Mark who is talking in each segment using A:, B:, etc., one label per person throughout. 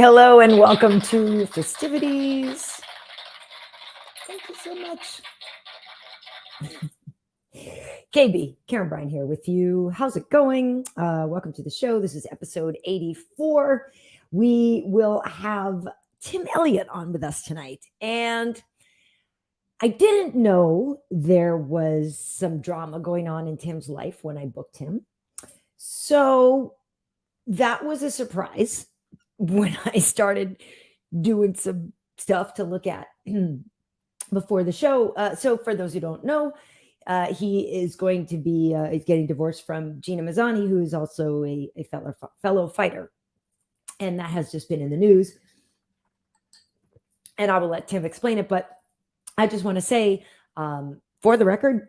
A: hello, and welcome to Fistivities. Thank you so much. KB, Karyn Bryant here with you. How's it going? Welcome to the show. This is episode 84. We will have Tim Elliott on with us tonight. And I didn't know there was some drama going on in Tim's life when I booked him. So that was a surprise when I started doing some stuff to look at before the show. So for those who don't know, he is going to be is getting divorced from Gina Mazany, who is also a fellow fighter. And that has just been in the news. And I will let Tim explain it. But I just want to say, for the record,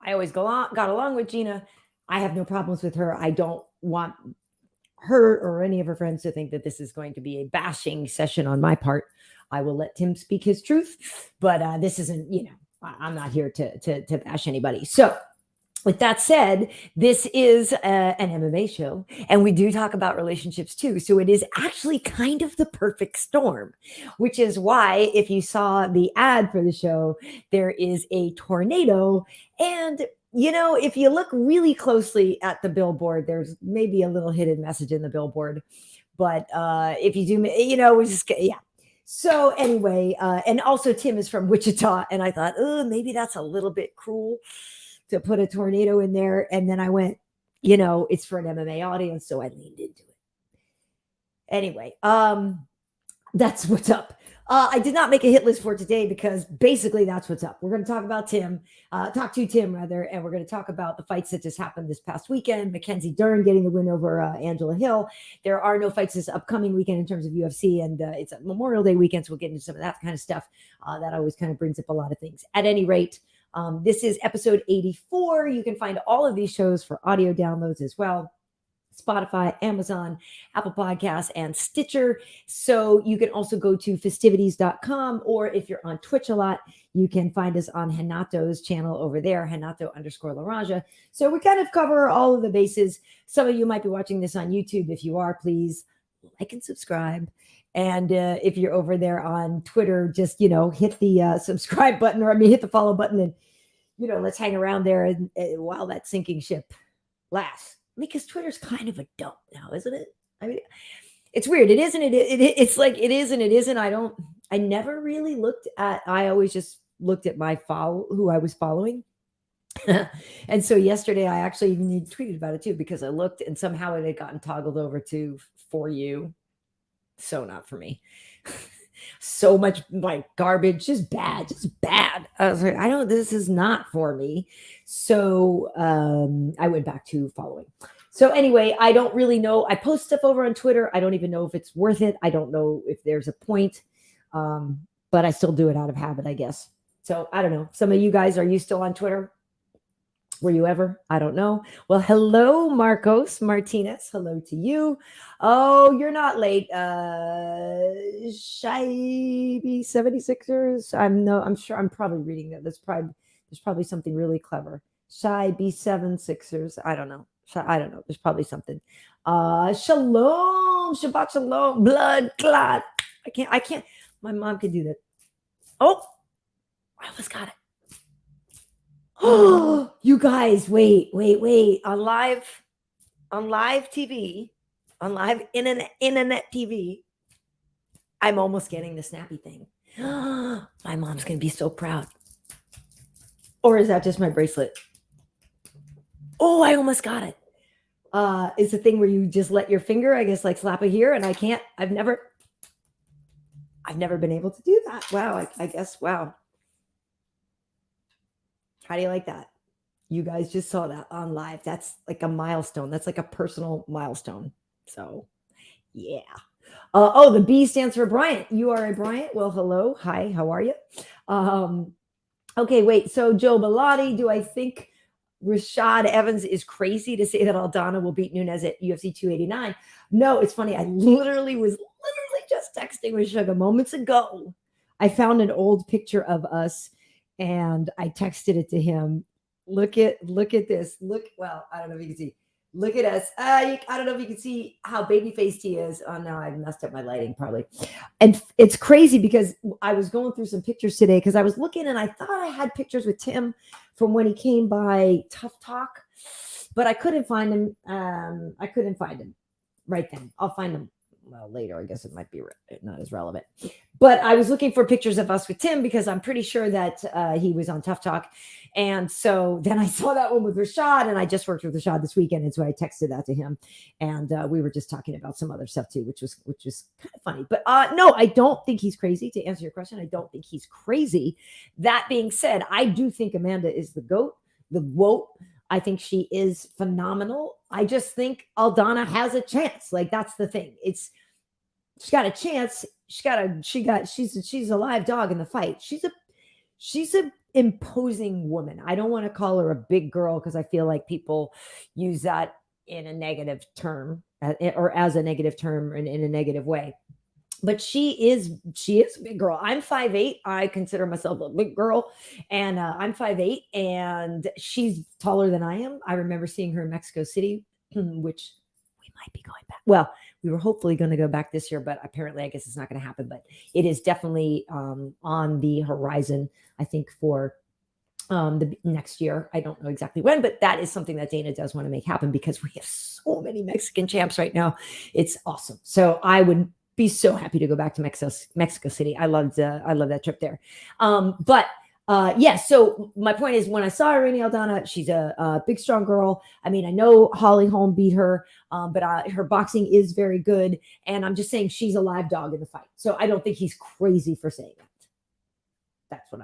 A: I always got along with Gina. I have no problems with her. I don't want her or any of her friends to think that this is going to be a bashing session on my part. I will let Tim speak his truth, but this isn't, I'm not here to bash anybody. So with that said, this is an MMA show, and we do talk about relationships too. So it is actually kind of the perfect storm, which is why if you saw the ad for the show, there is a tornado. And if you look really closely at the billboard, there's maybe a little hidden message in the billboard. But if you do, we just get, yeah. So anyway, and also Tim is from Wichita, and I thought, oh, maybe that's a little bit cruel to put a tornado in there. And then I went, it's for an MMA audience, so I leaned into it. Anyway, that's what's up. I did not make a hit list for today because basically that's what's up. We're going to talk about Tim, and we're going to talk about the fights that just happened this past weekend. Mackenzie Dern getting the win over Angela Hill. There are no fights this upcoming weekend in terms of UFC, and it's a Memorial Day weekend, so we'll get into some of that kind of stuff. That always kind of brings up a lot of things. At any rate, this is episode 84. You can find all of these shows for audio downloads as well. Spotify, Amazon, Apple Podcasts, and Stitcher. So you can also go to fistivities.com, or if you're on Twitch a lot, you can find us on Renato's channel over there, Renato_Laranja. So we kind of cover all of the bases. Some of you might be watching this on YouTube. If you are, please like and subscribe. And if you're over there on Twitter, just, hit the subscribe button, hit the follow button, and, let's hang around there and while that sinking ship lasts. Because Twitter's kind of a dump now, isn't it? I mean, it's weird. It isn't. It's like it is and it isn't. I never really looked at. I always just looked at who I was following. And so yesterday, I actually even tweeted about it too, because I looked and somehow it had gotten toggled over to For You. So not for me. So much like garbage, just bad. I was like, this is not for me. So I went back to following. So anyway, I don't really know. I post stuff over on Twitter. I don't even know if it's worth it. I don't know if there's a point, but I still do it out of habit, I guess. So I don't know. Some of you guys, are you still on Twitter? Were you ever? I don't know. Well, hello, Marcos Martinez. Hello to you. Oh, you're not late. Shy 76ers. I'm sure I'm probably reading that. There's probably something really clever. Shy B7 Sixers. I don't know. There's probably something. Shalom. Shabbat shalom. Blood clot. I can't. My mom can do that. Oh, I almost got it. Oh, you guys, wait. On live TV, on live internet TV, I'm almost getting the snappy thing. My mom's going to be so proud. Or is that just my bracelet? Oh, I almost got it. It's the thing where you just let your finger, I guess, like slap it here, and I can't. I've never been able to do that. Wow, I guess, wow. How do you like that? You guys just saw that on live. That's like a milestone. That's like a personal milestone. So, yeah. The B stands for Bryant. You are a Bryant. Well, hello. Hi. How are you? Okay, wait. So, Joe Bellotti, do I think Rashad Evans is crazy to say that Aldana will beat Nunes at UFC 289? No, it's funny. I literally was just texting with Sugar moments ago. I found an old picture of us, and I texted it to him. Look at this. Well, I don't know if you can see. Look at us. I don't know if you can see how baby faced he is. Oh no, I messed up my lighting probably. And it's crazy because I was going through some pictures today because I was looking and I thought I had pictures with Tim from when he came by Tough Talk, but I couldn't find him. I couldn't find him right then. I'll find him later. I guess it might be not as relevant. But I was looking for pictures of us with Tim because I'm pretty sure that he was on Tough Talk. And so then I saw that one with Rashad, and I just worked with Rashad this weekend, and so I texted that to him, and we were just talking about some other stuff too, which was kind of funny. But no, I don't think he's crazy. To answer your question, I don't think he's crazy. That being said, I do think Amanda is the GOAT, the GOAT. I think she is phenomenal. I just think Aldana has a chance. Like that's the thing. She's got a chance. She's a live dog in the fight. She's a imposing woman. I don't want to call her a big girl because I feel like people use that in a negative term or as a negative term in a negative way. But she is a big girl. I'm 5'8". I consider myself a big girl, and I'm 5'8", and she's taller than I am. I remember seeing her in Mexico City, which we might be going back. Well, we were hopefully going to go back this year, but apparently I guess it's not going to happen. But it is definitely on the horizon, I think, for the next year. I don't know exactly when, but that is something that Dana does want to make happen because we have so many Mexican champs right now. It's awesome. So I would be so happy to go back to Mexico City. I love that trip there. So my point is when I saw Irene Aldana, she's a big, strong girl. I mean, I know Holly Holm beat her, but her boxing is very good. And I'm just saying she's a live dog in the fight. So I don't think he's crazy for saying that. That's what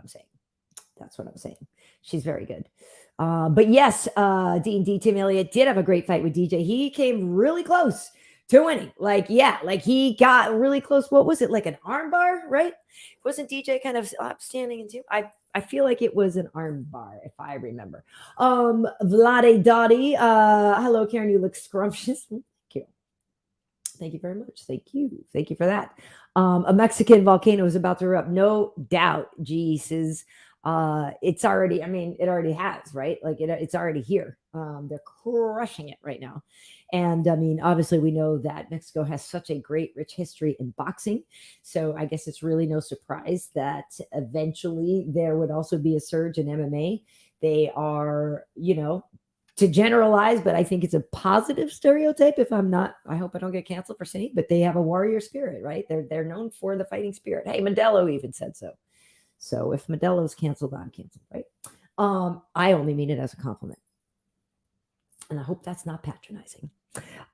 A: I'm saying. She's very good. But yes, D&D Tim Elliott did have a great fight with DJ. He came really close to winning. Like he got really close. What was it? Like an arm bar, right? Wasn't DJ kind of standing into? I feel like it was an arm bar, if I remember. Vlade Dottie. Hello, Karyn. You look scrumptious. Thank you very much. Thank you for that. A Mexican volcano is about to erupt. No doubt. Jesus. It's already, it already has, right? Like it's already here. They're crushing it right now. And obviously we know that Mexico has such a great, rich history in boxing. So I guess it's really no surprise that eventually there would also be a surge in MMA. They are, to generalize, but I think it's a positive stereotype. I hope I don't get canceled for saying, but they have a warrior spirit, right? They're known for the fighting spirit. Hey, Modelo even said so. So if Modelo's canceled, I'm canceled, right? I only mean it as a compliment. And I hope that's not patronizing.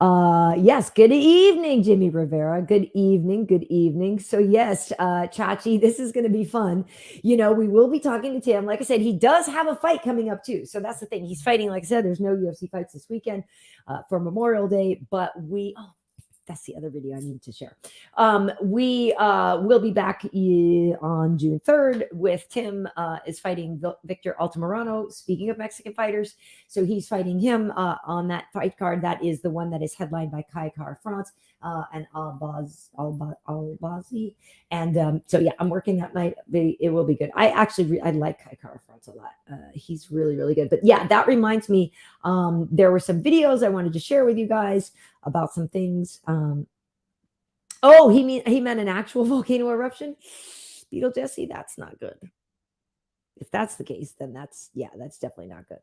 A: Yes, good evening, Jimmy Rivera. Good evening. So yes, Chachi, this is going to be fun. We will be talking to Tim. Like I said, he does have a fight coming up too. So that's the thing. He's fighting, like I said, there's no UFC fights this weekend for Memorial Day, but that's the other video I need to share. We will be back on June 3rd with Tim is fighting Victor Altimarano. Speaking of Mexican fighters, so he's fighting him on that fight card. That is the one that is headlined by Kai Kara France and Albazi. And so yeah, I'm working that night. It will be good. I like Kai Kara France a lot. He's really, really good. But yeah, that reminds me, there were some videos I wanted to share with you guys about some things. He meant an actual volcano eruption. Beetle Jesse, that's not good. If that's the case, then that's definitely not good.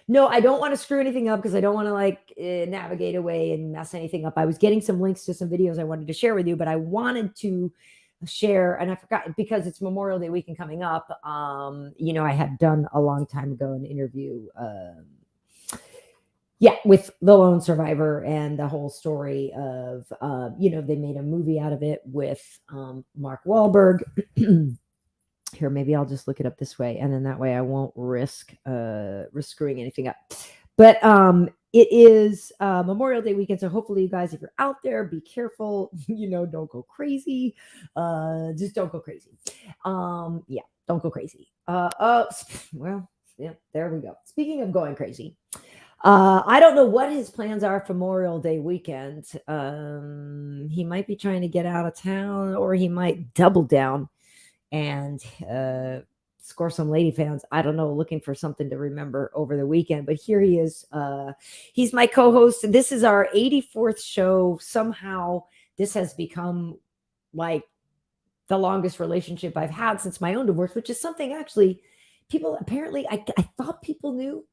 A: No, I don't want to screw anything up because I don't want to navigate away and mess anything up. I was getting some links to some videos I wanted to share with you, but I wanted to share, and I forgot because it's Memorial Day weekend coming up. I had done a long time ago an interview with the lone survivor and the whole story of, they made a movie out of it with Mark Wahlberg. Here, maybe I'll just look it up this way. And then that way I won't risk screwing anything up. But it is Memorial Day weekend. So hopefully you guys, if you're out there, be careful, don't go crazy. Just don't go crazy. Don't go crazy. Well, yeah, there we go. Speaking of going crazy, I don't know what his plans are for Memorial Day weekend. He might be trying to get out of town, or he might double down and score some lady fans. I don't know, looking for something to remember over the weekend. But here he is. He's my co-host. And this is our 84th show. Somehow this has become like the longest relationship I've had since my own divorce, which is something actually people apparently, I thought people knew.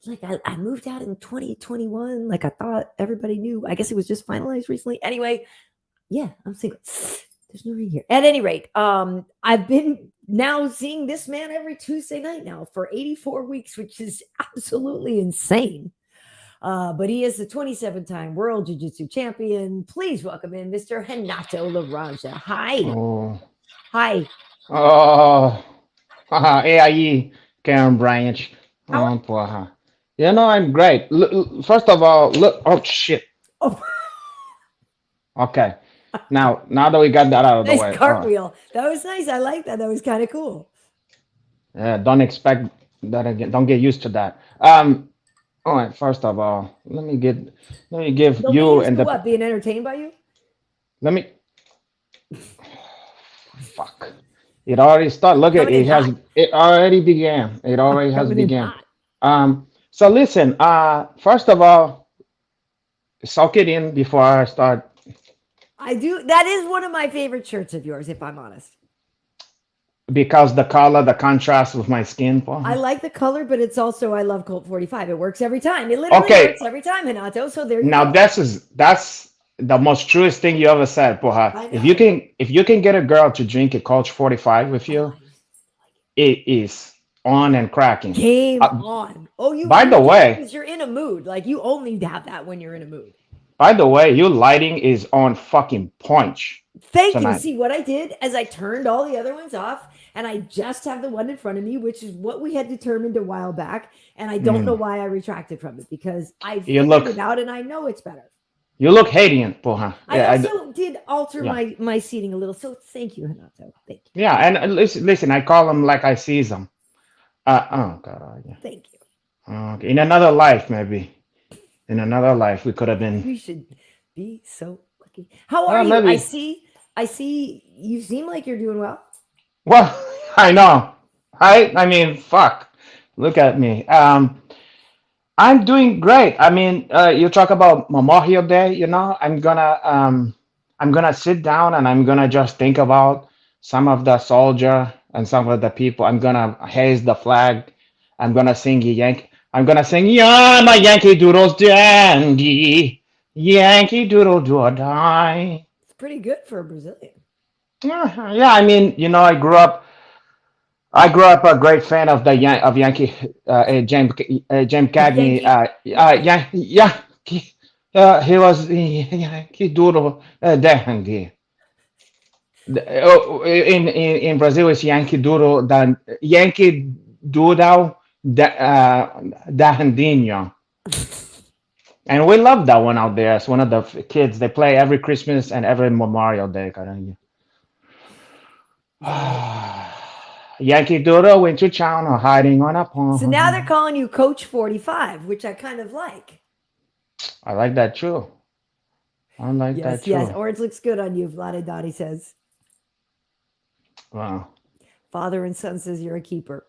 A: Like I moved out in 2021. Like I thought everybody knew. I guess it was just finalized recently. Anyway, yeah, I'm single. There's no ring here. At any rate, I've been now seeing this man every Tuesday night now for 84 weeks, which is absolutely insane. But he is the 27-time world jiu-jitsu champion. Please welcome in Mr. Renato Laranja. Hi.
B: Oh,
A: Hi.
B: e aí, Karyn, Bryant. Porra. You know, I'm great. First of all, look. Oh, shit.
A: Oh,
B: Okay. Now that we got that out of the
A: nice
B: way.
A: cartwheel. That was nice. I like that. That was kind of cool.
B: Don't expect that again. Don't get used to that. All right. First of all, let me give
A: Don't
B: you
A: get used
B: and
A: to
B: the.
A: what? Being entertained by you?
B: Let me. Fuck. It already started. Look at
A: Coming
B: it.
A: in
B: It has.
A: hot.
B: It already began. It already has
A: Coming in
B: began.
A: hot.
B: So listen. First of all, soak it in before I start.
A: I do. That is one of my favorite shirts of yours, if I'm honest.
B: Because the color, the contrast with my skin.
A: I like the color, but it's also I love Colt 45. It works every time. It literally
B: Okay,
A: works every time, Renato. So there you
B: now
A: go.
B: that's the most truest thing you ever said, Poha.
A: I
B: If you
A: know.
B: can get a girl to drink a Coach 45 with
A: Oh,
B: you, it is on and cracking.
A: game
B: Uh,
A: on. Oh, you
B: by the
A: do that
B: way,
A: because you're in a mood. Like you only have that when you're in a mood.
B: your lighting is on fucking point
A: Thank you.
B: tonight.
A: See what I did as I turned all the other ones off, and I just have the one in front of me, which is what we had determined a while back. And I don't know
B: Mm.
A: why I retracted from it because I
B: You
A: figured it
B: look
A: out and I know it's better.
B: you look radiant, Poha.
A: I also did alter
B: Yeah.
A: my seating a little. So thank you, Renato. Thank you.
B: Yeah, and listen, I call them like I see them. Oh god, yeah.
A: Thank you.
B: Okay. In another life, maybe. In another life, we could have been.
A: You should be so lucky. How are you?
B: Maybe.
A: I see you seem like you're doing well.
B: Well, I know. I mean, fuck. Look at me. I'm doing great. I mean, you talk about Memorial Day. I'm gonna sit down and I'm gonna just think about some of the soldier and some of the people. I'm gonna haze the flag. I'm gonna sing Yankee. I'm gonna sing Yeah, my Yankee Doodles dandy, Yankee Doodle do or die.
A: It's pretty good for a Brazilian.
B: Yeah, I mean, I grew up a great fan of of Yankee, James Cagney.
A: Yankee. Yankee.
B: He was Yankee Doodle Dandy. In Brazil, it's Yankee Doodle, Yankee Doodle Dandinho. And we love that one out there. It's one of the kids. They play every Christmas and every Memorial Day. Caramba. Yankee Doodle went to town or hiding on a
A: So now they're
B: pond.
A: calling you Coach 45, which I kind of like.
B: I like that too. I like that
A: Yes.
B: too.
A: Orange looks good on you, Vlade Dottie says.
B: Wow.
A: Father and son says you're a keeper.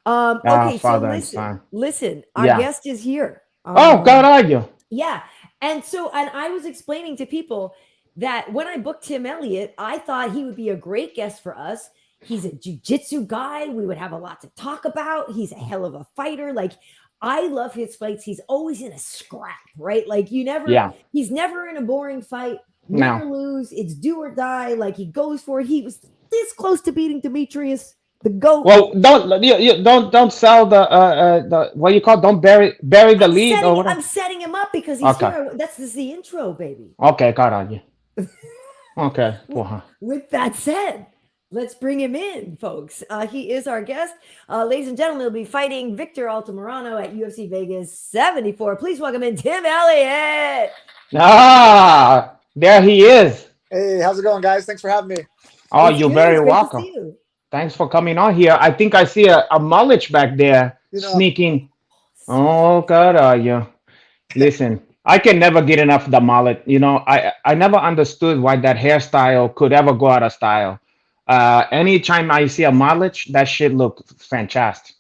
B: Ah,
A: Okay, so
B: father and son.
A: listen, our
B: Yeah.
A: guest is here.
B: Oh, God, are you?
A: Yeah. And I was explaining to people that when I booked Tim Elliott, I thought he would be a great guest for us. He's a jujitsu guy. We would have a lot to talk about. He's a hell of a fighter. Like, I love his fights. He's always in a scrap, right? Like,
B: Yeah.
A: he's never in a boring fight, win
B: No.
A: or lose. It's do or die. Like, he goes for it. He was this close to beating Demetrius, the GOAT.
B: Well, don't sell the what you call don't bury the lead or whatever.
A: I'm setting him up because he's
B: Okay.
A: here. This is the intro, baby.
B: Okay, God, are you? Okay. Porra.
A: With that said, let's bring him in, folks. He is our guest. Ladies and gentlemen, he'll be fighting Victor Altimarano at UFC Vegas 74. Please welcome in Tim Elliott.
B: There he is.
C: Hey, how's it going, guys? Thanks for having me.
B: Oh,
A: It's
B: you're
A: good.
B: very
A: It's great to
B: welcome.
A: see you.
B: Thanks for coming on here. I think I see a mullet back there
C: You know,
B: sneaking. Oh, God, are you? Listen, I can never get enough of the mullet. I never understood why that hairstyle could ever go out of style. Anytime I see a mileage, that shit look fantastic.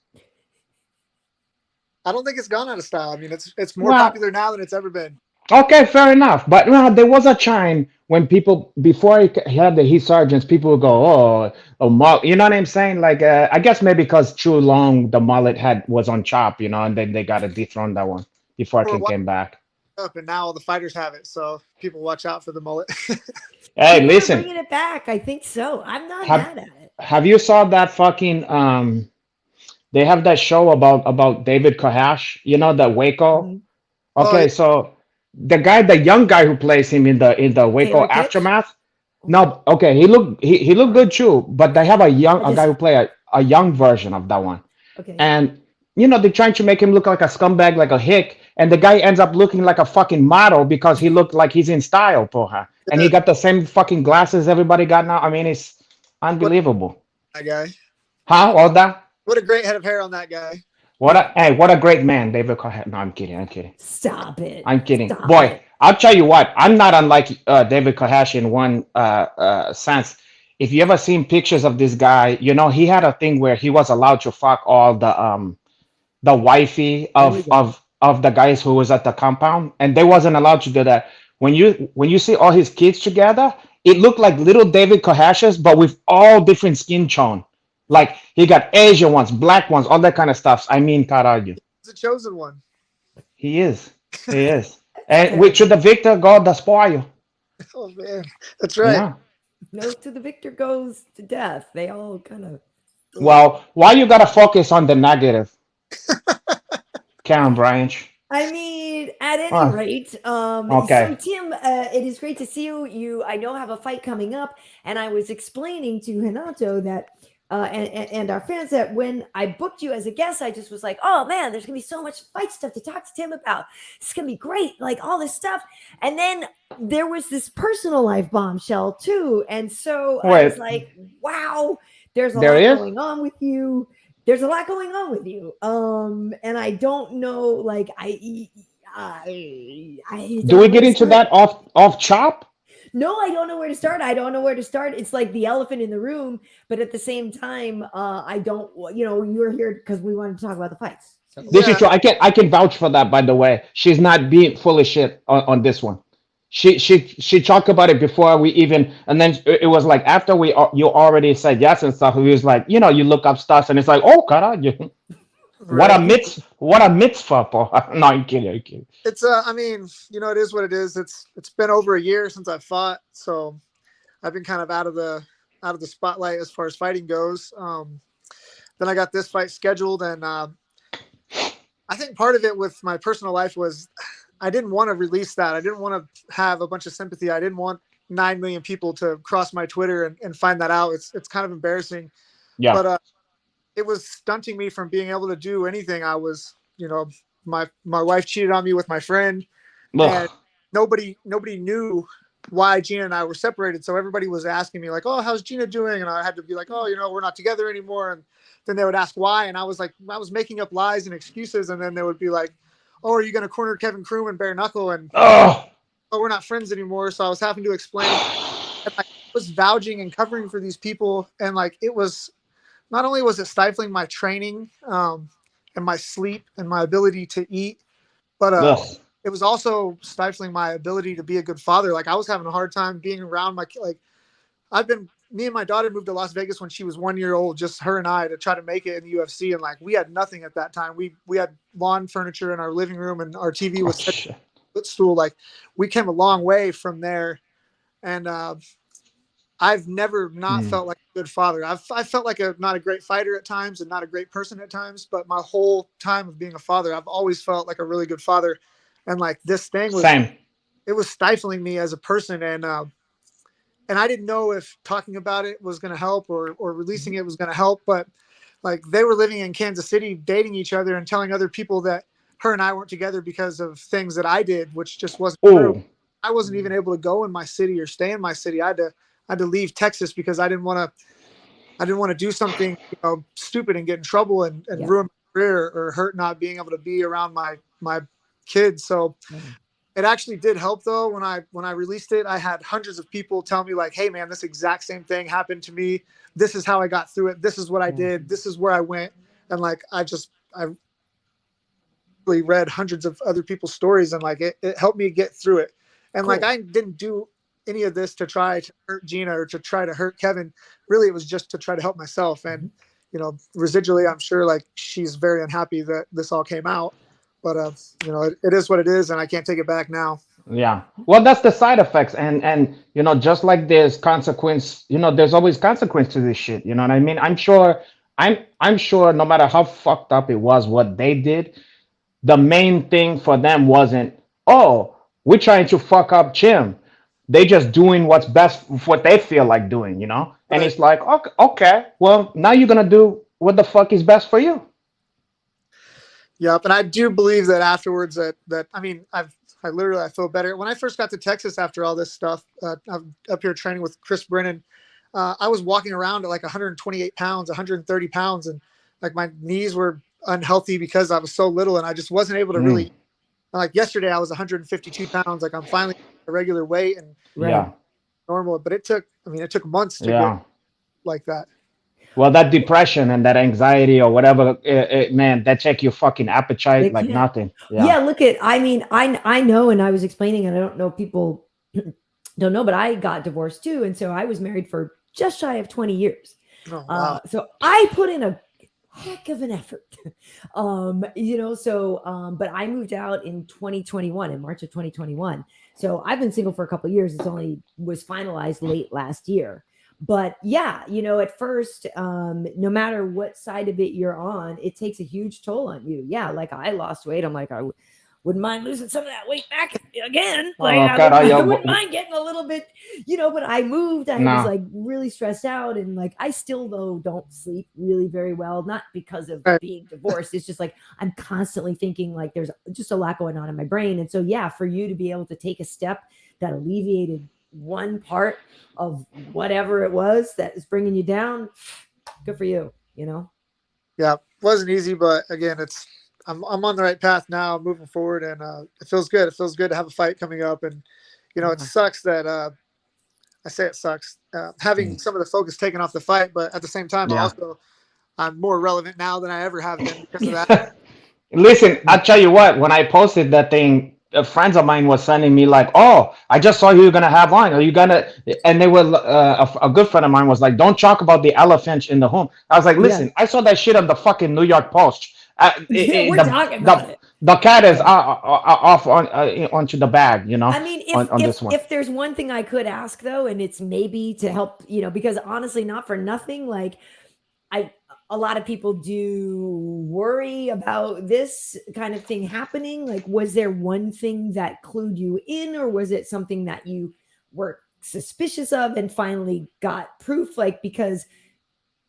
C: I don't think it's gone out of style. I mean, it's more
B: Well,
C: popular now than it's ever been.
B: okay, fair enough. But there was a time when people, before he had the heat sergeants, people would go, you know what I'm saying? Like, I guess maybe because too long the mullet was on chop, and then they got to dethrone that one before
C: For a
B: King
C: while
B: came back.
C: up, and now all the fighters have it. So people watch out for the mullet.
B: Hey,
A: People are
B: listen,
A: bringing it back. I think so. I'm not
B: have
A: mad at it.
B: have you saw that fucking they have that show about David Kohash, the Waco.
A: Mhm.
C: Oh yeah,
B: Okay, so the young guy who plays him in the Waco
A: Taylor Kitsch.
B: aftermath. No, okay, he looked good too, but they have
A: I
B: a guy
A: just
B: who play a young version of that one,
A: okay.
B: and they're trying to make him look like a scumbag, like a hick, and the guy ends up looking like a fucking model because he looked like he's in style, porra, and he
C: yeah.
B: got the same fucking glasses everybody got now. I mean, it's
C: What
B: unbelievable.
C: that guy?
B: Huh? All that?
C: What a great head of hair on that guy.
B: What a great man, David Cohen. No, I'm kidding. I'm kidding.
A: Stop it.
B: I'm kidding.
A: Stop
B: Boy,
A: it.
B: I'll tell you what, I'm not unlike David Kohash in one sense. If you ever seen pictures of this guy, he had a thing where he was allowed to fuck all the wifey
A: There we go.
B: of the guys who was at the compound, and they wasn't allowed to do that. When you see all his kids together, it looked like little David Kohashes, but with all different skin tone. Like he got Asian ones, black ones, all that kind of stuff. I mean, caralho.
C: He's a chosen one.
B: He is. He is. And
A: Terrible.
B: which the victor God the spoil.
C: Oh man, that's right.
B: Yeah.
A: No to the victor goes to death. They all kind of
B: Well, why you gotta focus on the negative, Karen Bryant?
A: I mean, at any
B: Oh,
A: rate, so
B: okay.
A: Tim, it is great to see you. You, I know, have a fight coming up, and I was explaining to Renato that, and our fans that when I booked you as a guest, I just was like, oh man, there's gonna be so much fight stuff to talk to Tim about. It's gonna be great, like all this stuff. And then there was this personal life bombshell too, and so I was
B: Wait,
A: like, wow, there's a
B: there
A: lot
B: is?
A: going on with you. There's a lot going on with you. And I don't know, like I
B: Do
A: don't
B: we
A: know where
B: get
A: to
B: into
A: start.
B: that off chop?
A: No, I don't know where to start. I don't know where to start. It's like the elephant in the room, but at the same time, I don't. You're here because we wanted to talk about the fights. So
B: This is
C: Yeah,
B: true. I can vouch for that, by the way. She's not being full of shit on this one. She talked about it before we even, and then it was like after you already said yes and stuff. We was like, you look up stuff and it's like, oh god,
C: right.
B: what a mitzvah, po. No, I'm kidding, I'm kidding.
C: It's I mean, it is what it is. It's been over a year since I fought, so I've been kind of out of the spotlight as far as fighting goes. Then I got this fight scheduled, and I think part of it with my personal life was I didn't want to release that. I didn't want to have a bunch of sympathy. I didn't want 9 million people to cross my Twitter and find that out. It's kind of embarrassing,
B: Yeah.
C: but it was stunting me from being able to do anything. I was, my wife cheated on me with my friend, and
B: Ugh.
C: nobody knew why Gina and I were separated. So everybody was asking me like, "Oh, how's Gina doing?" And I had to be like, "Oh, we're not together anymore." And then they would ask why, and I was like, I was making up lies and excuses. And then they would be like, "Oh, are you going to corner Kevin Kroom and bare knuckle?" And
B: Oh.
C: "Oh, we're not friends anymore." So I was having to explain. And I was vouching and covering for these people, and like it was not only was it stifling my training and my sleep and my ability to eat, but
B: Ugh.
C: it was also stifling my ability to be a good father. Like I was having a hard time being around me and my daughter moved to Las Vegas when she was 1 year old, just her and I, to try to make it in the UFC. And like, we had nothing at that time. We had lawn furniture in our living room and our TV
B: Oh,
C: was set
B: shit.
C: footstool. Like we came a long way from there. And, I've never not
B: Hmm.
C: felt like a good father. I felt like not a great fighter at times and not a great person at times, but my whole time of being a father, I've always felt like a really good father. And like this thing
B: Same.
C: it was stifling me as a person. And I didn't know if talking about it was going to help or releasing it was going to help. But like they were living in Kansas City, dating each other and telling other people that her and I weren't together because of things that I did, which just wasn't true.
B: Oh.
C: I wasn't even able to go in my city or stay in my city. I had to leave Texas because I didn't want to do something, stupid and get in trouble and
A: yeah.
C: ruin my career or hurt not being able to be around my kids. So,
A: Mhm.
C: It actually did help though. When I released it, I had hundreds of people tell me like, "Hey man, this exact same thing happened to me. This is how I got through it. This is what I did. This is where I went." And like, I really read hundreds of other people's stories, and like it helped me get through it. And
A: Cool.
C: like, I didn't do any of this to try to hurt Gina or to try to hurt Kevin. Really, it was just to try to help myself. And, you know, residually, I'm sure like she's very unhappy that this all came out, but, you know, it is what it is, and I can't take it back now.
B: Yeah. Well, that's the side effects. And you know, just like there's consequence, you know, there's always consequence to this shit. You know what I mean? I'm sure no matter how fucked up it was what they did, the main thing for them wasn't, oh, we're trying to fuck up Jim. They just doing what's best, what they feel like doing, you know? And
C: Right.
B: it's like, okay, okay, well, now you're gonna do what the fuck is best for you.
C: Yep. And I do believe that afterwards that I mean, I feel better. When I first got to Texas after all this stuff, I'm up here training with Chris Brennan. I was walking around at like 128 pounds, 130 pounds, and like my knees were unhealthy because I was so little, and I just wasn't able to really. Like yesterday, I was 152 pounds. Like I'm finally a regular weight and
B: Yeah.
C: normal, but it took months to
B: Yeah.
C: get like that.
B: Well, that depression and that anxiety or whatever, man, that check your fucking appetite
A: It
B: like
A: can.
B: nothing.
A: Yeah.
B: Yeah.
A: Look at, I mean, I know, and I was explaining, and I don't know, people don't know, but I got divorced too. And so I was married for just shy of 20 years.
C: Oh, wow.
A: So I put in a heck of an effort. You know, so, but I moved out in 2021, in March of 2021. So I've been single for a couple of years. It's only was finalized late last year. But yeah, you know, at first, no matter what side of it you're on, it takes a huge toll on you. Yeah, like I lost weight. I'm like, I wouldn't mind losing some of that weight back again. Like
B: Oh, God,
A: I wouldn't mind getting a little bit, you know, but I moved. I was
B: No.
A: like really stressed out, and like I still though don't sleep really very well, not because of
C: Right.
A: being divorced. It's just like I'm constantly thinking like there's just a lot going on in my brain. And so yeah, for you to be able to take a step that alleviated one part of whatever it was that is bringing you down, good for you, you know?
C: Yeah, it wasn't easy, but again, I'm on the right path now, moving forward, and it feels good. It feels good to have a fight coming up, and you know, it sucks that I say it sucks having some of the focus taken off the fight, but at the same time,
B: Yeah.
C: also I'm more relevant now than I ever have been because of that.
B: Listen, I'll tell you what, when I posted that thing, friends of mine was sending me like, oh, I just saw you're gonna have on. Are you gonna? And they were a good friend of mine was like, don't talk about the elephant in the home. I was like, listen, I saw that shit on the fucking New York Post.
A: We're talking about it.
B: The cat is off on onto the bag, you know.
A: I mean,
B: on this one.
A: if there's one thing I could ask though, and it's maybe to help, you know, because honestly, not for nothing, like a lot of people do worry about this kind of thing happening. Like, was there one thing that clued you in, or was it something that you were suspicious of and finally got proof? Like, because,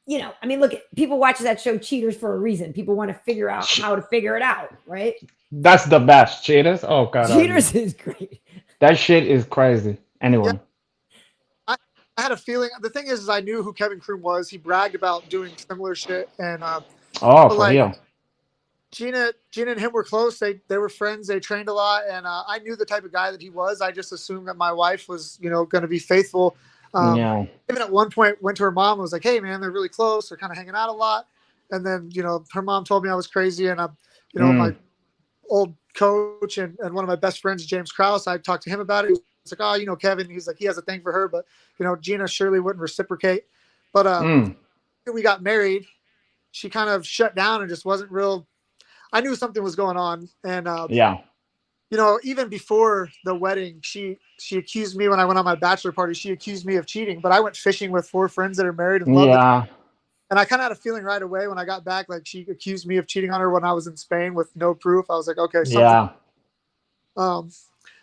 A: you know, I mean, look, people watch that show Cheaters for a reason. People want to figure out how to figure it out, right?
B: That's the best. Cheaters. Oh God.
A: Cheaters is great.
B: That shit is crazy. Anyway.
C: Yeah. I had a feeling. The thing is I knew who Kevin Kroom was. He bragged about doing similar shit, and
B: for real.
C: Gina and him were close. They were friends. They trained a lot, and I knew the type of guy that he was. I just assumed that my wife was, you know, going to be faithful. Even at one point, went to her mom and was like, "Hey, man, they're really close. They're kind of hanging out a lot." And then, you know, her mom told me I was crazy, and you know, my old coach and one of my best friends, James Krause, I talked to him about it. It's like, oh, you know, Kevin, he's like, he has a thing for her, but you know, Gina surely wouldn't reciprocate. But we got married, she kind of shut down and just wasn't real. I knew something was going on, and you know, even before the wedding, she accused me when I went on my bachelor party. She accused me of cheating, but I went fishing with 4 friends that are married and love it. And I kind of had a feeling right away when I got back, like she accused me of cheating on her when I was in Spain with no proof. I was like, okay, something.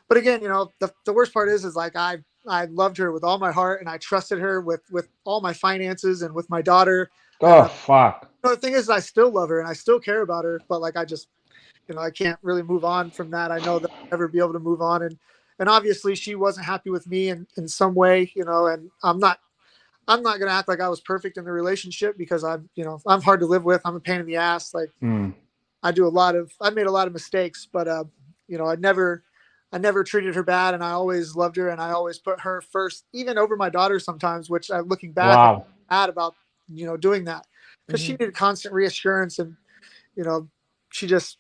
C: But again, you know, the worst part is like I loved her with all my heart, and I trusted her with all my finances and with my daughter.
B: Fuck.
C: You know, the thing is, I still love her and I still care about her, but like I just, you know, I can't really move on from that. I know that I'll never be able to move on, and obviously she wasn't happy with me in some way, you know, and I'm not gonna act like I was perfect in the relationship, because I'm hard to live with. I'm a pain in the ass. Like I made a lot of mistakes, but you know, I never I never treated her bad, and I always loved her, and I always put her first, even over my daughter sometimes, which I'm looking back
B: Wow.
C: at about, doing that, because she needed constant reassurance, and, she just,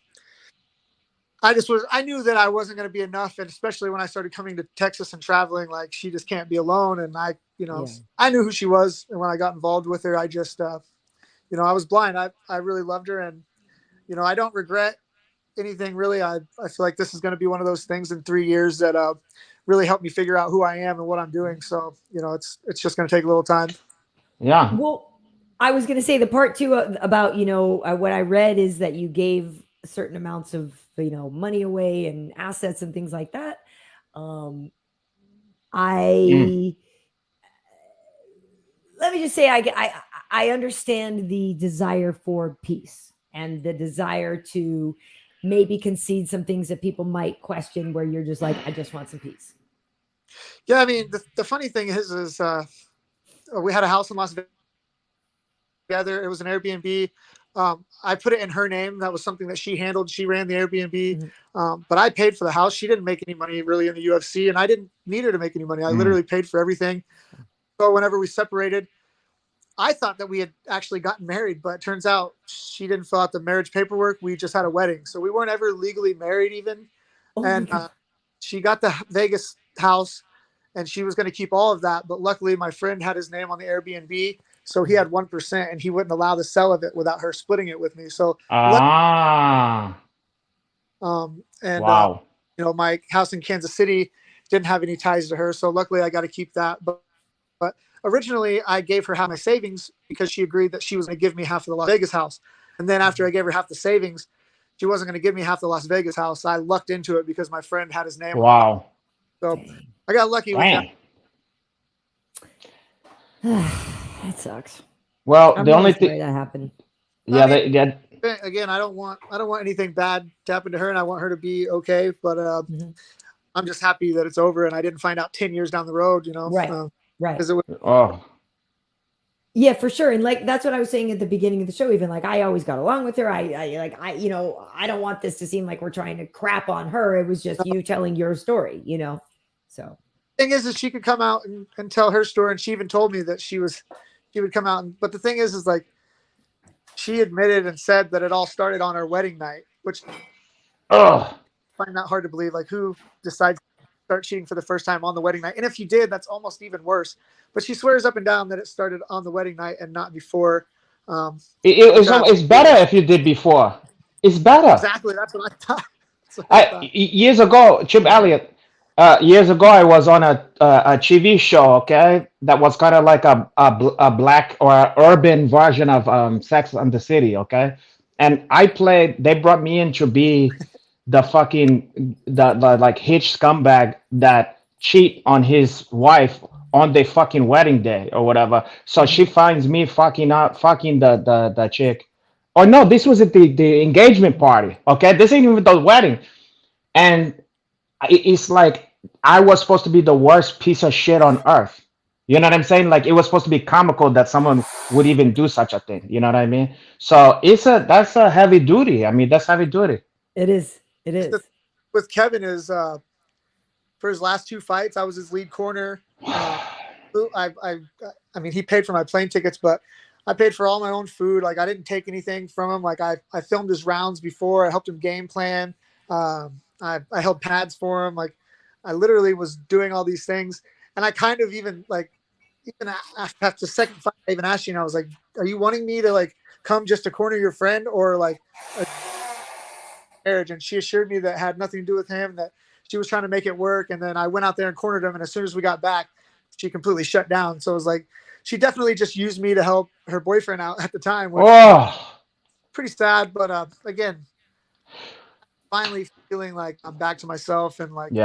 C: I knew that I wasn't going to be enough. And especially when I started coming to Texas and traveling, like, she just can't be alone. And I knew who she was. And when I got involved with her, I just, I was blind. I really loved her. And, I don't regret anything really. I feel like this is going to be one of those things in 3 years that really helped me figure out who I am and what I'm doing. So, it's just going to take a little time.
B: Yeah.
A: Well, I was going to say the part too about, what I read is that you gave certain amounts of, money away and assets and things like that. Let me just say, I understand the desire for peace and the desire to maybe concede some things that people might question, where you're just like, I just want some peace.
C: Yeah. I mean, the funny thing is we had a house in Las Vegas together. It was an Airbnb. I put it in her name. That was something that she handled. She ran the Airbnb, but I paid for the house. She didn't make any money really in the UFC, and I didn't need her to make any money. I literally paid for everything. So whenever we separated, I thought that we had actually gotten married, but it turns out she didn't fill out the marriage paperwork. We just had a wedding. So we weren't ever legally married even. And she got the Vegas house, and she was going to keep all of that. But luckily my friend had his name on the Airbnb. So he had 1%, and he wouldn't allow the sell of it without her splitting it with me. So,
B: wow.
C: My house in Kansas City didn't have any ties to her. So luckily I got to keep that. But originally I gave her half my savings because she agreed that she was going to give me half of the Las Vegas house. And then after I gave her half the savings, she wasn't going to give me half the Las Vegas house. I lucked into it because my friend had his name.
B: Wow.
C: So I got lucky with that.
A: That sucks.
B: Well,
A: I'm
B: the only
A: sorry
B: thing
A: that happened.
B: Yeah,
C: again, I don't want anything bad to happen to her, and I want her to be okay. But I'm just happy that it's over, and I didn't find out 10 years down the road.
A: Right.
C: Because it was,
A: yeah, for sure. And like, that's what I was saying at the beginning of the show. Even like, I always got along with her. I don't want this to seem like we're trying to crap on her. It was just you telling your story, so.
C: Thing is she could come out and tell her story. And she even told me that she would come out. But the thing is like, she admitted and said that it all started on our wedding night, which I find that hard to believe. Like, who decides to start cheating for the first time on the wedding night? And if you did, that's almost even worse. But she swears up and down that it started on the wedding night and not before.
B: It's better if you did before. It's better.
C: Exactly. That's what I thought.
B: Years ago, Tim Elliott. Years ago, I was on a TV show. Okay, that was kind of like a black or urban version of Sex and the City. Okay, and they brought me in to be the like hitch scumbag that cheat on his wife on their fucking wedding day or whatever. So she finds me fucking the chick. Or no, this was at the engagement party. Okay, this ain't even the wedding, and it's like I was supposed to be the worst piece of shit on earth. You know what I'm saying? Like, it was supposed to be comical that someone would even do such a thing. You know what I mean? So that's a heavy duty. I mean, that's heavy duty.
A: It is.
C: With Kevin is for his last 2 fights, I was his lead corner. I mean, he paid for my plane tickets, but I paid for all my own food. Like, I didn't take anything from him. Like, I filmed his rounds before. I helped him game plan. I held pads for him. Like, I literally was doing all these things. And I kind of even after the second fight, I even asked you, and I was like, are you wanting me to like come just to corner your friend or like a marriage? And she assured me that had nothing to do with him, that she was trying to make it work. And then I went out there and cornered him. And as soon as we got back, she completely shut down. So it was like, she definitely just used me to help her boyfriend out at the time. Pretty sad. But again, finally feeling like I'm back to myself, and like,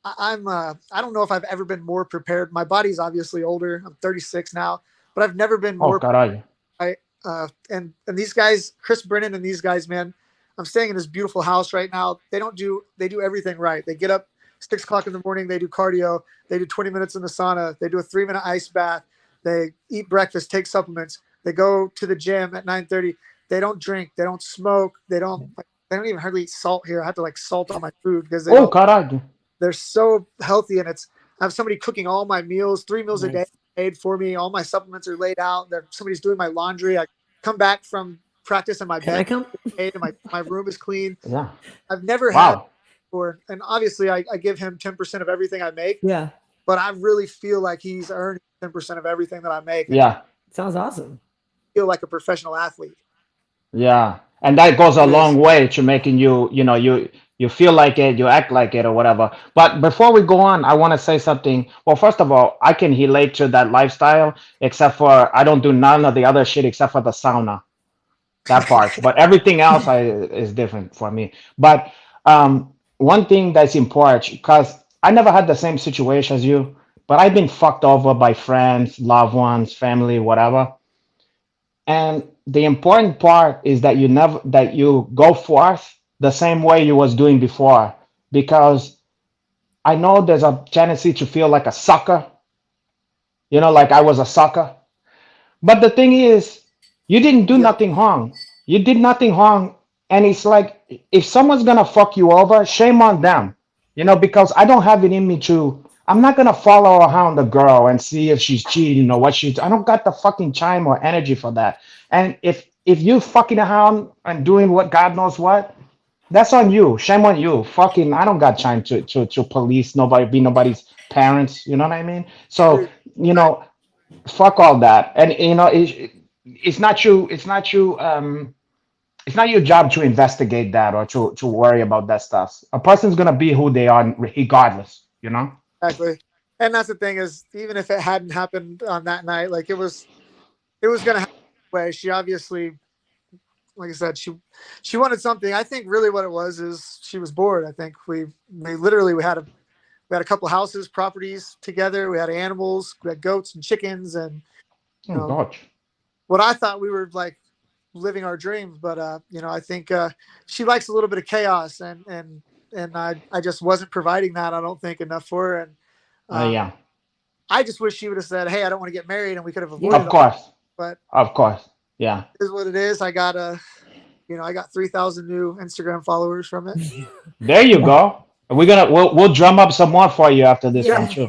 C: I don't know if I've ever been more prepared. My body's obviously older. I'm 36 now, but I've never been more. And these guys, Chris Brennan and these guys, man, I'm staying in this beautiful house right now. They do everything right. They get up 6 o'clock in the morning. They do cardio. They do 20 minutes in the sauna. They do a 3-minute ice bath. They eat breakfast, take supplements. They go to the gym at 9:30. They don't drink. They don't smoke. They don't. they don't even hardly eat salt here. I have to like salt all my food because
B: Oh, caralho.
C: they're so healthy, and I have somebody cooking all my meals, 3 meals a day made for me. All my supplements are laid out. Somebody's doing my laundry. I come back from practice and my bed and my room is clean.
B: Yeah.
C: I've never had before, and obviously I give him 10% of everything I make.
A: Yeah.
C: But I really feel like he's earning 10% of everything that I make.
B: Yeah.
A: Sounds awesome.
C: I feel like a professional athlete.
B: Yeah. And that goes a long way to making you, you feel like it, you act like it or whatever. But before we go on, I want to say something. Well, first of all, I can relate to that lifestyle, except for I don't do none of the other shit except for the sauna, that part. But everything else is different for me. But one thing that's important, because I never had the same situation as you, but I've been fucked over by friends, loved ones, family, whatever. And the important part is that you go forth the same way you was doing before, because I know there's a tendency to feel like a sucker, like I was a sucker. But the thing is, you didn't do nothing wrong. You did nothing wrong. And it's like, if someone's gonna fuck you over, shame on them. Because I don't have it in me I'm not gonna follow around the girl and see if she's cheating or what I don't got the fucking time or energy for that. And if you fucking around and doing what God knows what, that's on you. Shame on you. Fucking, I don't got time to police nobody, be nobody's parents. You know what I mean? So, fuck all that. And it's not you. It's not you. It's not your job to investigate that or to worry about that stuff. A person's gonna be who they are regardless.
C: Exactly. And that's the thing is, even if it hadn't happened on that night, like it was gonna happen anyway. She obviously, like I said, she wanted something. I think really what it was is she was bored. I think we had a couple houses, properties together. We had animals, we had goats and chickens, and what I thought we were like living our dreams. But I think she likes a little bit of chaos, and I just wasn't providing that. I don't think enough for her. And I just wish she would have said, "Hey, I don't want to get married," and we could have avoided.
B: Of course,
C: but
B: of course, yeah,
C: it is what it is. I got 3,000 new Instagram followers from it.
B: There you go. We'll drum up some more for you after this one too.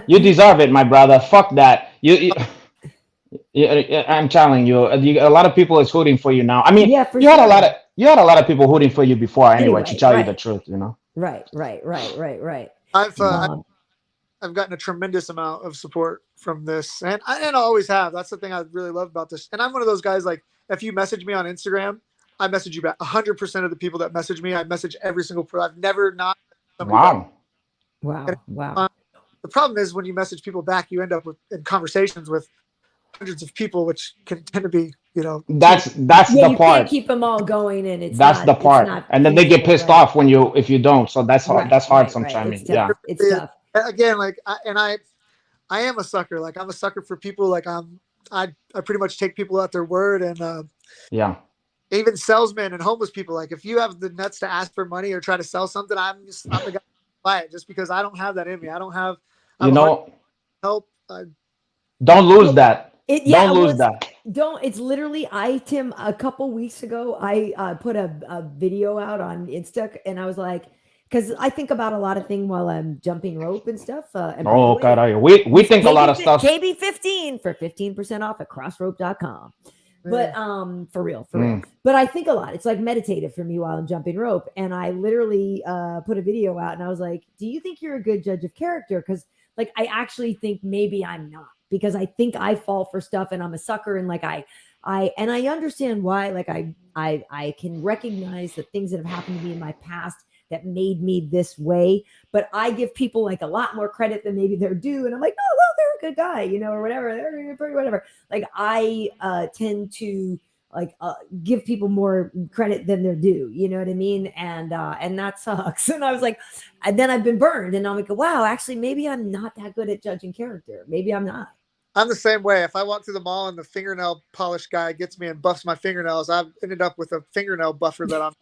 B: You deserve it, my brother. Fuck that. I'm telling you, a lot of people is hooting for you now. I mean, you had a lot of people hooting for you before anyway, to tell you the truth,
A: Right.
C: I've gotten a tremendous amount of support from this, and I always have. That's the thing I really love about this. And I'm one of those guys, like, if you message me on Instagram, I message you back. 100% of the people that message me, I message every single person. I've never not.
B: Wow.
C: The problem is when you message people back, you end up in conversations with hundreds of people, which can tend to be,
B: that's the
A: you
B: part.
A: Can't keep them all going, and
B: that's the part. And then they get pissed off if you don't. So that's hard. That's hard sometimes.
A: It's tough.
C: Again, like, I am a sucker. Like, I'm a sucker for people. Like, I pretty much take people at their word, and even salesmen and homeless people. Like, if you have the nuts to ask for money or try to sell something, I'm the guy to buy it, just because I don't have that in me. I don't have help.
B: Don't lose that. Don't lose that.
A: It's literally, Tim, a couple weeks ago, I put a video out on Insta, and I was like, because I think about a lot of things while I'm jumping rope and stuff. We think a lot of stuff. KB 15 for 15% off at crossrope.com. But for real. But I think a lot. It's like meditative for me while I'm jumping rope. And I literally put a video out, and I was like, do you think you're a good judge of character? Because like, I actually think maybe I'm not, because I think I fall for stuff and I'm a sucker. And like, I understand why. Like, I can recognize the things that have happened to me in my past that made me this way, but I give people like a lot more credit than maybe they're due. And I'm like, oh, well, they're a good guy, or whatever. They're pretty, whatever. Like, I tend to like give people more credit than they're due. You know what I mean? And that sucks. And I was like, and then I've been burned, and I'm like, wow, actually, maybe I'm not that good at judging character. Maybe I'm not.
C: I'm the same way. If I walk through the mall and the fingernail polish guy gets me and buffs my fingernails, I've ended up with a fingernail buffer that I'm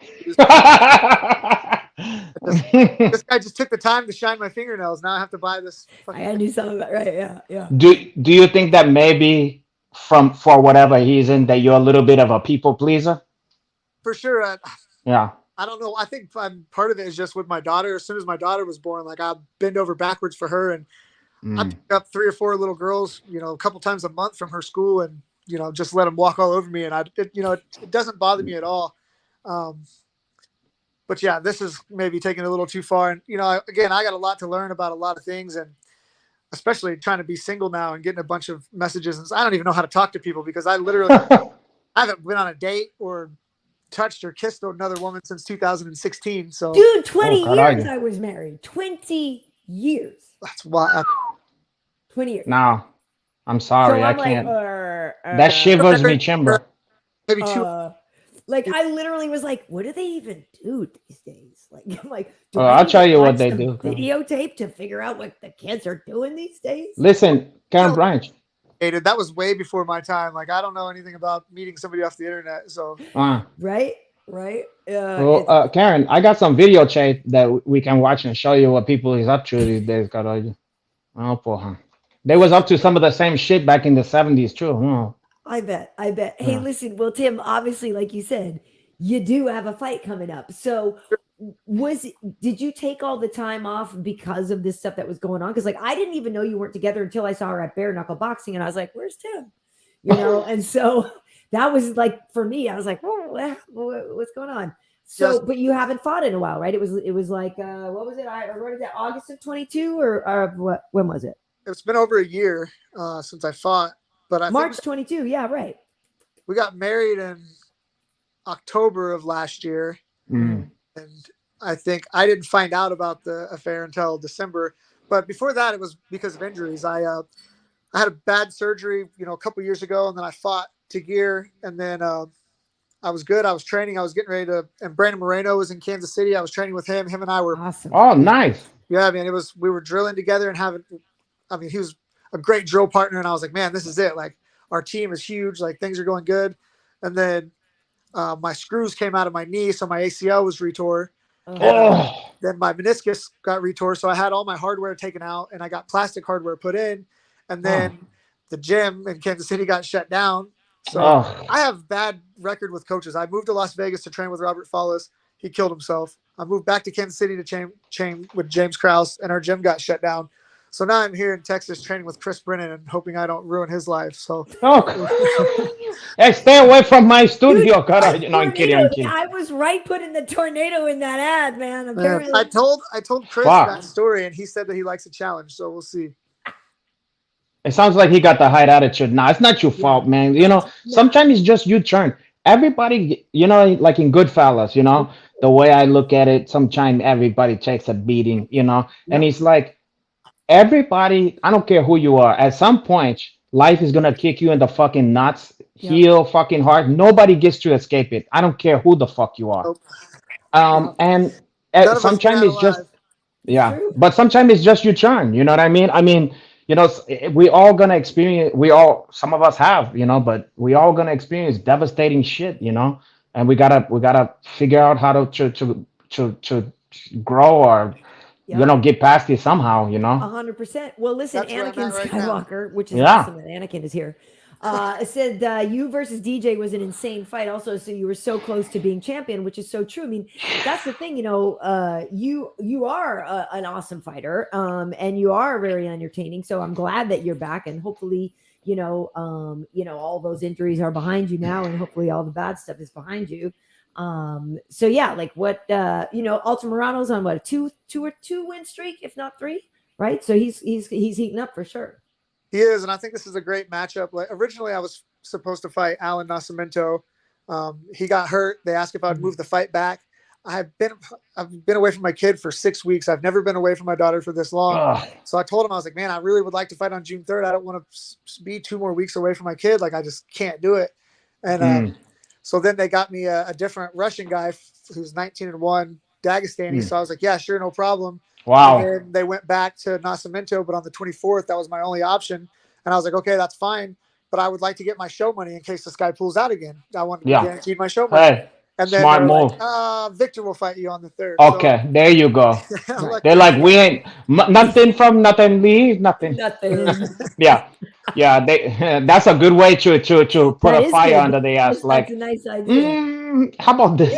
C: this guy just took the time to shine my fingernails. Now I have to buy this.
A: I gotta do something about right. Yeah.
B: Do you think that maybe for whatever reason that you're a little bit of a people pleaser?
C: For sure.
B: Yeah.
C: I don't know. I think part of it is just with my daughter. As soon as my daughter was born, like I bend over backwards for her, and I pick up 3 or 4 little girls, a couple times a month from her school, and just let them walk all over me, and it doesn't bother me at all. But yeah, this is maybe taking it a little too far, and again, I got a lot to learn about a lot of things, and especially trying to be single now and getting a bunch of messages, and I don't even know how to talk to people because I literally haven't been on a date or touched or kissed another woman since 2016. So,
A: dude, 20 years I was married. 20 years.
C: That's why.
A: 20 years.
B: No, I'm sorry,
A: so
B: I can't. That shivers me, Chimber.
C: Maybe 2.
A: Like I literally was like, what do they even do these days? Like I'm like,
B: I'll tell you what they do.
A: Videotape to figure out what the kids are doing these days.
B: Listen, Karyn, Bryant.
C: That was way before my time. Like I don't know anything about meeting somebody off the internet. So
A: right.
B: Well, Karyn, I got some video chat that we can watch and show you what people is up to these days. They was up to some of the same shit back in the 70s too.
A: I bet. Hey, listen, well, Tim, obviously, like you said, you do have a fight coming up. So did you take all the time off because of this stuff that was going on? Because like I didn't even know you weren't together until I saw her at bare knuckle boxing, and I was like, where's Tim? And so that was like for me, I was like, what's going on? So yes. But you haven't fought in a while, right? It was like what was it? I wrote it down August of 22 or what? When was it?
C: It's been over a year since I fought. But I
A: March 22, yeah, right.
C: We got married in October of last year, and I think I didn't find out about the affair until December. But before that, it was because of injuries. I had a bad surgery, a couple years ago, and then I fought Tagir, and then I was good. I was training. I was getting ready to, and Brandon Moreno was in Kansas City. I was training with him. Him and I were
A: awesome.
B: Oh, nice.
C: Yeah, we were drilling together and he was a great drill partner, and I was like, man, this is it. Like our team is huge. Like things are going good. And then my screws came out of my knee, so my ACL was retore. Then my meniscus got retore, so I had all my hardware taken out, and I got plastic hardware put in. And then the gym in Kansas City got shut down. So I have bad record with coaches. I moved to Las Vegas to train with Robert Follis. He killed himself. I moved back to Kansas City to train with James Krause, and our gym got shut down. So now I'm here in Texas training with Chris Brennan and hoping I don't ruin his life. So
B: hey, stay away from my studio. Dude, no, I'm kidding.
A: I was right putting the tornado in that ad, man. Apparently.
C: I told Chris that story, and he said that he likes a challenge. So we'll see.
B: It sounds like he got the high attitude. No, it's not your fault, man. Sometimes it's just your turn. Everybody, like in Goodfellas, the way I look at it, sometimes everybody takes a beating, and it's like, everybody, I don't care who you are, at some point, life is gonna kick you in the fucking nuts, heel fucking hard. Nobody gets to escape it. I don't care who the fuck you are. And sometimes it's just, but sometimes it's just your turn. You know what I mean? We all gonna experience, some of us have, but we all gonna experience devastating shit, and we gotta figure out how to grow or, get past it somehow,
A: 100%. Well, listen,
C: That's
A: Anakin
C: right
A: Skywalker, which is awesome that Anakin is here, said you versus DJ was an insane fight. Also, so you were so close to being champion, which is so true. I mean, that's the thing, you are an awesome fighter, and you are very entertaining. So I'm glad that you're back, and hopefully, all those injuries are behind you now, and hopefully all the bad stuff is behind you. So yeah, like what, Altimarano's on what, a two win streak, if not 3, right? So he's heating up for sure.
C: He is. And I think this is a great matchup. Like originally I was supposed to fight Alan Nascimento. He got hurt. They asked if I'd move the fight back. I've been away from my kid for 6 weeks. I've never been away from my daughter for this long. So I told him, I was like, man, I really would like to fight on June 3rd. I don't want to be 2 more weeks away from my kid. Like I just can't do it. And, so then they got me a different Russian guy who's 19-1, Dagestani. So I was like, yeah, sure, no problem.
B: Wow.
C: And then they went back to Nascimento, but on the 24th, that was my only option. And I was like, okay, that's fine. But I would like to get my show money in case this guy pulls out again. I want to be guaranteed my show money.
B: Hey,
C: and then
B: smart move.
C: like, Victor will fight you on the 3rd.
B: Okay, so, there you go. They're like, we ain't nothing from nothing. Nothing. Yeah. That's a good way to put a fire under the ass. Like,
A: that's a nice idea.
B: How about this?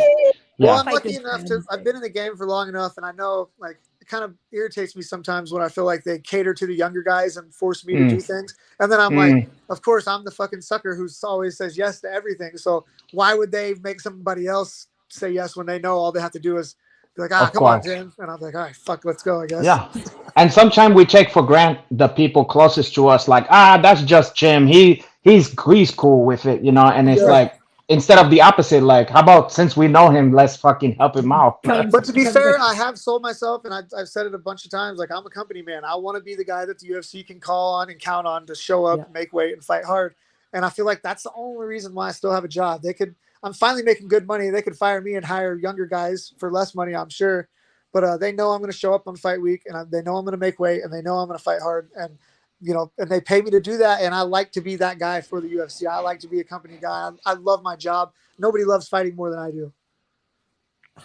C: Well,
B: Yeah.
C: I'm lucky enough to. I've been in the game for long enough, and I know like it kind of irritates me sometimes when I feel like they cater to the younger guys and force me to do things, and then I'm like, of course, I'm the fucking sucker who always says yes to everything. So why would they make somebody else say yes when they know all they have to do is be like,
B: Of
C: come on,
B: course.
C: Tim, and I'm like, all right, fuck, let's go, I guess.
B: Yeah. And sometimes we take for granted the people closest to us, like, that's just Jim. He's cool with it, you know. And it's
C: Yeah.
B: like instead of the opposite, like, how about since we know him, let's fucking help him out.
C: But to be fair, I have sold myself, and I've said it a bunch of times. Like, I'm a company man. I want to be the guy that the UFC can call on and count on to show up, make weight, and fight hard. And I feel like that's the only reason why I still have a job. I'm finally making good money. They could fire me and hire younger guys for less money, I'm sure. But they know I'm going to show up on fight week, and they know I'm going to make weight, and they know I'm going to fight hard. And and they pay me to do that. And I like to be that guy for the UFC. I like to be a company guy. I love my job. Nobody loves fighting more than I do.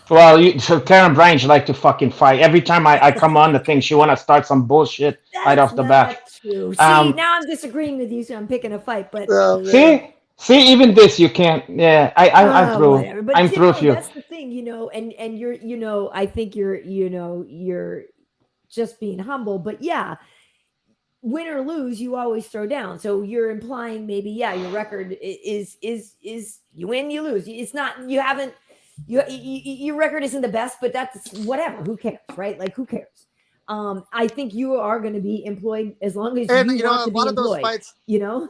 B: Well, so Karyn Bryant, she like to fucking fight. Every time I come on the thing, she want to start some bullshit right off the bat.
A: True. See, now I'm disagreeing with you, so I'm picking a fight. But
B: see, even this you can't. Yeah, I'm through.
A: Whatever. But
B: I'm through with you.
A: That's the thing, and you're, I think you're just being humble. But yeah, win or lose, you always throw down. So you're implying maybe, your record is you win, you lose. It's not, you haven't. Your record isn't the best, but that's whatever. Who cares, right? Like, who cares? I think you are going to be employed as long as you want to be employed. Those fights, Well,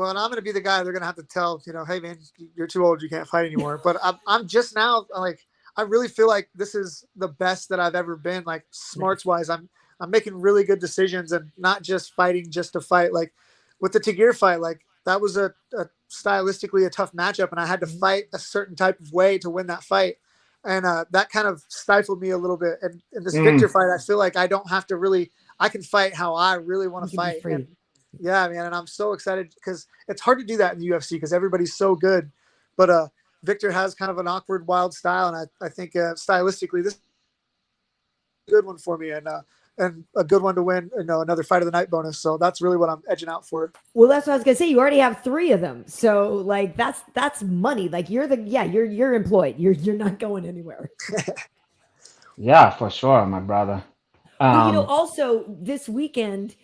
C: and I'm going to be the guy they're going to have to tell, hey man, you're too old, you can't fight anymore. But I'm just now like, I really feel like this is the best that I've ever been. Like, smarts wise, I'm making really good decisions and not just fighting just to fight. Like with the Tagir fight, like that was a stylistically a tough matchup, and I had to fight a certain type of way to win that fight, and that kind of stifled me a little bit. And in this Victor fight, I feel like I don't have to really, I can fight how I really want to fight. And, yeah, man, and I'm so excited because it's hard to do that in the UFC because everybody's so good, but Victor has kind of an awkward, wild style, and I think stylistically this is a good one for me, and a good one to win, another fight of the night bonus. So that's really what I'm edging out for.
A: Well, that's what I was gonna say. You already have 3 of them, so like that's money. Like you're employed. You're not going anywhere.
B: Yeah, for sure, my brother.
A: But, also this weekend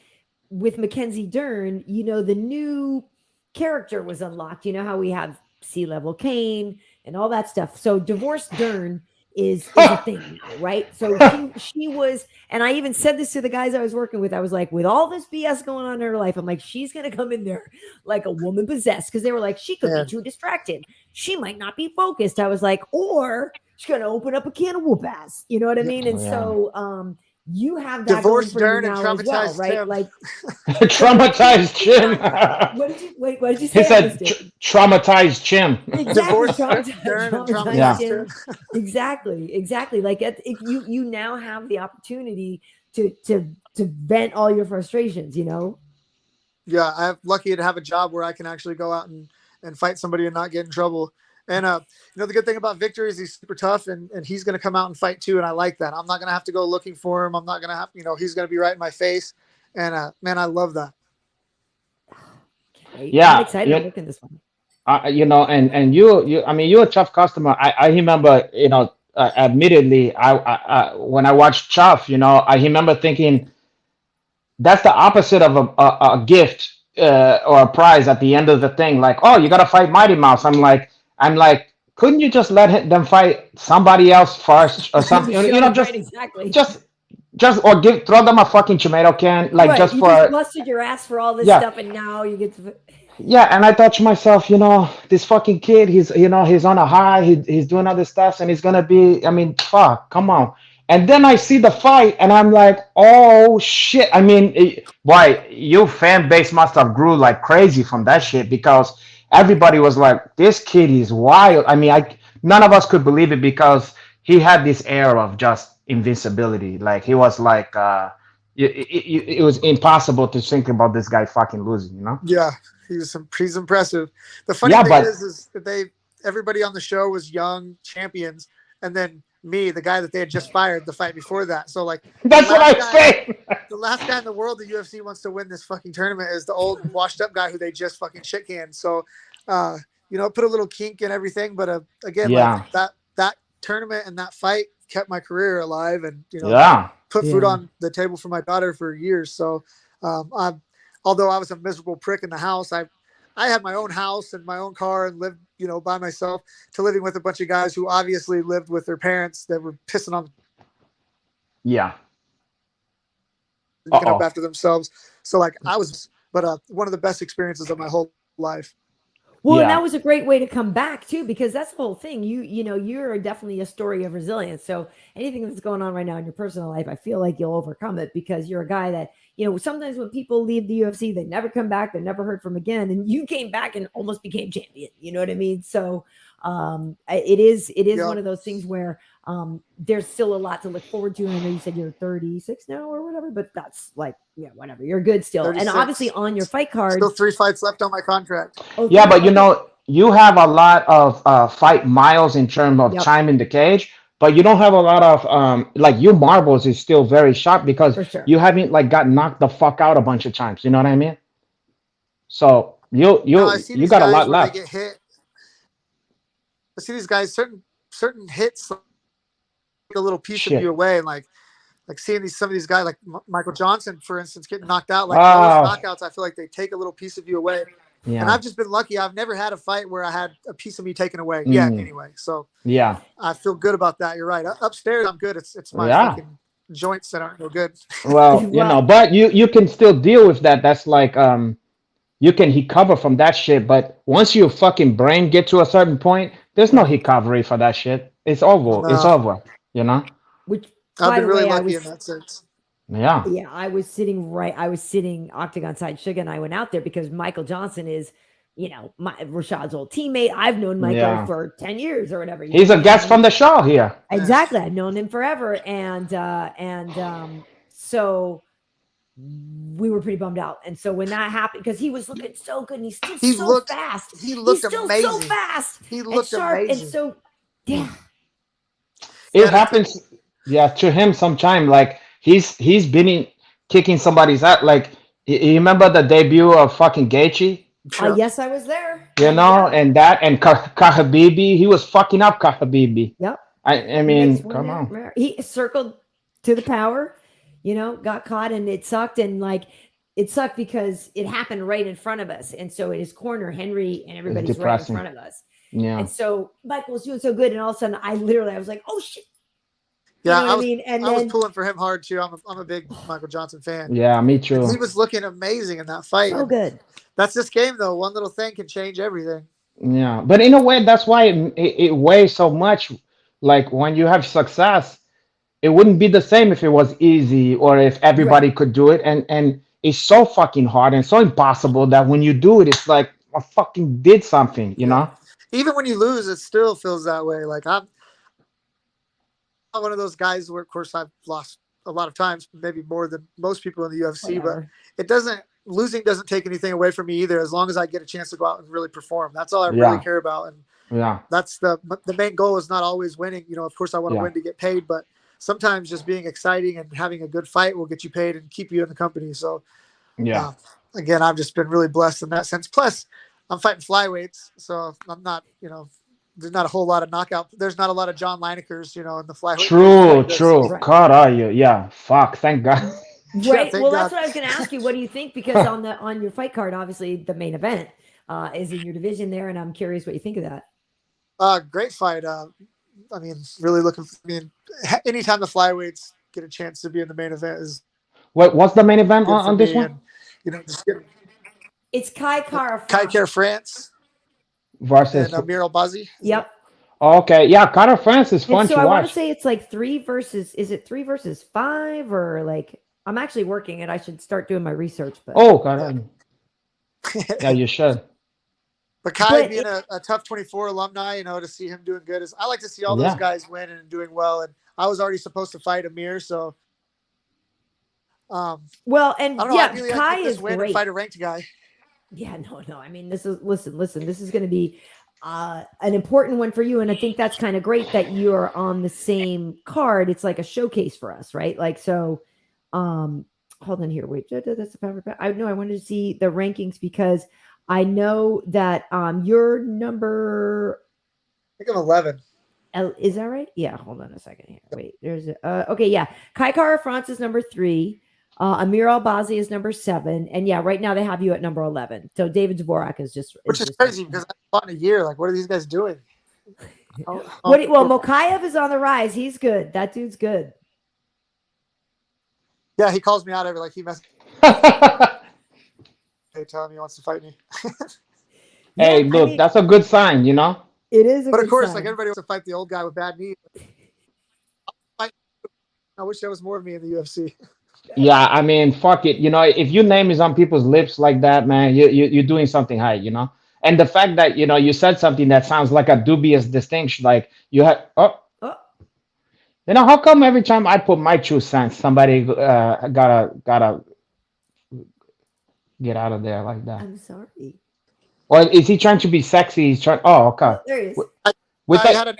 A: with Mackenzie Dern, the new character was unlocked. You know how we have C-level Kane and all that stuff. So divorced Dern is a thing, right? So she was, and I even said this to the guys I was working with. I was like, with all this BS going on in her life, I'm like, she's gonna come in there like a woman possessed, because they were like, she could be too distracted, she might not be focused. I was like, or she's gonna open up a can of whoop ass, you know what I mean? And so you have that
C: divorced Dern and traumatized
A: well, right?
C: Tim.
A: Like
B: traumatized Jim.
A: What did you say?
B: He said traumatized Jim.
A: Exactly.
C: Divorced Dern and traumatized Tim.
A: Exactly. Like you now have the opportunity to vent all your frustrations.
C: Yeah, I'm lucky to have a job where I can actually go out and fight somebody and not get in trouble. And the good thing about Victor is he's super tough, and he's going to come out and fight too. And I like that. I'm not going to have to go looking for him. I'm not going to have, he's going to be right in my face. And man, I love that.
A: Yeah, I'm excited to look in this one.
B: And you, I mean, you're a tough customer. I remember, admittedly, I when I watched Chuff, I remember thinking that's the opposite of a gift or a prize at the end of the thing. Like, oh, you got to fight Mighty Mouse. I'm like, couldn't you just let them fight somebody else first or something? Just or throw them a fucking tomato can, like
A: right.
B: just
A: you
B: for
A: just busted your ass for all this stuff, and now you get to.
B: Yeah, and I thought to myself, this fucking kid, he's on a high, he's doing other stuff, and he's gonna be. I mean, fuck, come on. And then I see the fight, and I'm like, oh shit. I mean, boy, your fan base must have grew like crazy from that shit, because everybody was like, this kid is wild. I mean, none of us could believe it, because he had this air of just invincibility. Like, he was like, it was impossible to think about this guy fucking losing,
C: Yeah, he's impressive. The funny thing is that everybody on the show was young champions, and then me, the guy that they had just fired the fight before that. So like,
B: that's what I say.
C: The last guy in the world the UFC wants to win this fucking tournament is the old washed up guy who they just fucking shit canned. So put a little kink in everything. But again, like
B: Yeah.
C: that tournament and that fight kept my career alive, and
B: Yeah.
C: put food
A: Yeah.
C: on the table for my daughter for years. So, although I was a miserable prick in the house, I had my own house and my own car and lived, by myself, to living with a bunch of guys who obviously lived with their parents that were pissing on
B: Yeah.
C: picking up
B: Uh-oh.
C: after themselves. So like but one of the best experiences of my whole life.
A: Well, and
B: Yeah.
A: that was a great way to come back too, because that's the whole thing. You're definitely a story of resilience. So anything that's going on right now in your personal life, I feel like you'll overcome it because you're a guy that, sometimes when people leave the UFC, they never come back, they're never heard from again. And you came back and almost became champion. You know what I mean? So it is
C: Yeah.
A: one of those things where there's still a lot to look forward to. And I know you said you're 36 now or whatever, but that's like, yeah, whatever. You're good still.
C: 36.
A: And obviously on your fight card.
C: Still 3 fights left on my contract.
A: Oh,
B: Yeah, but
A: okay.
B: you have a lot of fight miles in terms of
A: Yep.
B: time in the cage, but you don't have a lot of like your marbles is still very sharp because
A: For sure.
B: you haven't like got knocked the fuck out a bunch of times. You know what I mean? So
C: No, I see
B: you
C: these
B: got a
C: guys
B: lot
C: where
B: left.
C: they get hit. I see these guys certain hits take a little piece of
B: Shit.
C: you away, and like seeing some of these guys like Michael Johnson, for instance, getting knocked out. Like
B: Wow.
C: those knockouts, I feel like they take a little piece of you away. And
B: Yeah.
C: I've just been lucky. I've never had a fight where I had a piece of me taken away yet. Anyway, so
B: Yeah.
C: I feel good about that. You're right. Upstairs, I'm good. It's my
B: Yeah.
C: fucking joints that aren't no good.
B: Well,
A: Well-
B: but you can still deal with that. That's like you can recover from that shit, but once your fucking brain get to a certain point, there's no recovery for that shit. It's over. It's
C: No.
B: over. You know?
A: Which,
C: I've
A: by
C: been
A: the
C: really
A: way, I
C: lucky
A: was
C: in that sense.
B: Yeah.
A: Yeah, I was sitting octagon side. Sugar and I went out there because Michael Johnson is, Rashad's old teammate. I've known Michael
B: Yeah.
A: for 10 years or whatever.
B: He's a guest from the show here.
A: Exactly. I've known him forever. And so we were pretty bummed out. And so when that happened, because he was looking so good and he's still so fast.
C: He looked
A: He's still
C: amazing.
A: so fast.
C: He looked
A: and sharp.
C: amazing.
A: And so, yeah.
B: It happens, to him sometime. Like he's been kicking somebody's ass. Like you remember the debut of fucking Gaethje?
A: Yes, I was there.
B: And Khabib, he was fucking up Khabib.
A: Yep.
B: I mean, come on.
A: He circled to the power, got caught, and it sucked. And it sucked because it happened right in front of us. And so in his corner, Henry and everybody's right in front of us.
B: Yeah.
A: And so Michael was doing so good. And all of a sudden I was like, oh shit.
C: Yeah,
A: I mean? And
C: I was pulling for him hard too. I'm a big Michael Johnson fan.
B: Yeah, me too.
C: And he was looking amazing in that fight.
A: So good.
C: That's this game though. One little thing can change everything.
B: Yeah, but in a way, that's why it weighs so much. Like when you have success, it wouldn't be the same if it was easy or if everybody could do it. And it's so fucking hard and so impossible that when you do it, it's like I fucking did something, you know?
C: Even when you lose, it still feels that way. Like I'm one of those guys where, of course, I've lost a lot of times, maybe more than most people in the UFC,
A: Whatever.
C: but losing doesn't take anything away from me either, as long as I get a chance to go out and really perform. That's all I really care about. And that's the main goal is not always winning. Of course I want to win to get paid, but sometimes just being exciting and having a good fight will get you paid and keep you in the company. So again, I've just been really blessed in that sense. Plus I'm fighting flyweights, so I'm not, there's not a whole lot of knockout. There's not a lot of John Linekers, in the flyweight.
B: True.
A: Right.
B: God, are you? Yeah. Fuck. Thank God.
A: Right.
C: thank
A: Well,
C: God.
A: that's what I was going to ask you. What do you think? Because on your fight card, obviously the main event is in your division there, and I'm curious what you think of that.
C: Great fight. I mean, really looking. Anytime the flyweights get a chance to be in the main event is.
B: What's the main event
C: good for
B: on this
C: me.
B: one?
C: And, just get
A: It's Kai Kara
C: Kai France
B: Versus.
C: and Amir Albazi.
A: Yep.
B: Okay. Yeah, Carter France is fun
A: And so
B: to
A: I want
B: watch.
A: to say it's like 3 versus 5 or like I'm actually working it. I should start doing my research. But
B: Oh, God. Yeah, you should.
C: But Kai
A: But
C: being a tough 24 alumni, to see him doing good is. I like to see all those guys win and doing well. And I was already supposed to fight Amir, so.
A: Well, and
C: I don't know. I really
A: Kai
C: like this
A: is
C: win
A: great.
C: and fight a ranked guy.
A: Yeah, no. I mean, this is listen. This is going to be an important one for you, and I think that's kind of great that you're on the same card. It's like a showcase for us, right? Like so. Hold on here. Wait, that's the power. I know I wanted to see the rankings because I know that your number
C: I think I'm 11.
A: is that right? Yeah, hold on a second here. Wait, there's okay, yeah. Kai Kara France is number 3. Amir Albazi is number 7, and yeah, right now they have you at number 11. So David Dvorak is just
C: Which is
A: just
C: crazy because I fought in a year. Like, what are these guys doing?
A: well, Mokayev is on the rise. He's good. That dude's good.
C: Yeah, he calls me out every he messaged me telling me he wants to fight me.
B: Hey,
A: Yeah,
B: look, that's a good sign, you know?
A: it is.
C: But of
A: good
C: course,
A: sign.
C: everybody wants to fight the old guy with bad knees. I wish there was more of me in the UFC.
B: Yeah, I mean, fuck it. You know, if your name is on people's lips like that, man, you're doing something high, you know? And the fact that, you know, you said something that sounds like a dubious distinction, like you had,
A: Oh,
B: you know, how come every time I put my 2 cents, somebody gotta get out of there like that?
A: I'm sorry.
B: Or is he trying to be sexy? He's trying, oh, okay.
A: Oh, there he is.
B: With
C: I
B: that,
C: had an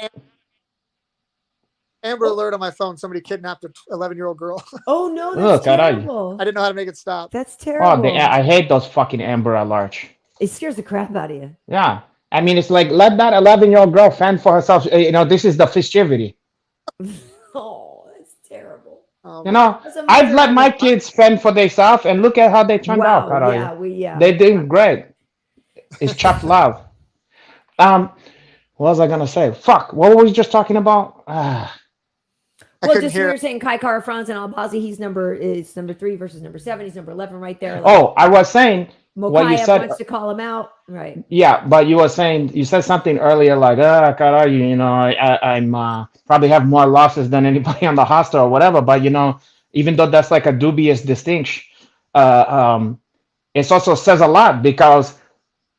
C: Amber Alert on my phone. Somebody kidnapped an 11-year-old girl.
A: Oh no,
B: Oh,
A: that's
B: caray.
A: terrible.
C: I didn't know how to make it stop.
A: That's
B: oh,
A: terrible.
B: I hate those fucking Amber Alerts.
A: It scares the crap out of you.
B: Yeah. I mean, it's like, let that 11-year-old girl fend for herself. You know, this is the festivity.
A: Oh, that's terrible.
B: You know,
A: As a
B: I've
A: mother,
B: let
A: I
B: my
A: would-
B: kids fend for themselves, and look at how they turned out,
A: Wow,
B: Karyn.
A: yeah.
B: They're doing great. It's chopped love. What was I gonna say? Fuck. What were we just talking about?
C: I
A: Well,
C: couldn't
A: just we
C: hear.
A: were saying Kai Kara France and Albazi. He's number 3 versus number 7. He's number 11 right there.
B: Oh, I was saying what you
A: Mokayev
B: said.
A: wants to call him out. Right.
B: Yeah, but you were saying you said something earlier like, Karyn, you know, I'm probably have more losses than anybody on the roster or whatever. But you know, even though that's like a dubious distinction, it also says a lot because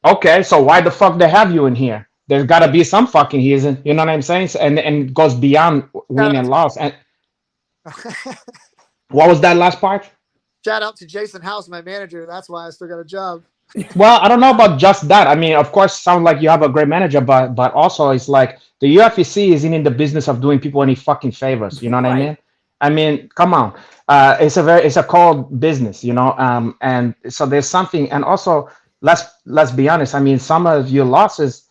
B: okay, so why the fuck they have you in here? There's got to be some fucking reason. You know what I'm saying? So, and it goes beyond win and loss. And what was that last part?
C: Shout out to Jason House, my manager. That's why I still got a job.
B: Well, I don't know about just that. I mean, of course, sound like you have a great manager, but also it's like the UFC isn't in the business of doing people any fucking favors. You know what I
A: Right.
B: mean? I mean, come on. It's a cold business, you know. And so there's something, and also let's be honest. I mean, some of your losses,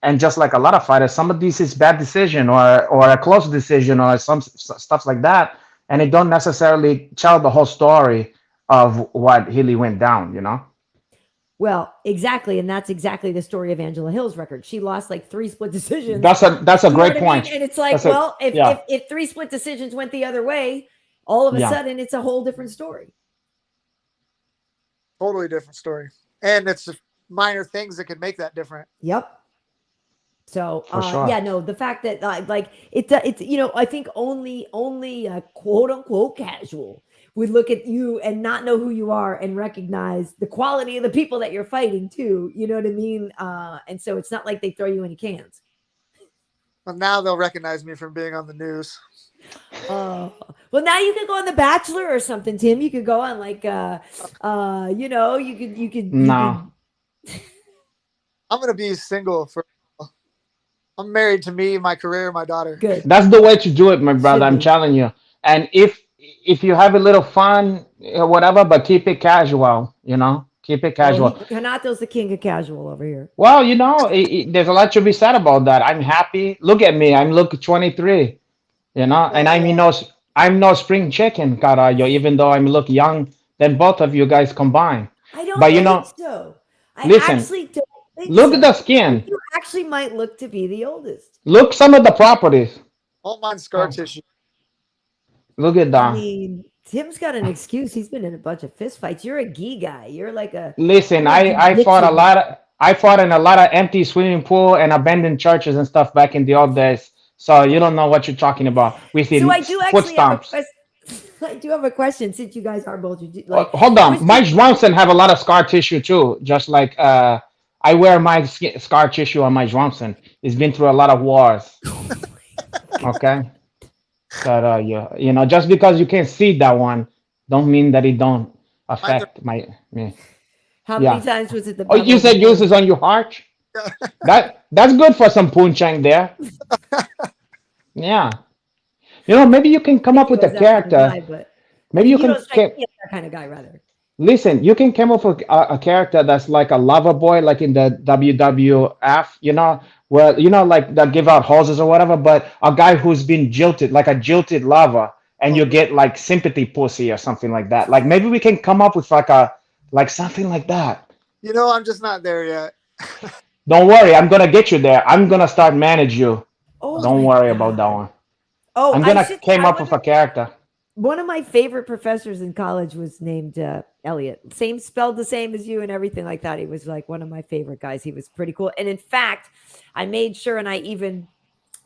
B: and just like a lot of fighters, some of these is bad decision or a close decision or some stuff like that, and it don't necessarily tell the whole story of what really went down. You know.
A: Well, exactly, and that's exactly the story of Angela Hill's record. She lost like 3 split decisions.
B: That's a
A: You know
B: great
A: what I
B: point.
A: mean? And it's like,
B: That's a-
A: well, if,
B: yeah.
A: if 3 split decisions went the other way, all of a
B: Yeah.
A: sudden it's a whole different story.
C: Totally different story. And it's minor things that could make that different.
A: Yep. So
B: For sure.
A: yeah, no, the fact that like it's you know, I think only quote unquote casual would look at you and not know who you are and recognize the quality of the people that you're fighting too. You know what I mean? And so it's not like they throw you in cans.
C: Well, now they'll recognize me from being on the news.
A: Well, now you could go on The Bachelor or something, Tim. You could go on like you know, you could
B: No.
C: I'm going to be single for. I'm married to me, my career, my daughter.
A: good.
B: That's the way to do it, my brother.
A: Should
B: I'm
A: be.
B: telling you. And if you have a little fun, whatever, but keep it casual. You know, keep it casual.
A: Well, Renato's the king of casual over here.
B: Well, you know, there's a lot to be said about that. I'm happy. Look at me. I'm 23. You know, and I'm no spring chicken, Carayo, even though I'm look young than both of you guys combined.
A: I don't
B: But
A: think
B: you know,
A: so. I
B: listen,
A: actually don't think
B: look
A: so.
B: at the skin.
A: You actually might look to be the oldest.
B: Look some of the properties.
C: All mine scar
B: Oh.
C: tissue.
B: Look at
A: I
B: that.
A: mean, Tim's got an excuse. He's been in a bunch of fist fights. You're a gi guy. You're like a
B: Listen,
A: you're like
B: I fought a
A: jiu-jitsu
B: lot of I fought in a lot of empty swimming pool and abandoned churches and stuff back in the old days. So you don't know what you're talking about. With the
A: So I do
B: foot
A: actually have a
B: stomps.
A: question. I do have a question since you guys are both
B: Hold on, Mike Johnson have a lot of scar tissue too. Just like I wear my scar tissue on my Johnson. He's been through a lot of wars. Okay, but you know, just because you can't see that one, don't mean that it don't affect me.
A: How
B: yeah.
A: many times was it the
B: Oh, you said uses on your heart. That's good for some punching there. Yeah, you know, maybe you can come up with a character.
A: but
B: Maybe you can
A: don't strike me as that kind of guy, rather.
B: Listen, you can come up with a character that's like a lover boy, like in the WWF, where like they give out hoses or whatever, but a guy who's been jilted, like a jilted lover, and you
C: Okay.
B: get like sympathy pussy or something like that. Like maybe we can come up with like something like that.
C: I'm just not there yet.
B: Don't worry, I'm gonna get you there. I'm gonna start manage you.
A: Oh
B: Don't
A: my
B: worry about that
A: God.
B: one.
A: Oh,
B: I'm
A: I
B: gonna
A: should.
B: came
A: I
B: up with a character.
A: One of my favorite professors in college was named Elliott. Same spelled the same as you and everything like that. He was like one of my favorite guys. He was pretty cool. And in fact, I made sure, and I even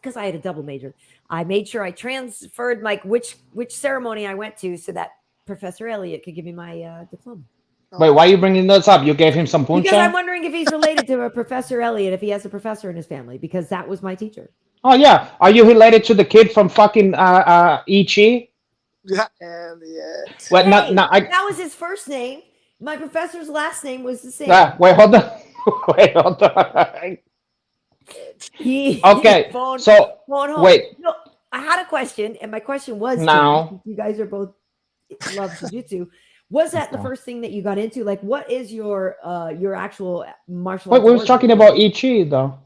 A: because I had a double major, I made sure I transferred like which ceremony I went to so that Professor Elliott could give me my diploma.
B: Wait, why are you bringing this up? You gave him some
A: Because I'm
B: puncha?
A: wondering if he's related to a Professor Elliott, if he has a professor in his family, because that was my teacher.
B: Oh yeah. Are you related to the kid from fucking Ichi?
C: Yeah, Elliot.
B: Well,
A: Hey,
B: not I.
A: that was his first name. My professor's last name was the same.
B: Wait, hold on. Wait, hold on.
A: He
B: Okay,
A: phone
B: so
A: home.
B: wait.
A: No, I had a question, and my question was, Tim,
B: Now,
A: since you guys are both love jujitsu. Was that the first thing that you got into? Like, what is your actual martial
B: wait,
A: arts
B: we was
A: origin
B: talking
A: story?
B: about Ichi though,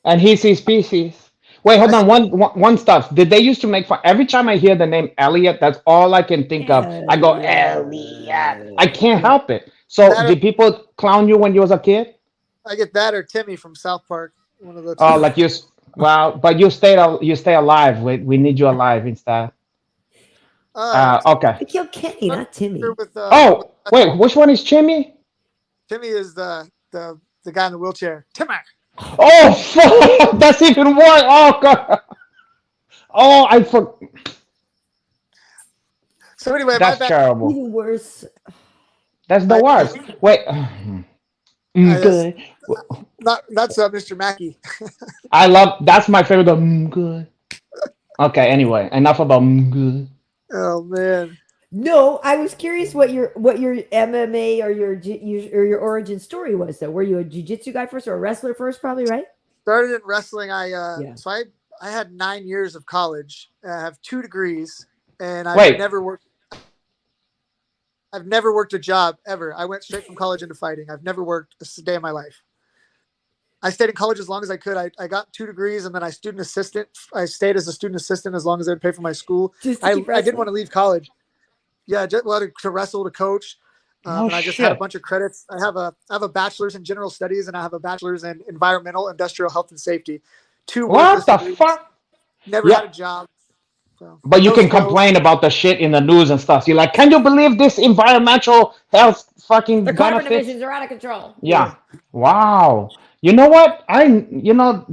B: and he's his species. Wait, hold
C: I
B: on. One stuff. Did they used to make fun? Every time I hear the name Elliot, that's all I can think of. I go Elliot. I can't
A: Yeah.
B: help it. So,
C: That or-
B: did people clown you when you was a kid?
C: I get that or Timmy from South Park. One of the two.
B: Oh, like you. Well, but you stay alive. We need you alive instead. Okay.
A: I killed Kenny, not Timmy.
C: with
B: Oh, wait. Which one is Jimmy?
C: Timmy is the guy in the wheelchair. Timmy.
B: Oh, fuck. That's even worse. Oh, God. Oh, I forgot.
C: So anyway,
B: That's
C: my back.
B: terrible.
A: Even worse.
B: That's the worst. Wait. Good.
C: That's Mr. Mackey.
B: I love. That's my favorite. Good. Okay. Anyway, enough about good.
C: Oh man.
A: No, I was curious what your MMA or your origin story was. Though, were you a jiu-jitsu guy first or a wrestler first? Probably, right?
C: Started in wrestling.
A: Yeah.
C: So I had 9 years of college. I have 2 degrees, and
B: Wait.
C: I've never worked a job ever. I went straight from college into fighting. I've never worked a day in my life. I stayed in college as long as I could. I got 2 degrees, and then I stayed as a student assistant as long as I'd pay for my school. I didn't want to leave college. Yeah, just to wrestle, to coach. And I just had a bunch of credits. I have a bachelor's in general studies, and I have a bachelor's in environmental, industrial health, and safety. 2
B: What the
C: degrees.
B: fuck?
C: Never had a job. So,
B: But you
C: no
B: can
C: skills.
B: complain about the shit in the news and stuff. You're like, can you believe this environmental health fucking
A: The carbon
B: benefits?
A: emissions are out of control.
B: Yeah. Wow. You know what? I never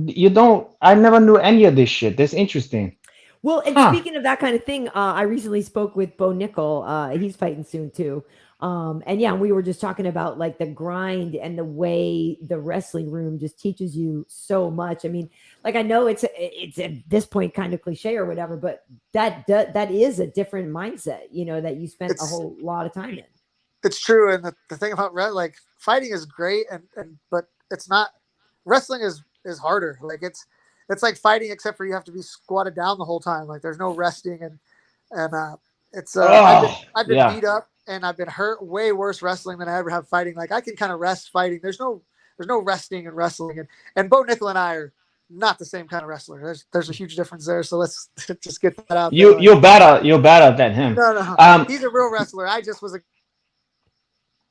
B: knew any of this shit. That's interesting.
A: Well, and speaking of that kind of thing, I recently spoke with Bo Nickel. He's fighting soon too. And yeah, we were just talking about like the grind and the way the wrestling room just teaches you so much. I mean, like I know it's at this point kind of cliche or whatever, but that is a different mindset, that you spent a whole lot of time in.
C: It's true, and the thing about like fighting is great, but it's not. Wrestling is harder. Like it's like fighting, except for you have to be squatted down the whole time. Like there's no resting, and it's I've been beat up and I've been hurt way worse wrestling than I ever have fighting. Like I can kind of rest fighting. There's no resting in wrestling, and Bo Nickel and I are not the same kind of wrestler. There's a huge difference there. So let's just get that out.
B: You're better than him.
C: No. He's a real wrestler. I just was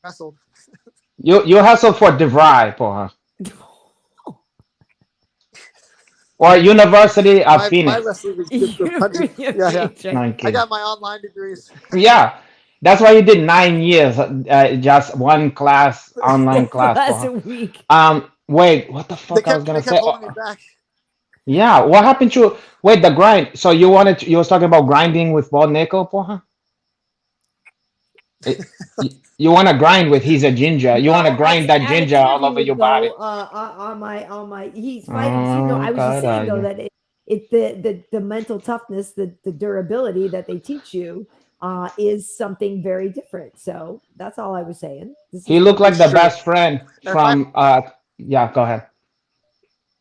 C: wrestled.
B: You hustle for DeVry, porra. Or University of Phoenix.
C: My wrestling is just for punching. Yeah. I got my online degrees.
B: Yeah. That's why you did 9 years, just one class, online class.
A: a week.
B: Wait, what the fuck I was gonna say?
C: Holding me back.
B: Yeah, what happened to the grind? So you was talking about grinding with Bo Nickel, porra? You want to grind with he's a ginger. You want to grind that ginger all over your body.
A: On my he's fighting. I was just saying though that the mental toughness, the durability that they teach you is something very different. So that's all I was saying.
B: He looked like the best friend from yeah, go ahead.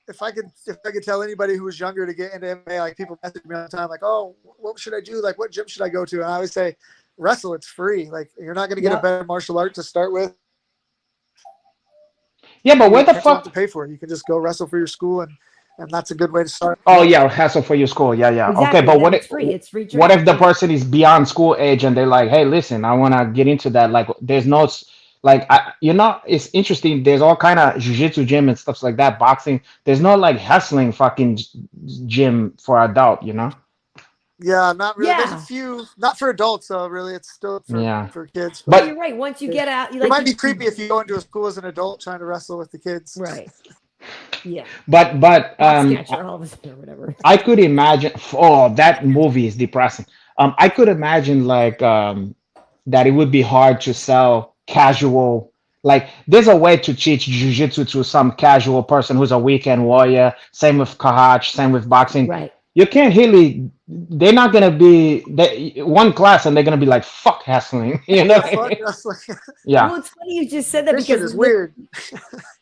C: If I could tell anybody who was younger to get into MMA, like people message me all the time, like, oh, what should I do? Like, what gym should I go to? And I always say, wrestle. It's free. Like you're not going to get a
A: Yep.
C: better martial art to start with.
B: Yeah, but where
C: You
B: the
C: don't have to
B: fuck?
C: pay for it. You can just go wrestle for your school, and that's a good way to start.
B: Oh yeah, hassle for your school. Yeah, yeah. Okay,
A: Exactly.
B: but
A: Then it's free. It's free
B: what if
A: training.
B: the person is beyond school age and they're like, hey, listen, I want to get into that. Like, there's no like, it's interesting. There's all kind of jujitsu gym and stuff like that, boxing. There's no like hustling fucking gym for adult, you know?
C: Yeah, not really. There's a
A: Yeah.
C: few, not for adults though. Really, it's still
B: Yeah.
C: for kids.
A: But
B: But
A: you're right. Once you get out, you
C: It
A: like
C: might be creepy if you go into a school as an adult trying to wrestle with the kids.
A: right. Yeah.
B: but
A: Box catcher, all of a sudden, or whatever.
B: I could imagine. Oh, that movie is depressing. I could imagine like that it would be hard to sell casual. Like, there's a way to teach jujitsu to some casual person who's a weekend warrior. Same with kahach. Same with boxing.
A: Right.
B: You can't really. They're not gonna be one class, and they're gonna be like, "Fuck hustling," you know?
C: Fuck wrestling.
B: Yeah.
A: Well, it's funny you just said that
C: This shit
A: because
C: is weird.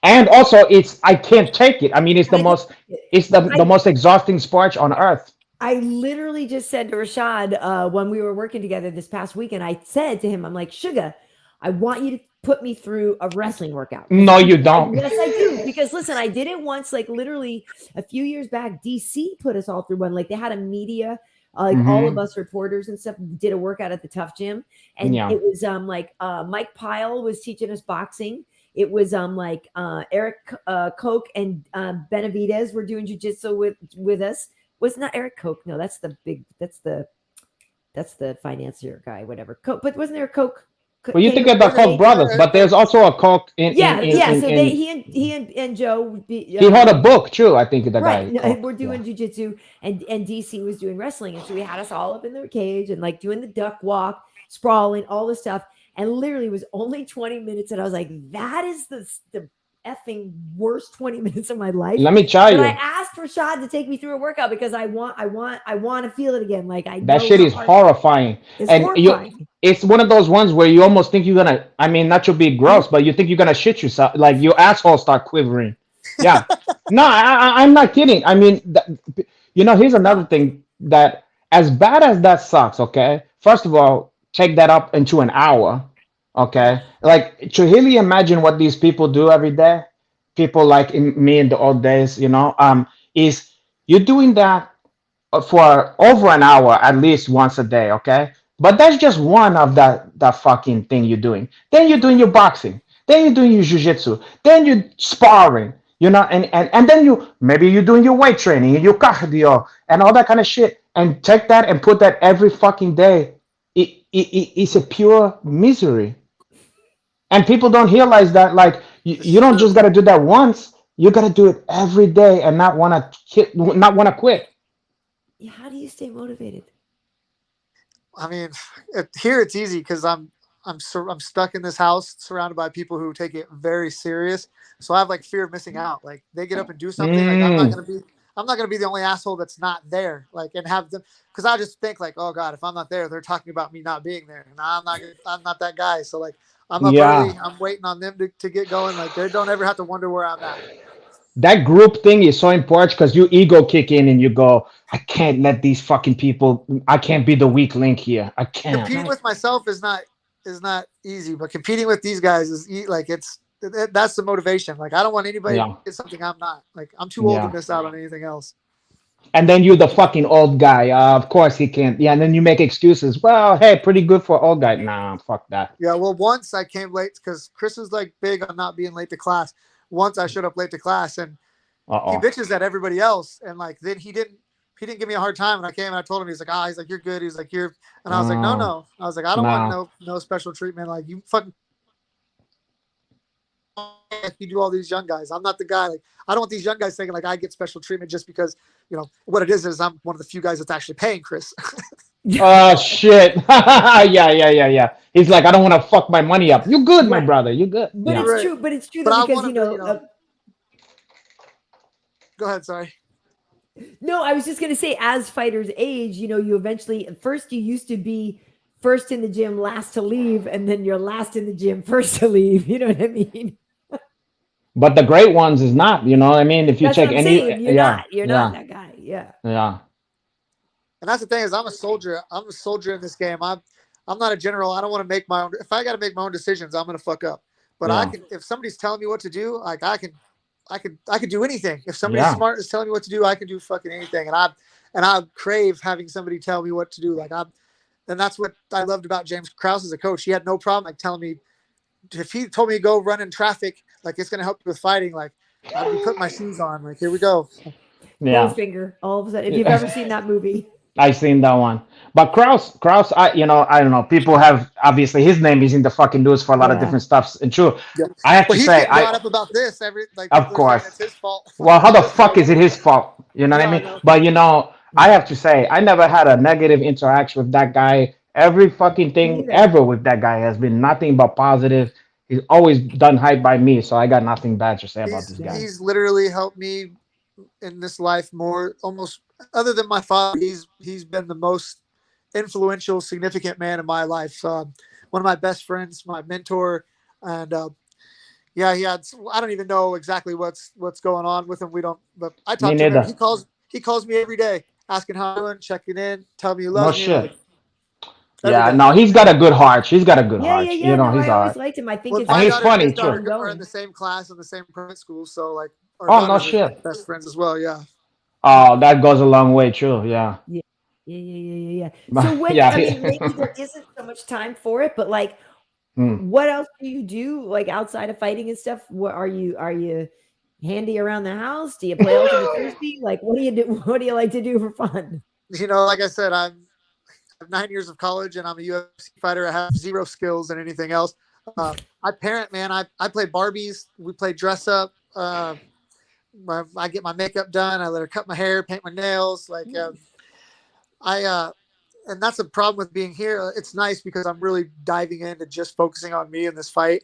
B: And also, I can't take it. I mean, it's the most. It's the
A: I-
B: most exhausting sport on earth.
A: I literally just said to Rashad when we were working together this past weekend, I said to him, I'm like, Sugar, I want you to put me through a wrestling workout.
B: No, you don't.
A: Yes, I do. Because listen, I did it once, like literally a few years back. DC put us all through one. Like they had a media, like all of us reporters and stuff did a workout at the Tough Gym. And
B: Yeah.
A: it was Mike Pyle was teaching us boxing. It was Eric Koch and Benavidez were doing jujitsu with us. Was not Eric Koch? No, that's the financier guy, whatever. Koch, but wasn't there a Koch?
B: Well, you think of the Koch brothers, but there's also a Koch in.
A: Yeah.
B: In,
A: So
B: in,
A: he and Joe would be.
B: he had a book too. I think the
A: Right,
B: guy. Koch,
A: we're doing jujitsu, and DC was doing wrestling, and so we had us all up in the cage and like doing the duck walk, sprawling, all this stuff, and literally it was only 20 minutes, and I was like, that is the effing worst 20 minutes of my life.
B: Let me tell
A: But
B: you,
A: I asked Rashad to take me through a workout because I want to feel it again. Like
B: that
A: know
B: shit
A: how
B: is
A: hard-
B: horrifying.
A: It's
B: And
A: horrifying.
B: it's one of those ones where you almost think you're gonna. I mean, not to be gross, but you think you're gonna shit yourself. Like your asshole start quivering. Yeah. No, I'm not kidding. I mean, here's another thing that, as bad as that sucks. Okay, first of all, take that up into an hour. Okay, like to really imagine what these people do every day. People like me in the old days, is you're doing that for over an hour at least once a day, okay? But that's just one of that fucking thing you're doing. Then you're doing your boxing. Then you're doing your jujitsu. Then you're sparring, and then maybe you're doing your weight training and your cardio and all that kind of shit. And take that and put that every fucking day. It's a pure misery. And people don't realize that, like, you don't just gotta do that once. You gotta do it every day and not wanna quit.
A: How do you stay motivated?
C: I mean, here it's easy because I'm stuck in this house surrounded by people who take it very serious. So I have like fear of missing out. Like they get up and do something. Like I'm not gonna be the only asshole that's not there. Like and have them because I just think like, oh God, if I'm not there, they're talking about me not being there, and I'm not that guy. So like I'm up early. I'm waiting on them to get going. Like they don't ever have to wonder where I'm at.
B: That group thing is so important because your ego kick in and you go, I can't let these fucking people. I can't be the weak link here. I can't.
C: Competing with myself is not easy, but competing with these guys is like that's the motivation. Like I don't want anybody to get something I'm not. Like I'm too old to miss out on anything else.
B: And then you're the fucking old guy. Of course he can't. Yeah, and then you make excuses. Well, hey, pretty good for old guy. Nah, fuck that.
C: Yeah, well, once I came late because Chris is like big on not being late to class. Once I showed up late to class and he bitches at everybody else, and like then he didn't give me a hard time when I came and I told him he's like you're good. He's like you're, and I was like no. I was like I don't want no special treatment. Like you fucking. You do all these young guys. I'm not the guy. Like I don't want these young guys thinking like I get special treatment just because what it is I'm one of the few guys that's actually paying Chris.
B: Oh shit! Yeah. He's like, I don't want to fuck my money up. You good, my brother? You good?
A: But it's true. But it's true though, because
C: Go ahead. Sorry.
A: No, I was just gonna say, as fighters age, you eventually first you used to be first in the gym, last to leave, and then you're last in the gym, first to leave. You know what I mean?
B: But the great ones is not, you know what I mean? If you
A: That's
B: check
A: what I'm saying. You're not that guy. Yeah.
B: Yeah.
C: And that's the thing is I'm a soldier. I'm a soldier in this game. I'm not a general. I don't want to make my own. If I got to make my own decisions, I'm gonna fuck up. But I can. If somebody's telling me what to do, like I could do anything. If somebody smart is telling me what to do, I can do fucking anything. And I crave having somebody tell me what to do. And that's what I loved about James Krause as a coach. He had no problem like telling me, if he told me to go run in traffic, like it's gonna help you with fighting, like I'd be putting my shoes on, like here we go.
A: Yeah. Goldfinger, all of a sudden. If you've ever seen that movie.
B: I've seen that one. But Krause, I don't know. People have, obviously his name is in the fucking news for a lot of different stuffs. And true, I have to say,
C: brought up about this
B: of course,
C: it's his fault.
B: Well, how the fuck is it his fault? You know what I mean? But I have to say, I never had a negative interaction with that guy. Every fucking thing ever with that guy has been nothing but positive. He's always done hype by me, so I got nothing bad to say about this guy.
C: He's literally helped me in this life more, almost other than my father. He's been the most influential, significant man in my life. One of my best friends, my mentor, and he had. I don't even know exactly what's going on with him. We don't. But I talk to him. He calls me every day, asking how I'm doing, checking in, telling me you love me.
B: Shit. He's got a good heart. She's got a good heart.
A: Yeah. He's I always liked him. I think
B: and he's funny too.
C: We're in the same class in the same private school, so like.
B: No shit.
C: Best friends as well. Yeah.
B: Oh, that goes a long way, too. Yeah.
A: Yeah. So when I mean, maybe there isn't so much time for it, but like, what else do you do like outside of fighting and stuff? What are you handy around the house? Do you play ultimate frisbee? Like, what do you do? What do you like to do for fun?
C: Like I said, I have 9 years of college and I'm a UFC fighter. I have zero skills in anything else. I parent, man. I play Barbies. We play dress up. I get my makeup done. I let her cut my hair, paint my nails. Like, and that's a problem with being here. It's nice because I'm really diving into just focusing on me in this fight,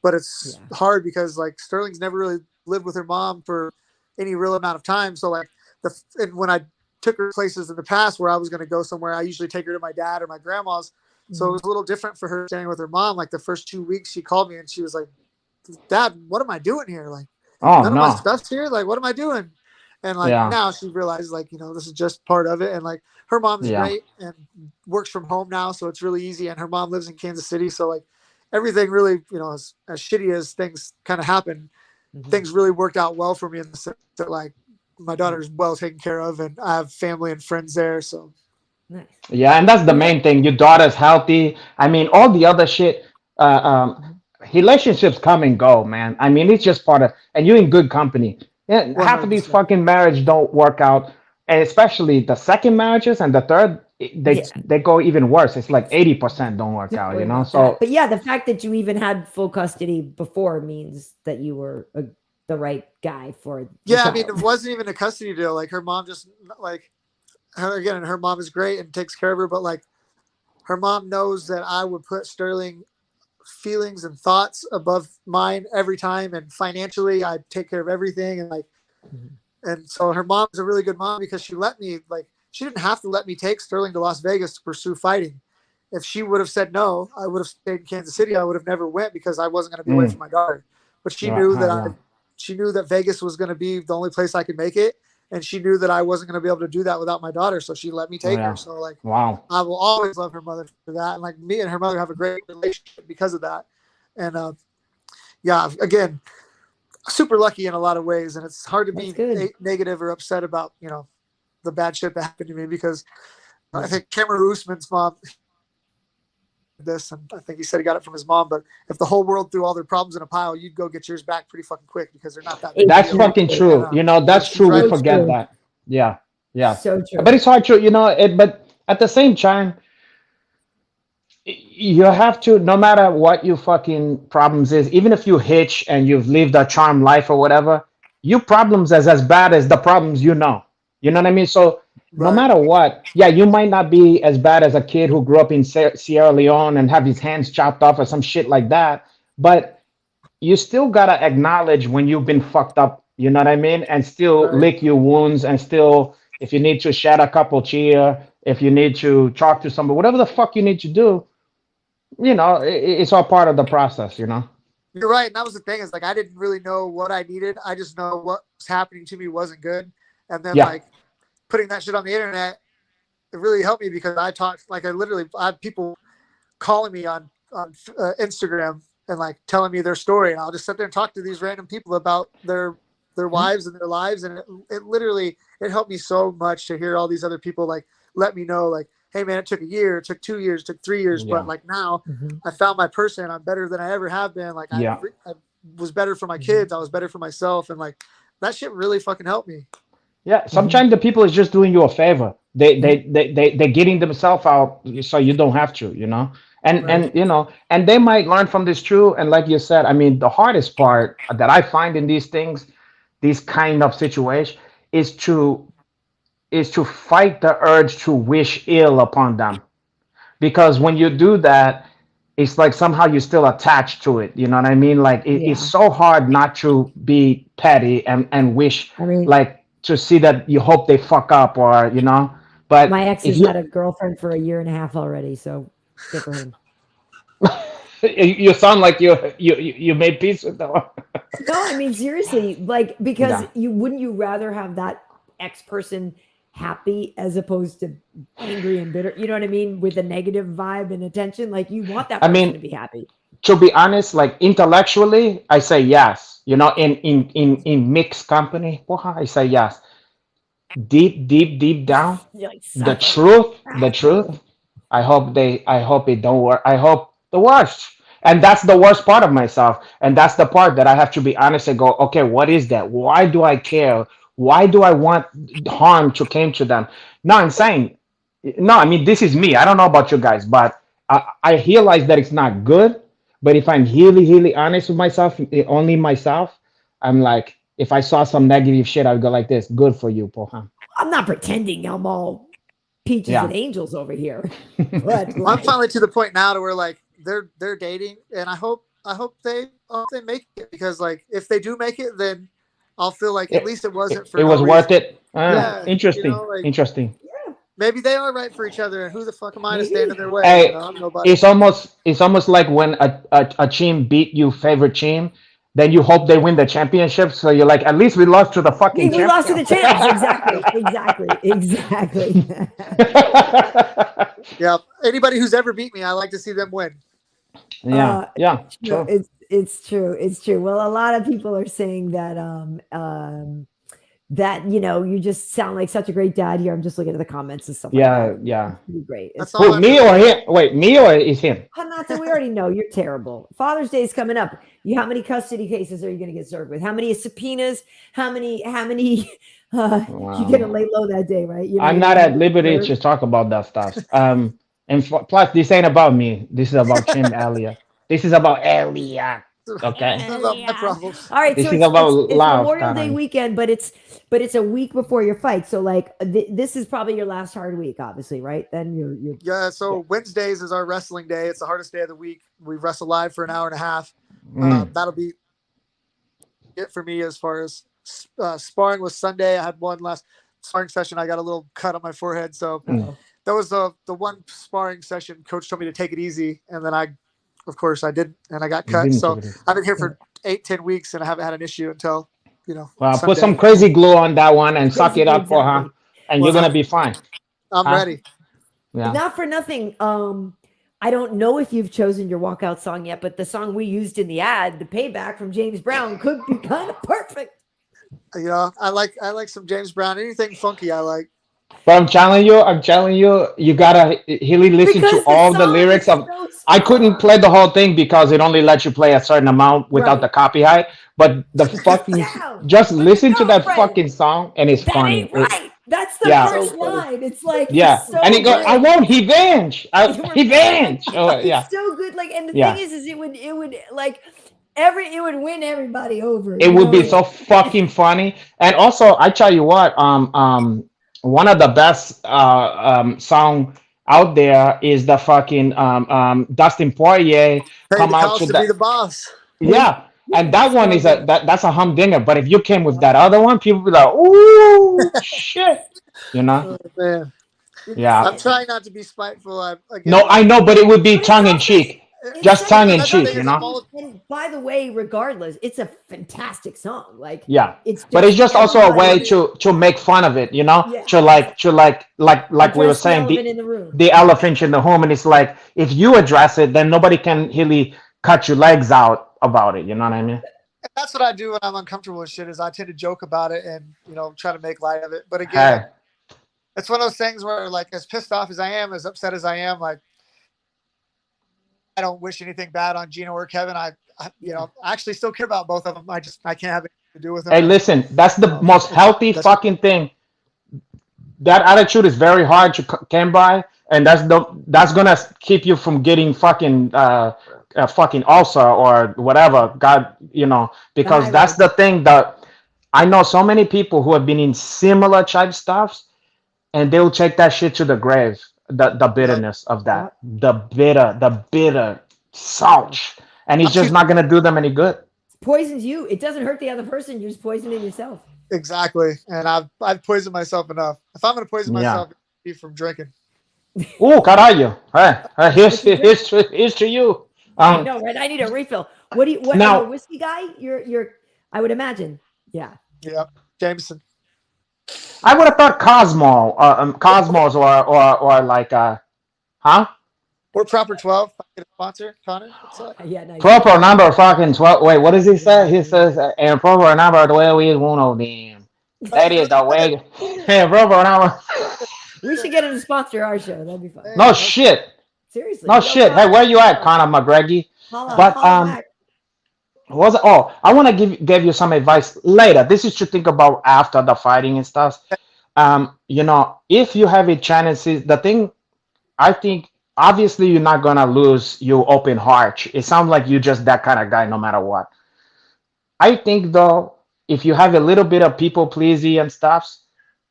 C: but it's hard because like Sterling's never really lived with her mom for any real amount of time. So like and when I took her places in the past where I was going to go somewhere, I usually take her to my dad or my grandma's. So it was a little different for her staying with her mom. Like the first 2 weeks she called me and she was like, Dad, what am I doing here? Like, none of my stuff's here. Like, what am I doing? And like now she realizes like, this is just part of it. And like her mom's great and works from home now. So it's really easy. And her mom lives in Kansas City. So like everything really, as shitty as things kind of happen, things really worked out well for me in the sense that like my daughter's well taken care of and I have family and friends there. So.
A: Nice.
B: Yeah. And that's the main thing. Your daughter's healthy. I mean, all the other shit, relationships come and go, man. I mean, it's just part of, and you're in good company. Yeah, half of these fucking marriages don't work out, and especially the second marriages and the third, they go even worse. It's like 80% don't work out, So,
A: but yeah, the fact that you even had full custody before means that you were the right guy for.
C: I mean, it wasn't even a custody deal. Like her mom just like her mom is great and takes care of her, but like her mom knows that I would put Sterling feelings and thoughts above mine every time, and financially I take care of everything, and like and so her mom's a really good mom because she let me, like, she didn't have to let me take Sterling to Las Vegas to pursue fighting. If she would have said no, I would have stayed in Kansas City. I would have never went because I wasn't going to be away from my daughter. But she knew that she knew that Vegas was going to be the only place I could make it, and she knew that I wasn't going to be able to do that without my daughter, so she let me take her. So like, I will always love her mother for that, and like me and her mother have a great relationship because of that. And again, super lucky in a lot of ways, and it's hard to be negative or upset about the bad shit that happened to me, because I think Cameron Usman's mom this, and I think he said he got it from his mom, but if the whole world threw all their problems in a pile, you'd go get yours back pretty fucking quick because they're not that big.
B: That's fucking true. That's true. We forget that. Yeah.
A: So true.
B: But it's hard to, but at the same time, you have to, no matter what your fucking problems is, even if you hitch and you've lived a charmed life or whatever, your problems is as bad as the problems you know what I mean? So no matter what, you might not be as bad as a kid who grew up in Sierra Leone and have his hands chopped off or some shit like that, but you still gotta acknowledge when you've been fucked up, you know what I mean? And still lick your wounds, and still, if you need to shed a couple tears, if you need to talk to somebody, whatever the fuck you need to do, it's all part of the process, You're
C: right. And that was the thing, is like, I didn't really know what I needed. I just know what was happening to me wasn't good. And then like putting that shit on the internet, it really helped me, because I talked, like, I have people calling me on Instagram and like telling me their story, and I'll just sit there and talk to these random people about their wives and their lives, and it literally it helped me so much to hear all these other people like let me know like, hey man, it took a year, it took 2 years, it took 3 years, but like now I found my person. I'm better than I ever have been. Like I was better for my kids. I was better for myself, and like that shit really fucking helped me.
B: Yeah, sometimes the people is just doing you a favor. They're getting themselves out so you don't have to, you know. And you know, and they might learn from this too. And like you said, I mean, the hardest part that I find in these things, these kind of situation, is to fight the urge to wish ill upon them. Because when you do that, it's like somehow you're still attached to it. You know what I mean? Like it's so hard not to be petty and wish,
A: I mean,
B: like to see that you hope they fuck up, or you know. But
A: my ex has had a girlfriend for 1.5 years already, so good for him.
B: you sound like you made peace with them.
A: No, I mean seriously, like because you rather have that ex person happy as opposed to angry and bitter, you know what I mean, with a negative vibe and attention. Like you want that person to be happy.
B: To be honest, like intellectually I say yes, you know, in mixed company, I say yes. Deep down,
A: Like,
B: the truth, I hope it don't work. I hope the worst. And that's the worst part of myself, and that's the part that I have to be honest and go, okay, what is that? Why do I care? Why do I want harm to come to them? No, I'm saying, no, I mean, this is me. I don't know about you guys, but I realize that it's not good. But if I'm really honest with myself, only myself, I'm like, if I saw some negative shit, I'd go like this. Good for you, Pohan.
A: I'm not pretending I'm all peaches and angels over here. But
C: I'm finally to the point now to where like they're dating, and I hope they make it, because like if they do make it, then I'll feel like at least it wasn't for
B: it was worth it. Interesting.
C: You know, like,
B: Interesting.
C: Maybe they are right for each other, and who the fuck am I to stand in their way?
B: Hey,
C: you know, I'm nobody.
B: it's almost like when a team beat your favorite team, then you hope they win the championship. So you're like, at least we lost to the fucking
A: we lost to the champs. Exactly.
C: Yeah. Anybody who's ever beat me, I like to see them win.
B: Sure.
A: It's true. Well, a lot of people are saying that that you know, you just sound like such a great dad here. I'm just looking at the comments and stuff.
B: Yeah.
A: It's great.
C: That's
B: Who, me or him? Wait, me or is him?
A: Hanata, we already know you're terrible. Father's Day is coming up. How many custody cases are you going to get served with? How many subpoenas? How many? Wow. You're going to lay low that day, right? You know,
B: I'm not at liberty to talk about that stuff. And plus, this ain't about me. This is about Tim Elliott. This is about Elliott. Okay.
C: My problems.
A: All right.
B: This
A: So
B: is
A: it's
B: about
A: Memorial Day weekend, but it's a week before your fight. So like this is probably your last hard week, obviously, right? Then you're
C: yeah. So Wednesdays is our wrestling day. It's the hardest day of the week. We wrestle live for an hour and a half. That'll be it for me as far as sparring was Sunday. I had one last sparring session. I got a little cut on my forehead, so that was the one sparring session. Coach told me to take it easy, and then of course I didn't, and I got cut. So I've been here for 8-10 weeks, and I haven't had an issue until
B: Well,
C: Sunday.
B: put some crazy glue on that one and suck it up for her, and you're gonna be fine.
C: I'm ready.
B: Yeah.
A: Not for nothing. I don't know if you've chosen your walkout song yet, but the song we used in the ad, "The Payback" from James Brown, could be kind of perfect.
C: You know, I like some James Brown. Anything funky, I like.
B: But I'm telling you, you gotta really listen to all the lyrics of. I couldn't play the whole thing because it only lets you play a certain amount without the copyright. But the fucking just listen to that fucking song, and it's funny.
A: Ain't right. That's the first line. It's like so
B: and it goes, "I won't revenge. Revenge." Oh, yeah,
A: it's so good. Like, and the thing is it would like. It would win everybody over.
B: It would be so fucking funny. And also, I tell you what, one of the best song out there is the fucking Dustin Poirier come out to
C: be the boss.
B: Yeah. And that one is that's a humdinger. But if you came with that other one, people be like, "Ooh, shit," you know?
C: Oh, man.
B: Yeah.
C: I'm trying not to be spiteful.
B: I know, but it would be tongue in cheek. just
A: so
B: tongue in
C: That's the
B: cheek,
C: thing
B: you
C: is,
B: know.
A: And by the way, regardless, it's a fantastic song. Like
B: Yeah,
A: it's
B: but it's just also a way
A: everybody.
B: to make fun of it, you know,
A: Yeah,
B: to like we were
A: address the
B: saying,
A: elephant in the room.
B: the elephant in the room, and it's like if you address it, then nobody can really cut your legs out about it. You know what I mean?
C: that's what I do when I'm uncomfortable with shit. Is I tend to joke about it and try to make light of it. But again,
B: Hey,
C: it's one of those things where, like, as pissed off as I am, as upset as I am, like, I don't wish anything bad on Gina or Kevin. I actually still care about both of them. I can't have anything to do with them.
B: hey, listen, that's the most healthy
C: that's
B: fucking thing. That attitude is very hard to come by, and that's gonna keep you from getting fucking fucking ulcer or whatever. God, because that's
A: Thyroid.
B: the thing that I know so many people who have been in similar type stuffs, and they'll take that shit to the grave. The bitterness of that, the bitter salt, and it's just not gonna do them any good.
A: It poisons you. It doesn't hurt the other person. You're just poisoning yourself.
C: Exactly. And I've poisoned myself enough. If I'm going to poison
B: Yeah.
C: myself, it'd be from drinking.
B: Oh, caralho! Here's to you.
A: I know, right? I need a refill. What
B: Now-
A: are you a whiskey guy? You're I would imagine. Yeah.
C: Yeah. Jameson.
B: I would have thought Cosmos or like huh?
C: Or Proper 12. If I get a sponsor, Connor. What's up?
A: Yeah, nice.
B: Proper number fucking 12. Wait, what does he say? He says and proper number 12 is one of them. That is the way. Hey, proper number.
A: We should get him to sponsor our show. That'd be fun.
B: No shit.
A: Seriously.
B: No
A: Yo,
B: shit. Hey,
A: Connor,
B: where you at, Conor McGregor? But
A: back.
B: was it? Oh, I want to give you some advice later. This is to think about after the fighting and stuff. If you have a chance, the thing I think obviously you're not gonna lose your open heart. It sounds like you're just that kind of guy no matter what. I think though, if you have a little bit of people pleasing and stuff,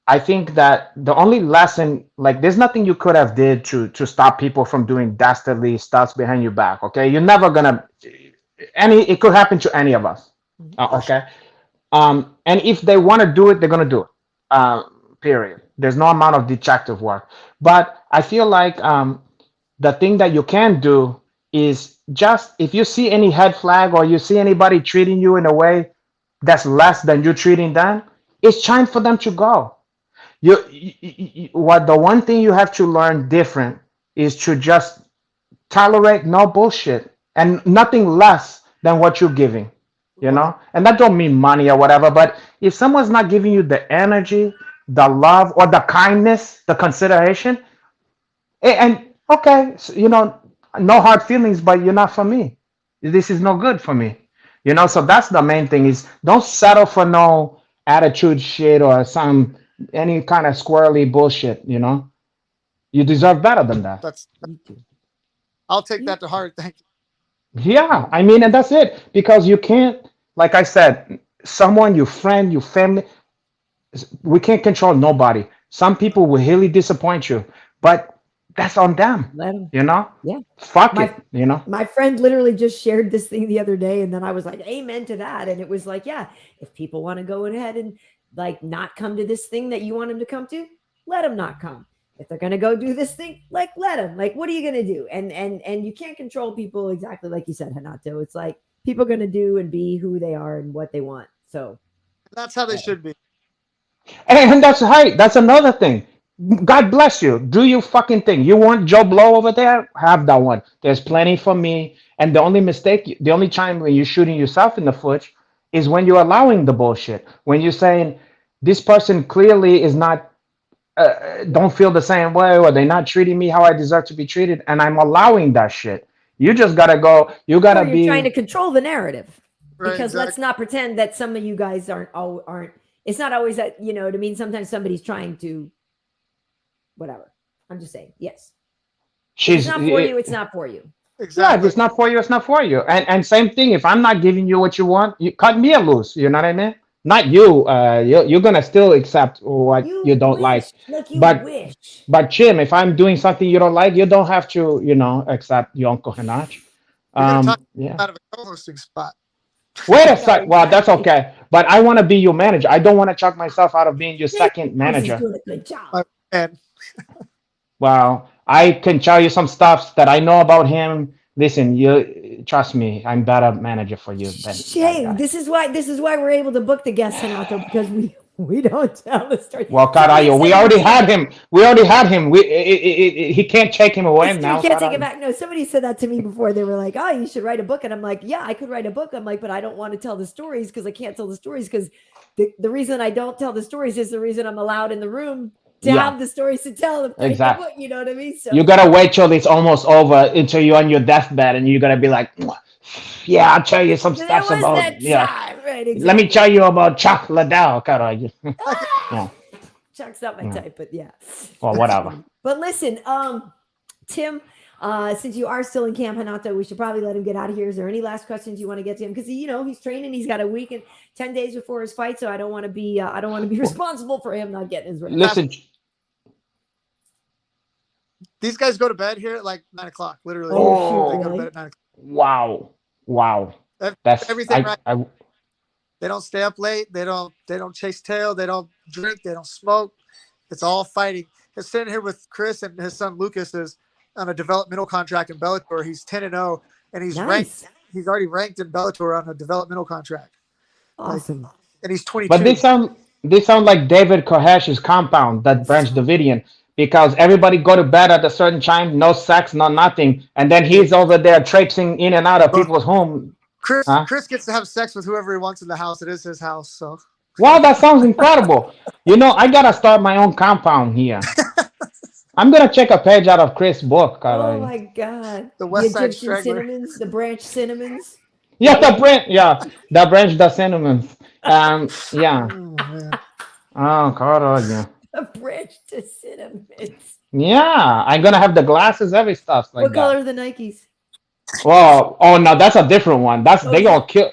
B: I think that the only lesson, like, there's nothing you could have did to stop people from doing dastardly stuff behind your back. Okay, you're never gonna it could happen to any of us. Okay, and if they want to do it, they're gonna do it. Period. There's no amount of detective work, but I feel like the thing that you can do is just if you see any head flag or you see anybody treating you in a way that's less than you treating them, it's time for them to go. What the one thing you have to learn different is to just tolerate no bullshit and nothing less than what you're giving, and that don't mean money or whatever, but if someone's not giving you the energy, the love, or the kindness, the consideration, and okay, so, no hard feelings, but you're not for me, this is no good for me, so that's the main thing, is don't settle for no attitude shit or any kind of squirrely bullshit. You deserve better than that.
C: I'll take that to heart. Thank you.
B: Yeah, I mean, and that's it, because you can't, like I said, someone, your friend, your family, we can't control nobody. Some people will really disappoint you, but that's on them.
A: Let 'em.
B: Yeah. Fuck it.
A: My friend literally just shared this thing the other day, and then I was like, amen to that. And it was like, yeah, if people want to go ahead and like not come to this thing that you want them to come to, let them not come. If they're gonna go do this thing, like, let them. Like, what are you gonna do? And you can't control people, exactly like you said, Renato. It's like people are gonna do and be who they are and what they want. So
C: that's how they should be.
B: And that's right. That's another thing. God bless you. Do your fucking thing. You want Joe Blow over there? Have that one. There's plenty for me. And the only time when you're shooting yourself in the foot is when you're allowing the bullshit. When you're saying this person clearly is not, don't feel the same way, or they're not treating me how I deserve to be treated, and I'm allowing that shit. You just gotta go. You gotta be
A: trying to control the narrative,
C: Right,
A: because
C: exactly.
A: let's not pretend that some of you guys aren't. It's not always that, what I mean? Sometimes somebody's trying to, whatever. I'm just saying, yes. It's not for you. It's not for you.
C: Exactly.
B: Yeah, if it's not for you, it's not for you. And same thing, if I'm not giving you what you want, you cut me a loose. You know what I mean? Not you. You're gonna still accept what you don't like. But Jim, if I'm doing something you don't like, you don't have to, accept Yonko Hanach. Yeah.
C: Out of a co-hosting spot.
B: Wait a sec. Well, that's okay. But I want to be your manager. I don't want to chuck myself out of being your second manager.
A: Doing a good job.
B: Well, I can tell you some stuff that I know about him Listen, you trust me. I'm better manager for you than that
A: Shame.
B: guy.
A: This is why we're able to book the guests, Renato, because we don't tell the story.
B: Well,
A: Somebody
B: Carayo, we
A: said
B: already
A: that-
B: had him. We already had him. He can't take him away
A: we
B: now.
A: can't take
B: Carayo.
A: it back. No, somebody said that to me before. They were like, "Oh, you should write a book," and I'm like, "Yeah, I could write a book." I'm like, "But I don't want to tell the stories because I can't tell the stories because the reason I don't tell the stories is the reason I'm allowed in the room to
B: Yeah.
A: have the stories to tell.
B: Exactly.
A: You know what I mean? So
B: You gotta wait till it's almost over until you're on your deathbed, and you gotta be like, yeah, I'll tell you some
A: there
B: stuff
A: was
B: about
A: that
B: yeah.
A: time, right? Exactly.
B: Let me tell you about Chuck Liddell, Carayo. Yeah.
A: Chuck's not my type, but yeah.
B: Well, whatever.
A: But listen, Tim, since you are still in Camp Renato, we should probably let him get out of here. Is there any last questions you want to get to him? Because he's training. He's got a week and 10 days before his fight, so I don't want to be responsible for him not getting his rest.
B: Listen,
C: These guys go to bed here at like 9 o'clock. Literally,
A: Oh,
C: they go to
A: really?
C: bed at 9 o'clock.
B: wow. That's
C: Everything right.
B: I
C: They don't stay up late. They don't chase tail. They don't drink. They don't smoke. It's all fighting. He's sitting here with Chris, and his son Lucas is on a developmental contract in Bellator. He's 10-0, and he's
A: Nice.
C: ranked. He's already ranked in Bellator on a developmental contract,
A: Awesome.
C: and he's 22.
B: But they sound like David Kohesh's compound, that Branch Davidian, because everybody go to bed at a certain time, no sex, no nothing, and then he's over there traipsing in and out of people's home.
C: Chris gets to have sex with whoever he wants in the house. It is his house, so.
B: Wow, that sounds incredible. I gotta start my own compound here. I'm gonna check a page out of Chris' book.
A: Oh my God.
C: The West Side
A: Egyptian
C: Straggler.
A: cinnamons, the branch cinnamons.
B: Yeah, the branch, the cinnamons. Yeah.
C: Oh, man.
B: Oh, God, yeah.
A: The branch to cinnamons.
B: Yeah, I'm gonna have the glasses, every stuff like
A: What
B: that.
A: color are the Nikes?
B: Well, oh no, that's a different one. They all killed.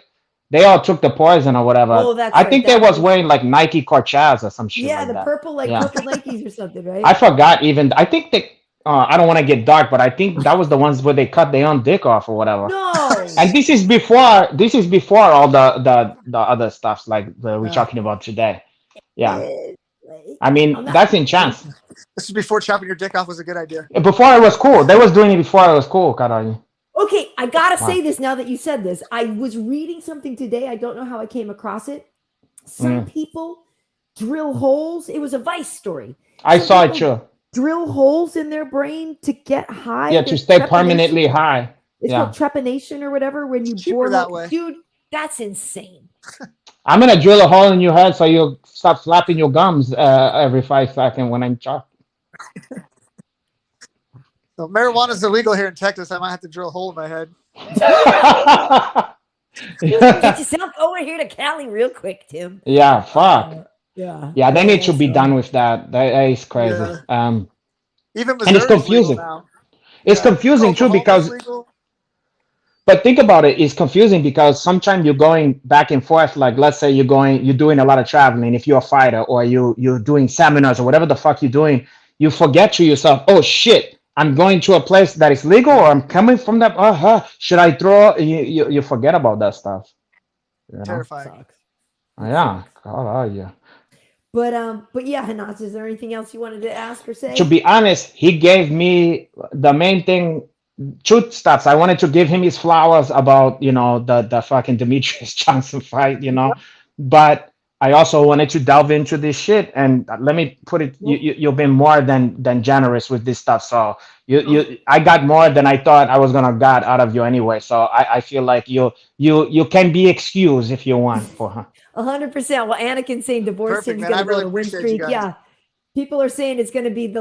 B: They all took the poison or whatever.
A: Oh, that's
B: I
A: right,
B: think
A: that
B: they was
A: was-
B: wearing like Nike Corchaz or some shit
A: Yeah,
B: like
A: the
B: that.
A: purple,
B: Yeah.
A: purple Nikes or something, right?
B: I forgot even. I think they. I don't want to get dark, but I think that was the ones where they cut their own dick off or whatever.
A: No.
B: And this is before. This is before all the other stuff like we're talking about today. Yeah. I mean, that's in chance.
C: This is before chopping your dick off was a good idea.
B: Before it was cool. They was doing it before it was cool, Karyn.
A: Okay, I gotta
B: Wow.
A: say this now that you said this. I was reading something today. I don't know how I came across it. Some people drill holes. It was a Vice story.
B: I
A: Some
B: saw it
A: people
B: too.
A: Drill holes in their brain to get high.
B: Yeah, to
A: There's
B: stay
A: trepanation.
B: permanently high.
A: It's
B: Yeah.
A: called trepanation or whatever. When you
C: Cheaper
A: bore
C: that way.
A: dude, that's insane.
B: I'm gonna drill a hole in your head so you'll stop flapping your gums every 5 seconds when I'm chopping.
C: So marijuana is illegal here in Texas. I might have to drill a hole in my head.
A: Get yourself over here to Cali real quick, Tim.
B: Yeah, fuck.
A: Yeah.
B: Yeah, they need to be done with that. That is crazy.
C: Yeah.
B: And
C: Even
B: it's
C: Missouri's
B: confusing.
C: legal now.
B: It's confusing too
C: Oklahoma's
B: because,
C: legal.
B: but think about it. It's confusing because sometimes you're going back and forth. Like, let's say you're doing a lot of traveling. If you're a fighter or you're doing seminars or whatever the fuck you're doing, you forget to yourself, oh shit, I'm going to a place that is legal, or I'm coming from that. Should I throw? You forget about that stuff. You know?
C: Terrifying.
A: Sucks.
B: Yeah. God, yeah.
A: But yeah, Hanas, is there anything else you wanted to ask or say?
B: To be honest, he gave me the main thing, truth stuff. I wanted to give him his flowers about, the fucking Demetrius Johnson fight, but I also wanted to delve into this shit. And let me put it, you've been more than generous with this stuff. So I got more than I thought I was gonna get out of you anyway. So I feel like you can be excused if you want for her.
A: 100%. Well, Anakin's saying divorce
C: Perfect,
A: him's
C: man. I
A: going to go
C: really
A: on a win
C: appreciate you
A: streak.
C: guys.
A: Yeah. People are saying it's going to be the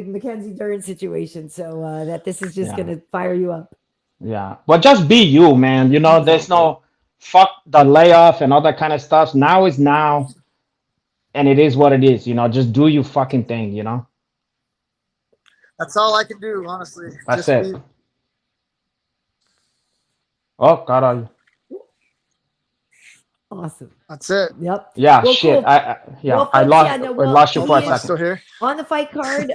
A: Mackenzie Dern situation. So that this is just going to fire you up.
B: Yeah. But just be you, man. There's no fuck the layoff and all that kind of stuff. Now is now. And it is what it is. Just do your fucking thing,
C: That's all I can do, honestly.
B: That's
C: Just
B: it.
C: be-
B: Oh, God.
A: Awesome.
C: That's it.
A: Yep.
B: Yeah,
A: Well,
B: shit.
A: cool.
B: I
A: Well,
B: I
A: folks,
B: lost
A: yeah, no,
B: I
A: well,
B: lost you for a
A: he is-
C: Am I
B: second.
C: still here?
A: On the fight card,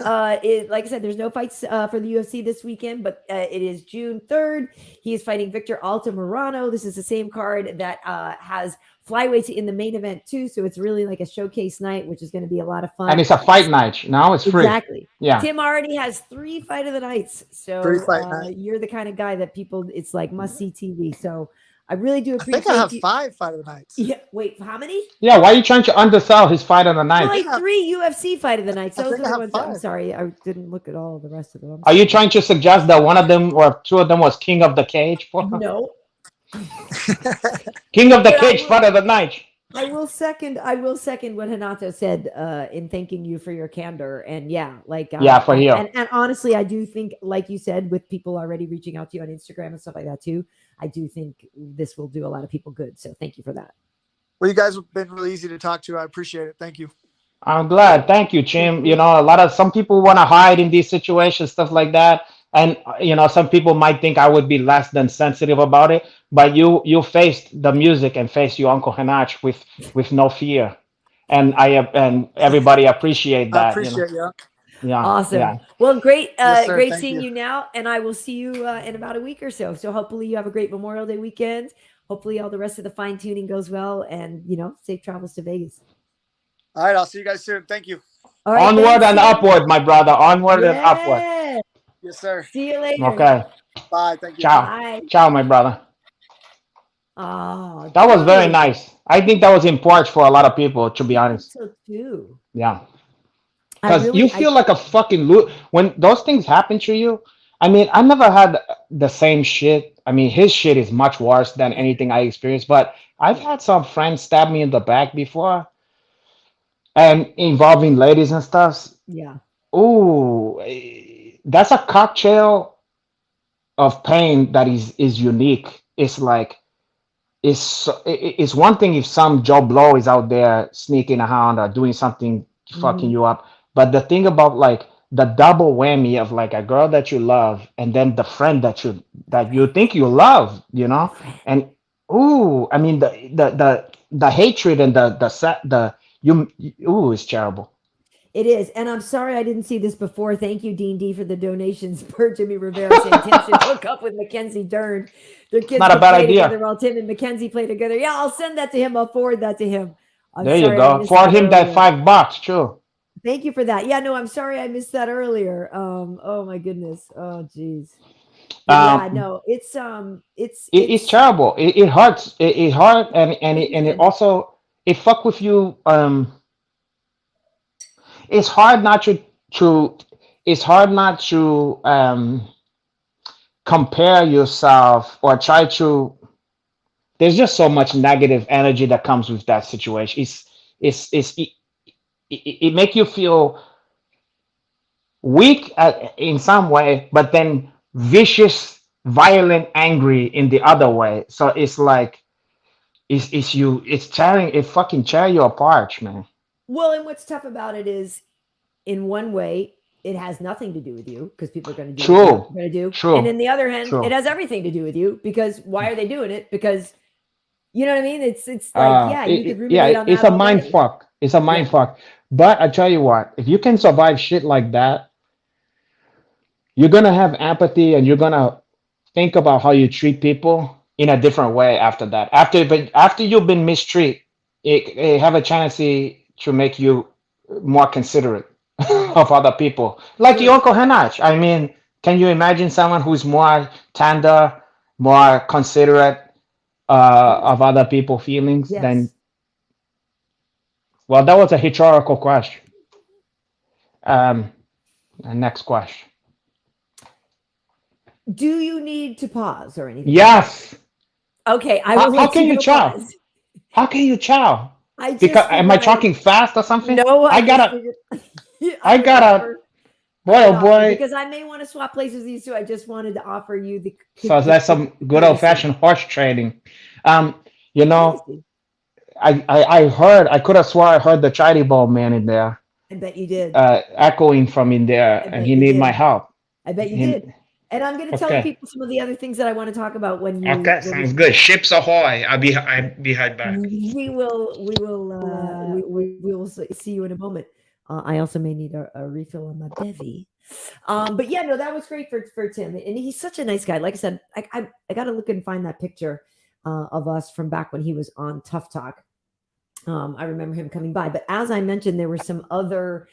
A: like I said, there's no fights for the UFC this weekend, but it is June 3rd. He is fighting Victor Altimarano. This is the same card that has flyweights in the main event too. So it's really like a showcase night, which is going to be a lot of fun.
B: And it's a fight night. Now it's free.
A: Exactly.
B: Yeah.
A: Tim already has 3 fight of the nights. So
C: 3 fight night.
A: you're the kind of guy that people, it's like must see TV. So I really do
C: I
A: appreciate
C: think I have
A: you.
C: 5 fight of the nights.
A: Yeah. Wait, how many?
B: Yeah. Why are you trying to undersell his fight of the night?
A: Well, like 3 UFC fight of the nights.
C: I
A: Those
C: think
A: are
C: I
A: the
C: have
A: ones. I'm
C: 5.
A: sorry, I didn't look at all the rest of them. I'm
B: Are you
A: sorry.
B: trying to suggest that one of them or 2 of them was King of the Cage?
A: No.
B: King of the
A: But
B: Cage fight of the night.
A: I will second what Renato said in thanking you for your candor. And yeah, like
B: Yeah, for you.
A: And honestly, I do think, like you said, with people already reaching out to you on Instagram and stuff like that too, I do think this will do a lot of people good. So thank you for that.
C: Well, you guys have been really easy to talk to. I appreciate it. Thank you.
B: I'm glad. Thank you, Jim. You know, some people want to hide in these situations, stuff like that. And some people might think I would be less than sensitive about it, but you faced the music and faced your Uncle Hanach with no fear, and and everybody appreciate that.
C: I appreciate you.
B: Yeah.
A: Awesome.
B: Yeah.
A: Well, great,
C: Yes, sir.
A: great
C: Thank
A: seeing
C: you.
A: you now, and I will see you in about a week or so. So hopefully you have a great Memorial Day weekend. Hopefully all the rest of the fine tuning goes well, and safe travels to Vegas.
C: All right. I'll see you guys soon. Thank you.
A: All right,
B: Onward
A: thanks,
B: and
A: Tim.
B: upward, my brother. Onward and upward.
A: Yeah.
C: Yes, sir.
A: See you later.
B: Okay.
C: Bye. Thank you.
B: Ciao.
A: Bye.
B: Ciao, my brother.
A: Oh,
B: That was very
A: dude.
B: nice. I think that was important for a lot of people, to be
A: I think
B: honest.
A: so too.
B: Yeah.
A: I
B: Because
A: really,
B: you feel like a fucking when those things happen to you. I mean, I never had the same shit. I mean, his shit is much worse than anything I experienced. But I've had some friends stab me in the back before, and involving ladies and stuff.
A: yeah.
B: Ooh, that's a cocktail of pain that is unique. It's like it's one thing if some Joe Blow is out there sneaking around or doing something fucking
A: Mhm.
B: you up, but the thing about like the double whammy of like a girl that you love and then the friend that you think you love, and ooh, I mean the hatred and ooh, it's terrible.
A: It is. And I'm sorry I didn't see this before. Thank you, Dean D, for the donations. Per Jimmy Rivera saying Tim should hook up with Mackenzie Dern. Their kids
B: Not a
A: could
B: bad
A: play
B: idea.
A: together while Tim and Mackenzie play together. Yeah, I'll send that to him. I'll forward that to him. I'm
B: There you
A: sorry I
B: go.
A: missed
B: For him that
A: earlier.
B: $5, true.
A: Thank you for that. Yeah, no, I'm sorry I missed that earlier. Oh my goodness. Oh geez. Yeah, no, it's
B: It's terrible. It hurts. It hurt, and it also it fuck with you. It's hard not to it's hard not to compare yourself or try to. There's just so much negative energy that comes with that situation. It make you feel weak in some way, but then vicious, violent, angry in the other way. So it's like it fucking tear you apart, man.
A: well, and what's tough about it is in one way, it has nothing to do with you because people are going to do
B: True.
A: what they're going to do.
B: True.
A: And in the other hand,
B: True.
A: it has everything to do with you because why are they doing it? Because you know what I mean? It's like, you could ruminate on that
B: it's a
A: all
B: mind
A: day.
B: fuck. It's a mind fuck. But I tell you what, if you can survive shit like that, you're gonna have empathy and you're gonna think about how you treat people in a different way after that. After you've been mistreated, it have a chance to make you more considerate of other people. Like your Uncle Hanach. I mean, can you imagine someone who's more tender, more considerate of other people's feelings than? Well, that was a rhetorical question. Next question.
A: Do you need to pause or anything?
B: Yes.
A: Okay, I will.
B: How can you chow?
A: Pause.
B: How can you chow?
A: I just
B: Because am I talking fast or something?
A: No,
B: I gotta. Boy, oh boy.
A: Because I may want to swap places with these two. I just wanted to offer you the.
B: So that's some good old fashioned horse trading. You know, I heard. I could have swore I heard the Chitty Ball man in there.
A: I bet you did.
B: Echoing from in there, and he need my help.
A: I bet you did. And I'm going to tell people some of the other things that I want to talk about when you.
B: Okay, sounds good. Ships ahoy! I'll be right back.
A: We will see you in a moment. I also may need a refill on my bevy. But yeah, no, that was great for Tim, and he's such a nice guy. Like I said, I got to look and find that picture of us from back when he was on Tough Talk. I remember him coming by, but as I mentioned, there were some other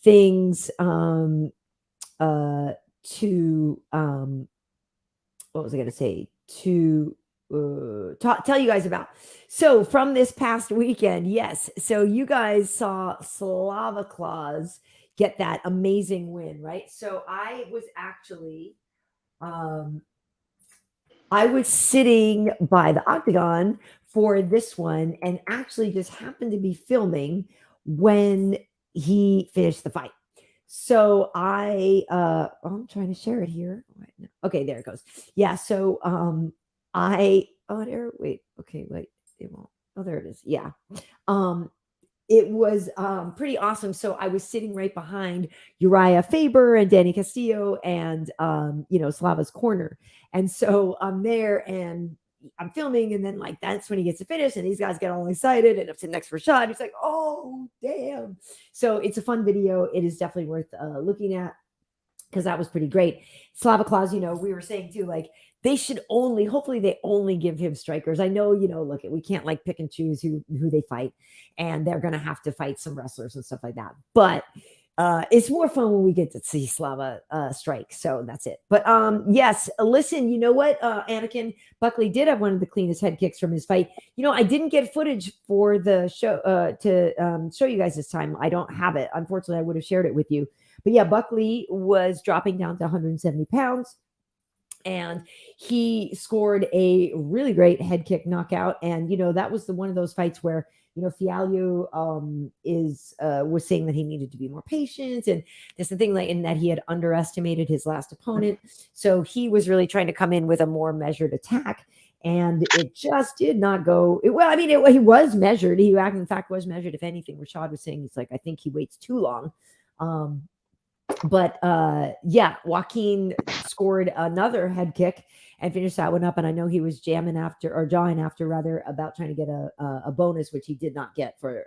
A: things to what was I going to say to tell you guys about. So from this past weekend, yes. So you guys saw Slava Claus get that amazing win, right? So I was actually I was sitting by the octagon for this one and actually just happened to be filming when he finished the fight. So I'm trying to share it here. Okay, there it goes. Yeah. So wait, it won't. Oh, there it is. Yeah. It was pretty awesome. So I was sitting right behind Uriah Faber and Danny Castillo and Slava's corner. And so I'm there and I'm filming, and then like that's when he gets to finish, and these guys get all excited, and up to the next first shot. He's like, "Oh, damn!" So it's a fun video. It is definitely worth looking at because that was pretty great. Slava Claus, we were saying too, like they should hopefully they only give him strikers. I know, look, we can't like pick and choose who they fight, and they're gonna have to fight some wrestlers and stuff like that. But it's more fun when we get to see Slava strike. So that's it. But yes, listen, you know what? Anakin Buckley did have one of the cleanest head kicks from his fight. I didn't get footage for the show to show you guys this time. I don't have it. Unfortunately, I would have shared it with you. But yeah, Buckley was dropping down to 170 pounds. And he scored a really great head kick knockout. And, that was one of those fights where, Fialho was saying that he needed to be more patient. And there's the thing in that he had underestimated his last opponent. So he was really trying to come in with a more measured attack. And it just did not go. He was measured. He, in fact, was measured. If anything, Rashad was saying, he's like, I think he waits too long. But Joaquin scored another head kick and finished that one up. And I know he was jawing after, about trying to get a bonus, which he did not get for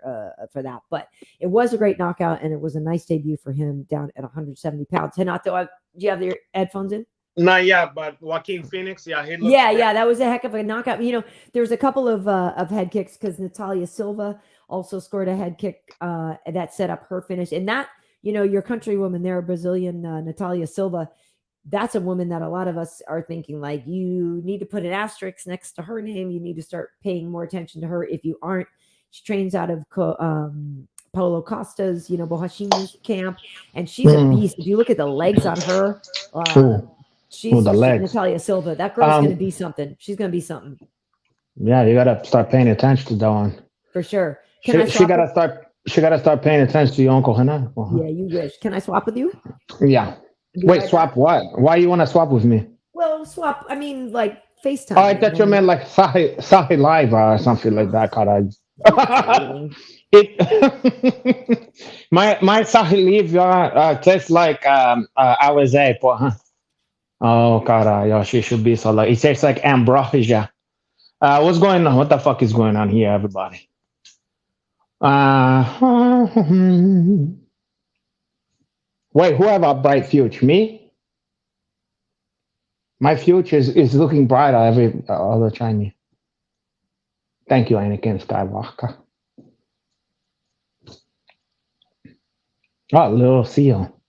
A: that. But it was a great knockout, and it was a nice debut for him down at 170 pounds. Renato, do you have your headphones in?
D: Not yet, but Joaquin Phoenix,
A: that was a heck of a knockout. There was a couple of head kicks because Natalia Silva also scored a head kick that set up her finish, and that. Your countrywoman there, Brazilian Natalia Silva, that's a woman that a lot of us are thinking like you need to put an asterisk next to her name. You need to start paying more attention to her. If you aren't, she trains out of Paulo Costa's, Bohashimi's camp, and she's a beast. If you look at the legs on her, she's
B: the legs.
A: Natalia Silva. That girl's going to be something. She's going to be something.
B: Yeah, you got to start paying attention to that one.
A: For sure.
B: She got to start. She got to start paying attention to your Uncle Hannah.
A: Yeah, you wish. Can I swap with you?
B: Yeah. Wait, swap what? Why you want to swap with me?
A: Well, swap. I mean, like FaceTime.
B: Oh, I thought you meant like Sahi Live or something like that. My Sahi Live tastes like Alizé, huh? Oh, caralho, she should be so like. It tastes like ambrosia. What's going on? What the fuck is going on here, everybody? Wait, who have a bright future? Me? My future is looking brighter all the time. Thank you, Anakin Skywalker. Oh, little seal.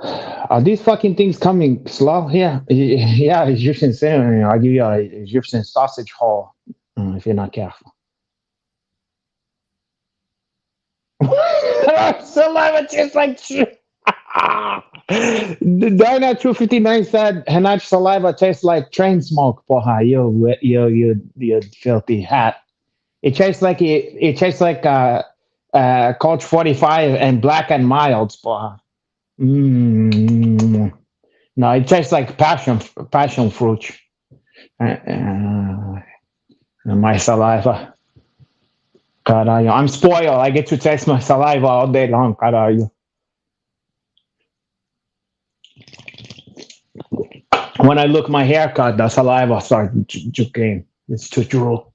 B: Are these fucking things coming slow here? Yeah, Egyptian cinnamon. I'll give you an Egyptian sausage haul if you're not careful. Saliva tastes like shit. The Diner 259 said Hanach saliva tastes like train smoke. Porra, you filthy hat. It tastes like Coach 45 and Black and Mild. Porra. No, it tastes like passion fruit. My saliva. Caralho. I'm spoiled. I get to taste my saliva all day long. Caralho. When I look my haircut, the saliva starts juking. It's too drool.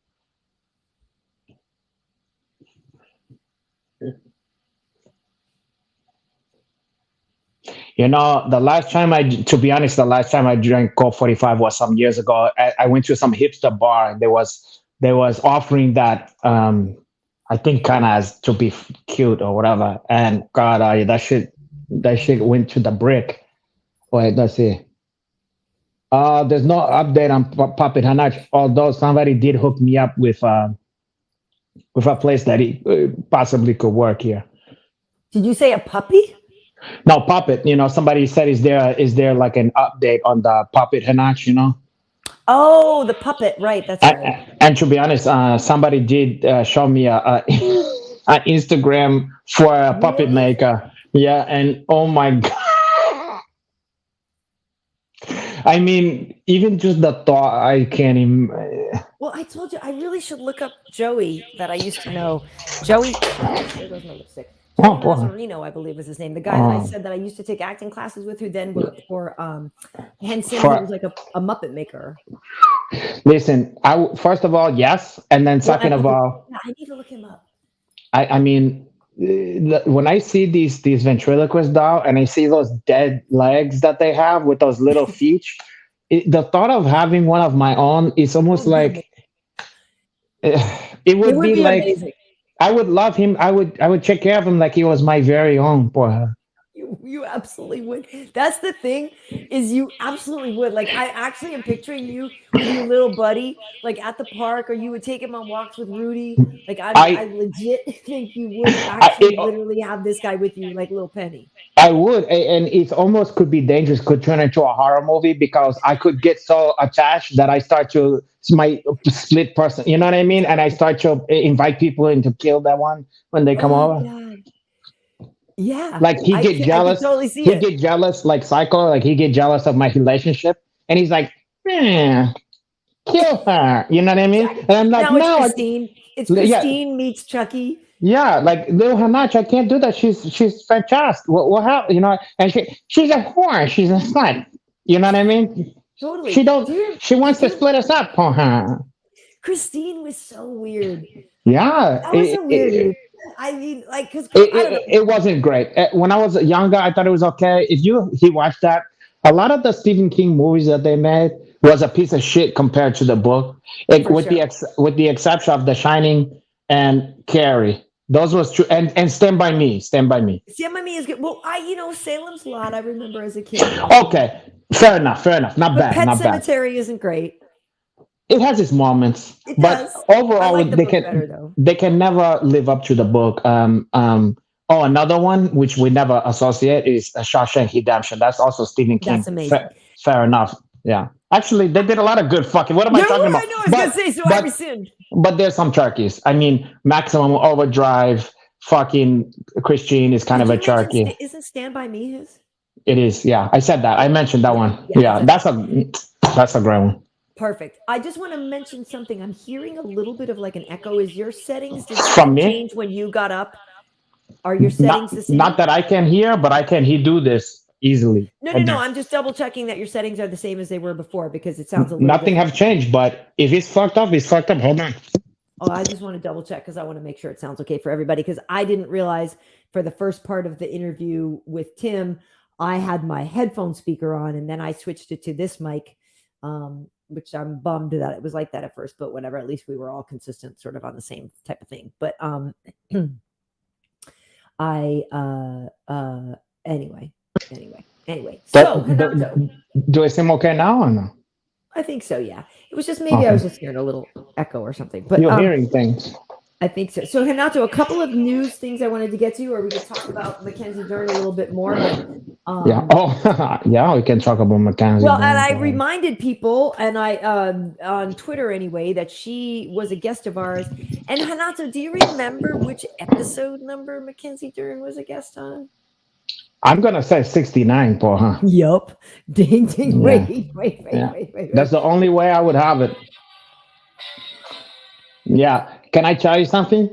B: The last time the last time I drank Coke 45 was some years ago. I went to some hipster bar. They was offering that I think kind of as to be cute or whatever. And God, that shit went to the brick. Wait, let's see. There's no update on Puppet Hanach, although somebody did hook me up with a place that he possibly could work here.
A: Did you say a puppy?
B: No, Puppet. Somebody said is there like an update on the Puppet Hanach?
A: Oh, the puppet. Right. That's right.
B: And to be honest, somebody did show me an Instagram for a puppet
A: Really?
B: maker. Yeah, and oh my god. I mean, even just the thought, I can't even.
A: Well, I told you I really should look up Joey that I used to know. Joey, there goes my lipstick.
B: Oh,
A: Joey
B: boy.
A: Mazarino, I believe was his name. The guy that I said that I used to take acting classes with, who then worked for Henson, who was like a Muppet maker.
B: Listen, first of all, yes, and then second of all,
A: I need to look him up.
B: I mean, when I see these ventriloquist doll and I see those dead legs that they have with those little feet, the thought of having one of my own is almost like it would be like
A: amazing.
B: I would love him. I would take care of him like he was my very own. Boy.
A: You absolutely would. That's the thing, is you absolutely would. Like, I actually am picturing you with your little buddy, like at the park, or you would take him on walks with Rudy. Like, I legit think you would actually literally have this guy with you, like little Penny.
B: I would, and it almost could be dangerous. Could turn into a horror movie because I could get so attached that I start to my split person. You know what I mean? And I start to invite people in to kill that one when they come over.
A: God. Yeah,
B: like he get jealous.
A: Totally see
B: he get jealous, like Psycho. Like he get jealous of my relationship, and he's like, kill her. You know what I mean? And I'm like,
A: no, it's Christine. It's Christine meets Chucky.
B: Yeah, like little Hanach, I can't do that. She's fantastic. What happened? And she's a whore. She's a slut. You know what I mean?
A: Totally.
B: She wants to split us up.
A: Christine was so weird.
B: Yeah,
A: that was so weird. I mean, like, because
B: it wasn't great. When I was younger, I thought it was okay. If he watched that, a lot of the Stephen King movies that they made was a piece of shit compared to the book, with the exception of The Shining and Carrie. Those was true, and Stand By Me. Stand By Me
A: is good. Well, Salem's Lot, I remember as a kid.
B: Okay, fair enough. Not bad.
A: Pet Cemetery isn't great.
B: It has its moments, but overall, they can never live up to the book. Another one which we never associate is Shawshank Redemption. That's also Stephen King.
A: That's amazing.
B: Fair enough. Yeah, actually, they did a lot of good fucking. What am I talking about?
A: I know. I was gonna say, so I rescind.
B: But there's some turkeys. I mean, Maximum Overdrive. Fucking Christine is kind of a turkey.
A: Isn't Stand By Me his?
B: It is. Yeah, I said that. I mentioned that one. Yeah, that's a great one.
A: Perfect. I just want to mention something. I'm hearing a little bit of like an echo. Is your settings change when you got up? Are your settings the same?
B: Not that I can hear, but I can do this easily.
A: No. I'm just double checking that your settings are the same as they were before, because it sounds a little
B: nothing have changed. But if it's fucked up, it's fucked up. Hold on.
A: Oh, I just want to double check because I want to make sure it sounds okay for everybody, because I didn't realize for the first part of the interview with Tim, I had my headphone speaker on, and then I switched it to this mic. Which I'm bummed that it was like that at first, but whatever, at least we were all consistent sort of on the same type of thing. But anyway. So
B: do I seem okay now or no?
A: I think so, yeah. It was just maybe I was just hearing a little echo or something. But
B: you're hearing things.
A: I think so. So Renato, a couple of news things I wanted to get to, or we could talk about Mackenzie Dern a little bit more. But,
B: yeah. Oh, yeah. We can talk about Mackenzie.
A: Well, and I reminded people, and I on Twitter anyway, that she was a guest of ours. And Renato, do you remember which episode number Mackenzie Dern was a guest on?
B: I'm gonna say 69, Paul. Huh?
A: Yup. Ding ding.
B: Yeah. Wait. That's the only way I would have it. Yeah. Can I tell you something?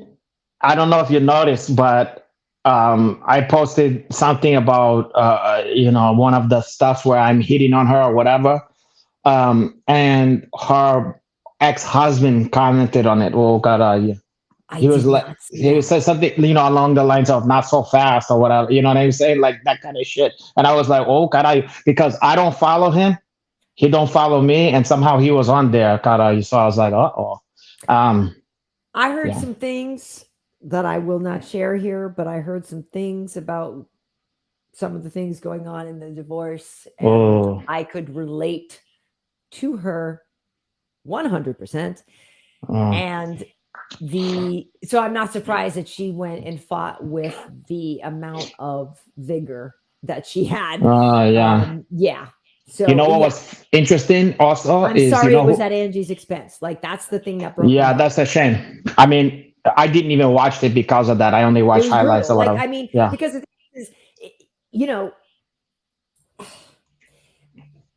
B: I don't know if you noticed, but I posted something about one of the stuff where I'm hitting on her or whatever, and her ex-husband commented on it. Oh God, he said something along the lines of "not so fast" or whatever. You know what I'm saying? Like that kind of shit. And I was like, oh God, because I don't follow him, he don't follow me, and somehow he was on there. God, so I was like, uh-oh.
A: I heard some things that I will not share here, but I heard some things about some of the things going on in the divorce, and
B: Oh.
A: I could relate to her 100%.
B: Oh.
A: And so I'm not surprised that she went and fought with the amount of vigor that she had.
B: Yeah.
A: Yeah. So
B: You know what was interesting also
A: I'm
B: is,
A: sorry
B: you know,
A: it was at Angie's expense. Like, that's the thing that broke my
B: yeah,
A: heart.
B: that's a shame. I mean, I didn't even watch it because of that. I only
A: It
B: watched
A: was
B: highlights
A: brutal.
B: or
A: Like,
B: whatever.
A: I mean,
B: Yeah.
A: because the thing is, you know,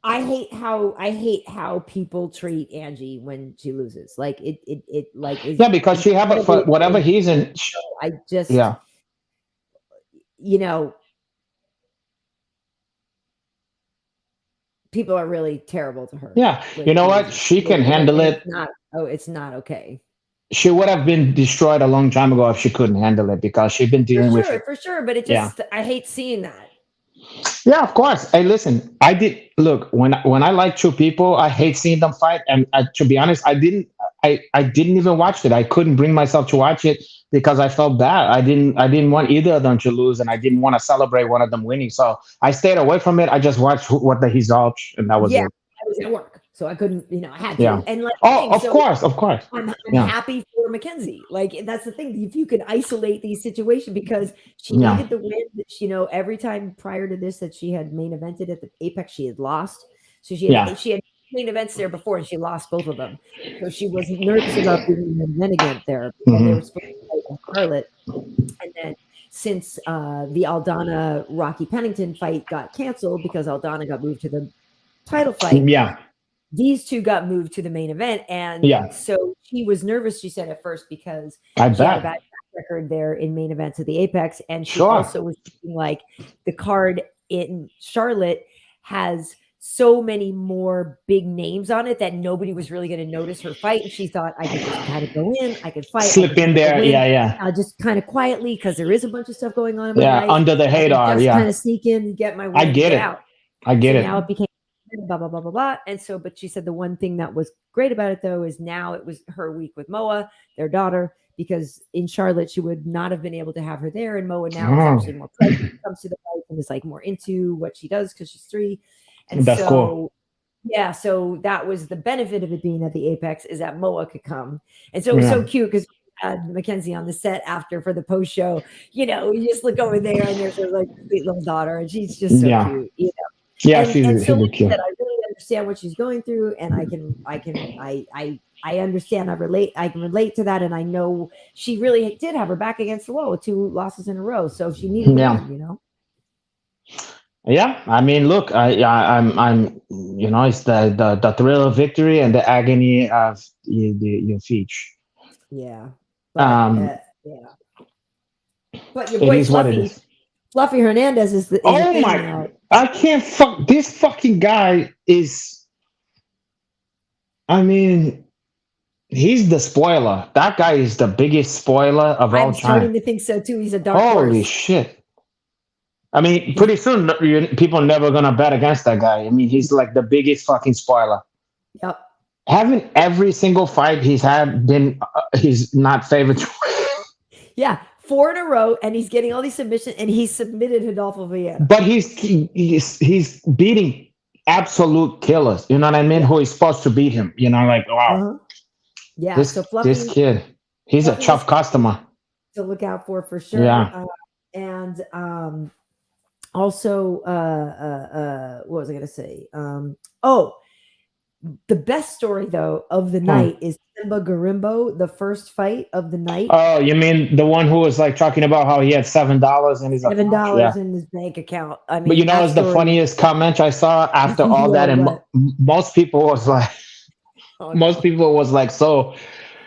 A: I hate how people treat Angie when she loses. Like, it like is
B: Yeah, because she have
A: incredibly
B: whatever
A: painful.
B: he's in.
A: I just,
B: Yeah.
A: you know, people are really terrible to her.
B: Yeah.
A: when
B: You know
A: she
B: what?
A: loses.
B: She can
A: And
B: handle it.
A: It's not okay.
B: She would have been destroyed a long time ago if she couldn't handle it, because she's been dealing with it.
A: For sure. But it
B: Yeah.
A: just, I hate seeing that.
B: Yeah, of course. Hey, listen, I did look when I like two people, I hate seeing them fight. And to be honest, I didn't even watch it. I couldn't bring myself to watch it because I felt bad. I didn't want either of them to lose, and I didn't want to celebrate one of them winning. So I stayed away from it. I just watched what the results, and that was
A: Yeah,
B: it.
A: I was at work, so I couldn't, I had to.
B: Yeah.
A: And like,
B: Oh, of
A: so
B: course, of course.
A: I'm
B: Yeah.
A: happy for Mackenzie. Like, that's the thing. If you can isolate these situations, because she
B: Yeah.
A: needed the win. Every time prior to this that she had main evented at the Apex, she had lost. So she had main events there before, and she lost both of them. So she was nervous about doing an event again there. And they were supposed to fight in Charlotte. And then since the Aldana Rocky Pennington fight got canceled because Aldana got moved to the title fight,
B: Yeah.
A: these two got moved to the main event. And
B: Yeah.
A: so she was nervous, she said, at first, because
B: I
A: she had a
B: bet.
A: bad track record there in main events of the Apex. And she
B: Sure.
A: also was thinking, like, the card in Charlotte has so many more big names on it that nobody was really going to notice her fight. And she thought, I could just kind of go in, I could fight,
B: Slip in there. Yeah.
A: just kind of quietly, because there is a bunch of stuff going on in my
B: Yeah.
A: life.
B: Under the
A: I could
B: radar.
A: just
B: Yeah.
A: kind of sneak in, get my win,
B: I get it.
A: out.
B: I get
A: So
B: it.
A: now it became blah, blah, blah, blah, blah. And so, but she said the one thing that was great about it, though, is now it was her week with Moa, their daughter, because in Charlotte, she would not have been able to have her there. And Moa now is actually more present, comes to the fight, and is like more into what she does because she's 3. And
B: That's
A: so,
B: cool.
A: Yeah, so that was the benefit of it being at the Apex, is that Moa could come. And so it was so cute, because we had Mackenzie on the set after for the post show. You just look over there, and there's her like sweet little daughter, and she's just so cute.
B: Yeah,
A: and
B: she's
A: so
B: really
A: like I
B: cute.
A: said, I really understand what she's going through, and I understand. I can relate to that, and I know she really did have her back against the wall with 2 losses in a row, so she needed to win.
B: Yeah, I mean, look, I'm, it's the thrill of victory and the agony of your feat.
A: Yeah.
B: But,
A: But your
B: it
A: boy
B: is what it is.
A: Fluffy Hernandez is the.
B: Oh my! I can't fuck this fucking guy. I mean, he's the spoiler. That guy is the biggest spoiler of all time.
A: I'm starting to think so too. He's a dark
B: Holy
A: horse.
B: shit! I mean, pretty soon people are never gonna bet against that guy. I mean, he's like the biggest fucking spoiler.
A: Yep.
B: Haven't every single fight he's had been he's not favored to win.
A: Yeah, 4 in a row, and he's getting all these submissions, and he submitted Rodolfo Vieira.
B: But he's beating absolute killers. You know what I mean? Who is supposed to beat him? Like, wow.
A: Yeah. So Fluffy,
B: this kid, he's a tough customer
A: to look out for sure.
B: Yeah.
A: And also, what was I going to say? The best story, though, of the night is Simba Garimbo, the first fight of the night.
B: Oh, you mean the one who was like talking about how he had $7 in his
A: $7 in his bank account? I mean,
B: but it's the funniest comment I saw after all that, and most people was like, so,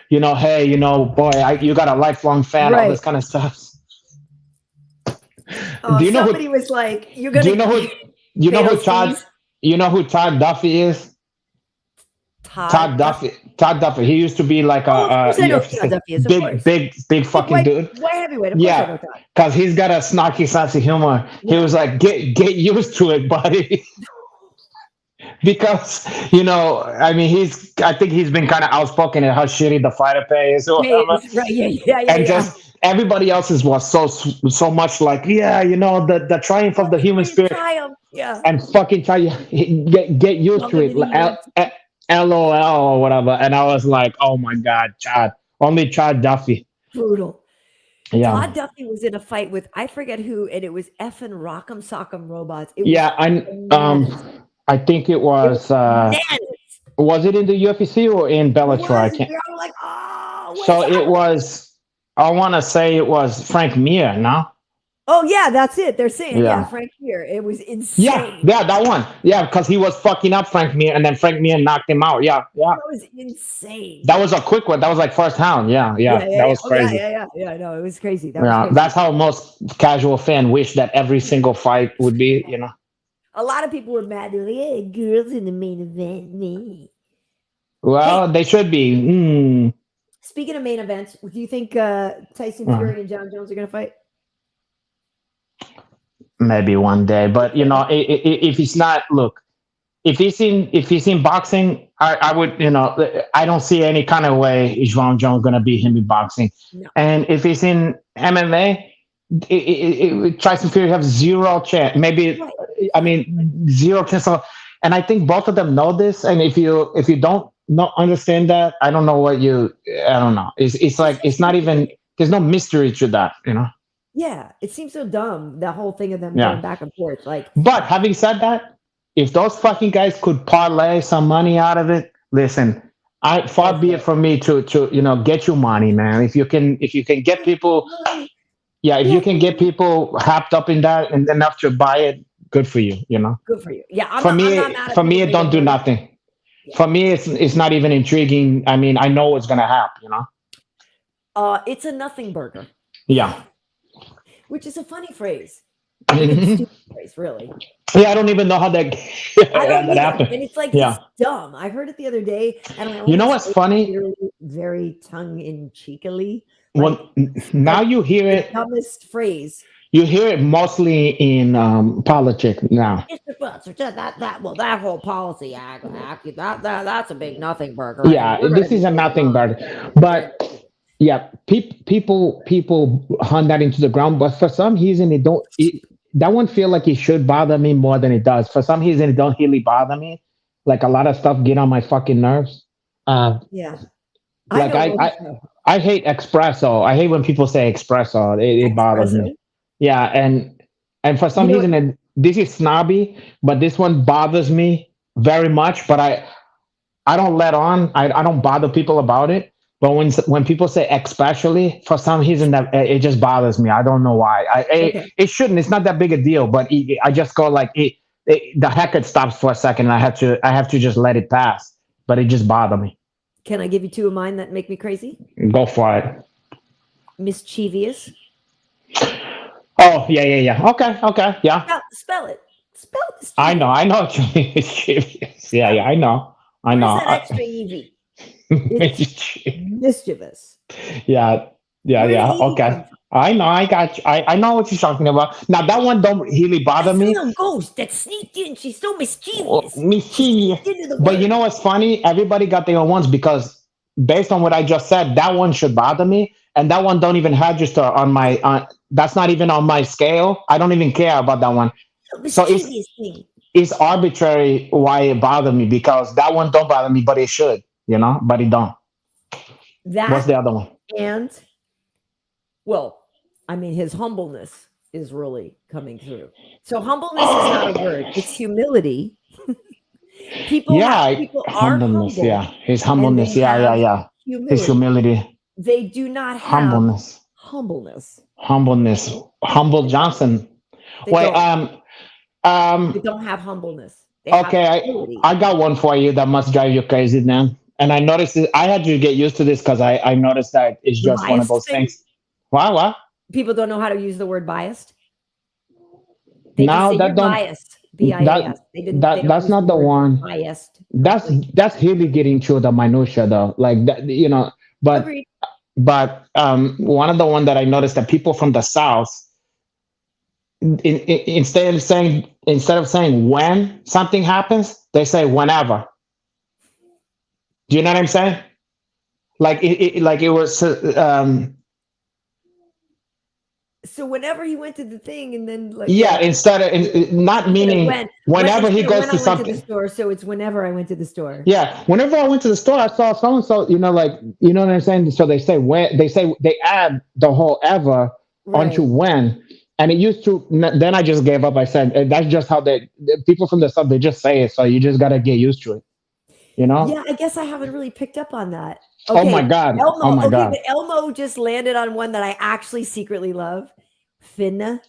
B: hey, boy, you got a lifelong fan, all this kind of stuff.
A: Do you know somebody was like, "You're gonna."
B: Do you know who Todd Duffy is? Todd Duffy. He used to be like big fucking dude.
A: White heavyweight.
B: Yeah, because he's got a snarky sense of humor. Yeah. He was like, get used to it, buddy. Because I mean, I think he's been kind of outspoken at how shitty the fighter pay is.
A: Right? Yeah.
B: And everybody else's was so much like, yeah, the triumph of the human spirit,
A: Triumph. Yeah.
B: and fucking try you get used to it, LOL or whatever. And I was like, oh my god, Chad, only Chad Duffy.
A: Brutal.
B: Yeah,
A: Todd Duffy was in a fight with I forget who, and it was effing Rock'em Sock'em Robots. It
B: yeah,
A: bananas.
B: I think it was
A: Bananas.
B: was it in the UFC or in
A: It
B: Bellator? I
A: was.
B: can't.
A: We were like, oh, what
B: So
A: is
B: it
A: happening?
B: was. I want to say it was Frank Mir. No.
A: Oh yeah, that's it. They're saying
B: Yeah.
A: Frank here. It was insane.
B: Yeah, that one. Yeah, because he was fucking up Frank Mir, and then Frank Mir knocked him out. Yeah.
A: That was insane.
B: That was a quick one. That was like first round. Yeah. That was crazy.
A: Yeah. No, it was crazy. That
B: Yeah,
A: was crazy.
B: that's how most casual fan wish that every single fight would be.
A: A lot of people were mad. They're like, "Hey, girls in the main event." Me.
B: Well, they should be.
A: Speaking of main events, do you think Tyson Fury and John Jones are going to fight?
B: Maybe one day, but if he's not, look, if he's in boxing, I would, I don't see any kind of way John Jones gonna beat him in boxing.
A: No.
B: And if he's in MMA, Tyson Fury have zero chance. Maybe, I mean, zero chance. And I think both of them know this. And if you don't understand that, I don't know I don't know. It's like it's not even. There's no mystery to that,
A: Yeah, it seems so dumb, the whole thing of them going back and forth.
B: But having said that, if those fucking guys could parlay some money out of it, listen, far be it from me to get you money, man. If you can get people, if you can get people hopped up in that and enough to buy it, good for you.
A: Good for you. Yeah,
B: for me, it don't do nothing. Yeah. For me, it's not even intriguing. I mean, I know what's gonna happen.
A: It's a nothing burger.
B: Yeah.
A: Which is a funny phrase. Stupid phrase, really.
B: Yeah, I don't even know how that happened.
A: And it's like it's dumb. I heard it the other day, and
B: you know what's funny?
A: Very, very tongue-in-cheekily.
B: Well, now you hear it.
A: Dumbest phrase.
B: You hear it mostly in politics now.
A: That whole policy act, that's a big nothing burger.
B: Yeah, this is a nothing burger, but. Yeah, people hunt that into the ground, but for some reason that one feel like it should bother me more than it does. For some reason, it don't really bother me. Like a lot of stuff get on my fucking nerves.
A: Yeah.
B: Like I hate espresso. I hate when people say espresso. It bothers me. Yeah, and for some reason, this is snobby, but this one bothers me very much. But I don't let on. I don't bother people about it. But when people say especially, for some reason that it just bothers me. I don't know why. It shouldn't. It's not that big a deal. But I just go like the heck it stops for a second. And I have to just let it pass. But it just bothers me.
A: Can I give you two of mine that make me crazy?
B: Go for it.
A: Mischievous.
B: Oh yeah. Okay, yeah.
A: Spell it.
B: I know. Mischievous. Yeah. I know.
A: Where's that extra EV? Mischievous.
B: Yeah. Okay. I know. I got you. I know what you're talking about. Now that one don't really bother me.
A: A ghost that sneaked in. She's so mischievous.
B: But you know what's funny? Everybody got their own ones because based on what I just said, that one should bother me, and that one don't even register on my. That's not even on my scale. I don't even care about that one. So it's arbitrary why it bothered me because that one don't bother me, but it should. But it don't. What's the other one?
A: And, well, I mean, his humbleness is really coming through. So humbleness is not a word. It's humility. People are
B: humbleness.
A: Humble,
B: yeah, his humbleness. Yeah.
A: Humility.
B: His humility.
A: They do not have humbleness.
B: Humble Johnson.
A: They don't have humbleness.
B: I got one for you that must drive you crazy, man. And I noticed it. I had to get used to this because I noticed that it's just one of those things. What? People
A: don't know how to use the word biased.
B: Now that don't
A: biased. B-I-A-S.
B: That's not the one.
A: Biased.
B: That's really getting to the minutia though. Like that, But
A: Agreed.
B: But one of the one that I noticed that people from the South, instead of saying when something happens, they say whenever. Do you know what I'm saying? Like it was
A: So whenever he went to the thing, and then like
B: Yeah, instead of not meaning whenever he goes
A: when
B: to
A: I went to the
B: something.
A: store, so it's whenever I went to the store.
B: Yeah, whenever I went to the store, I saw so and so. Like you know what I'm saying. So they say when they add the whole ever onto
A: Right.
B: when, and it used to. Then I just gave up. I said that's just how the people from the sub they just say it. So you just gotta get used to it. You know.
A: Yeah, I guess I haven't really picked up on that.
B: Oh my
A: Okay,
B: god.
A: Elmo.
B: Oh my
A: Okay,
B: god.
A: but Elmo just landed on one that I actually secretly love. Finna.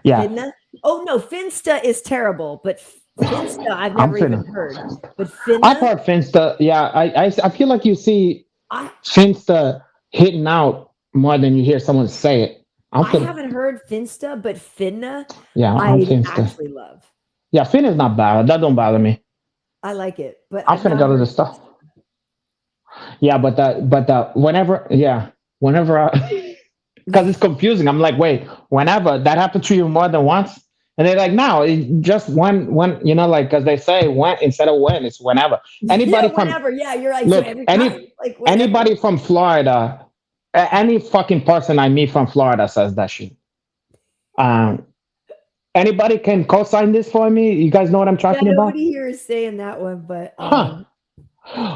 B: Yeah.
A: Finna. Oh no, Finsta is terrible, but Finsta I've
B: I'm
A: never even
B: finna.
A: heard. But
B: I've
A: Finna,
B: heard Finsta. Yeah, I feel like you see
A: I
B: Finsta hitting out more than you hear someone say it. I'm
A: I
B: finna.
A: haven't heard Finsta, but Finna
B: Yeah, I'm
A: I
B: Finsta.
A: actually love.
B: Yeah, Finn is not bad. That don't bother me.
A: I like it, but
B: I'm
A: I've
B: finna
A: not
B: go to
A: heard
B: the stuff.
A: Finsta.
B: Yeah, but whenever whenever I because it's confusing. I'm like, wait, whenever that happened to you more than once, and they're like, no, it just when like because they say when instead of when it's whenever.
A: Yeah,
B: Anybody from
A: whenever. Yeah, you're right. So
B: look
A: every time, like whenever.
B: anybody from Florida, any fucking person I meet from Florida says that shit. Um, anybody can co-sign this for me? You guys know what I'm
A: Yeah,
B: talking about?
A: nobody here is saying that one, but
B: Huh.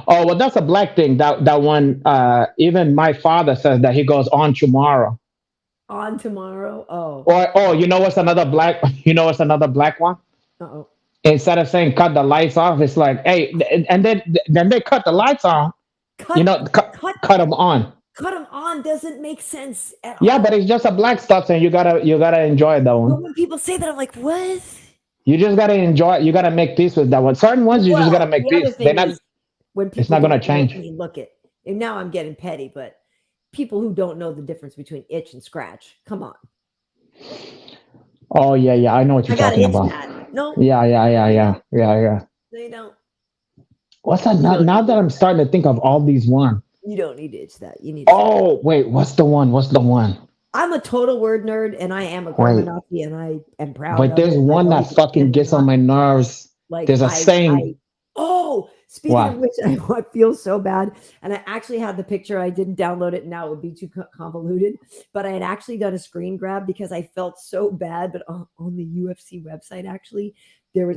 B: Oh well, that's a black thing. That one. Even my father says that he goes on tomorrow.
A: on tomorrow. Oh,
B: Or oh, you know what's another black? You know what's another black one?
A: oh.
B: Instead of saying cut the lights off, it's like hey, and then they cut the lights on. You
A: Cut,
B: know,
A: cut,
B: cut them on.
A: cut them on doesn't make sense at
B: Yeah, but
A: all.
B: it's just a black stuff, and you gotta enjoy that
A: But
B: one.
A: when people say that, I'm like, what?
B: You just gotta enjoy. You gotta make peace with that one. Certain ones you just gotta
A: Well,
B: make
A: the other
B: peace. They're
A: thing
B: not.
A: is when
B: It's
A: people
B: not gonna
A: don't know. I
B: change.
A: mean, look at, and now I'm getting petty, but people who don't know the difference between itch and scratch. Come on,
B: Oh yeah. I know what
A: I
B: you're
A: got an
B: talking
A: itch
B: about.
A: pad. No, they
B: Yeah.
A: don't.
B: Yeah.
A: They don't.
B: What's that?
A: You don't
B: Now
A: need to
B: that
A: itch
B: I'm
A: that.
B: starting to think of all these ones.
A: You don't need to itch that. You need to scratch.
B: Oh, wait, what's the one? What's the one?
A: I'm a total word nerd, and I am a
B: Wait,
A: Nazi, and I am proud
B: but
A: of
B: there's
A: it. I've
B: one
A: always
B: that fucking
A: been
B: gets on my nerves.
A: like
B: There's a
A: I
B: saying.
A: oh, speaking of
B: What?
A: which, I feel so bad, and I actually had the picture. I didn't download it. Now it would be too convoluted, but I had actually done a screen grab because I felt so bad. But on the UFC website, actually,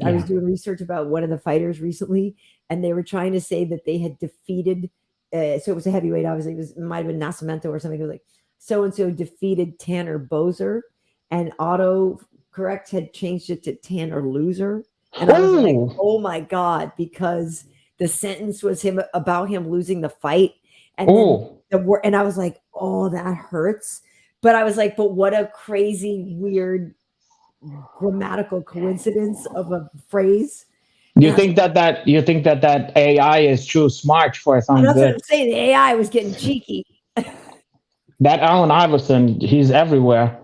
A: I was
B: Yeah.
A: doing research about one of the fighters recently, and they were trying to say that they had defeated. So it was a heavyweight. Obviously, it might have been Nascimento or something. It was like so and so defeated Tanner Bozer, and auto correct had changed it to Tanner Loser. And I was like,
B: Oh,
A: oh my God, because the sentence was him about him losing the fight. And then
B: oh,
A: the word, and I was like, oh, that hurts. But I was like, but what a crazy, weird grammatical coincidence of a phrase. And
B: you
A: I was
B: think that AI is too smart for
A: like,
B: some
A: that's what
B: good?
A: I'm saying. The AI was getting cheeky.
B: That Allen Iverson, he's everywhere.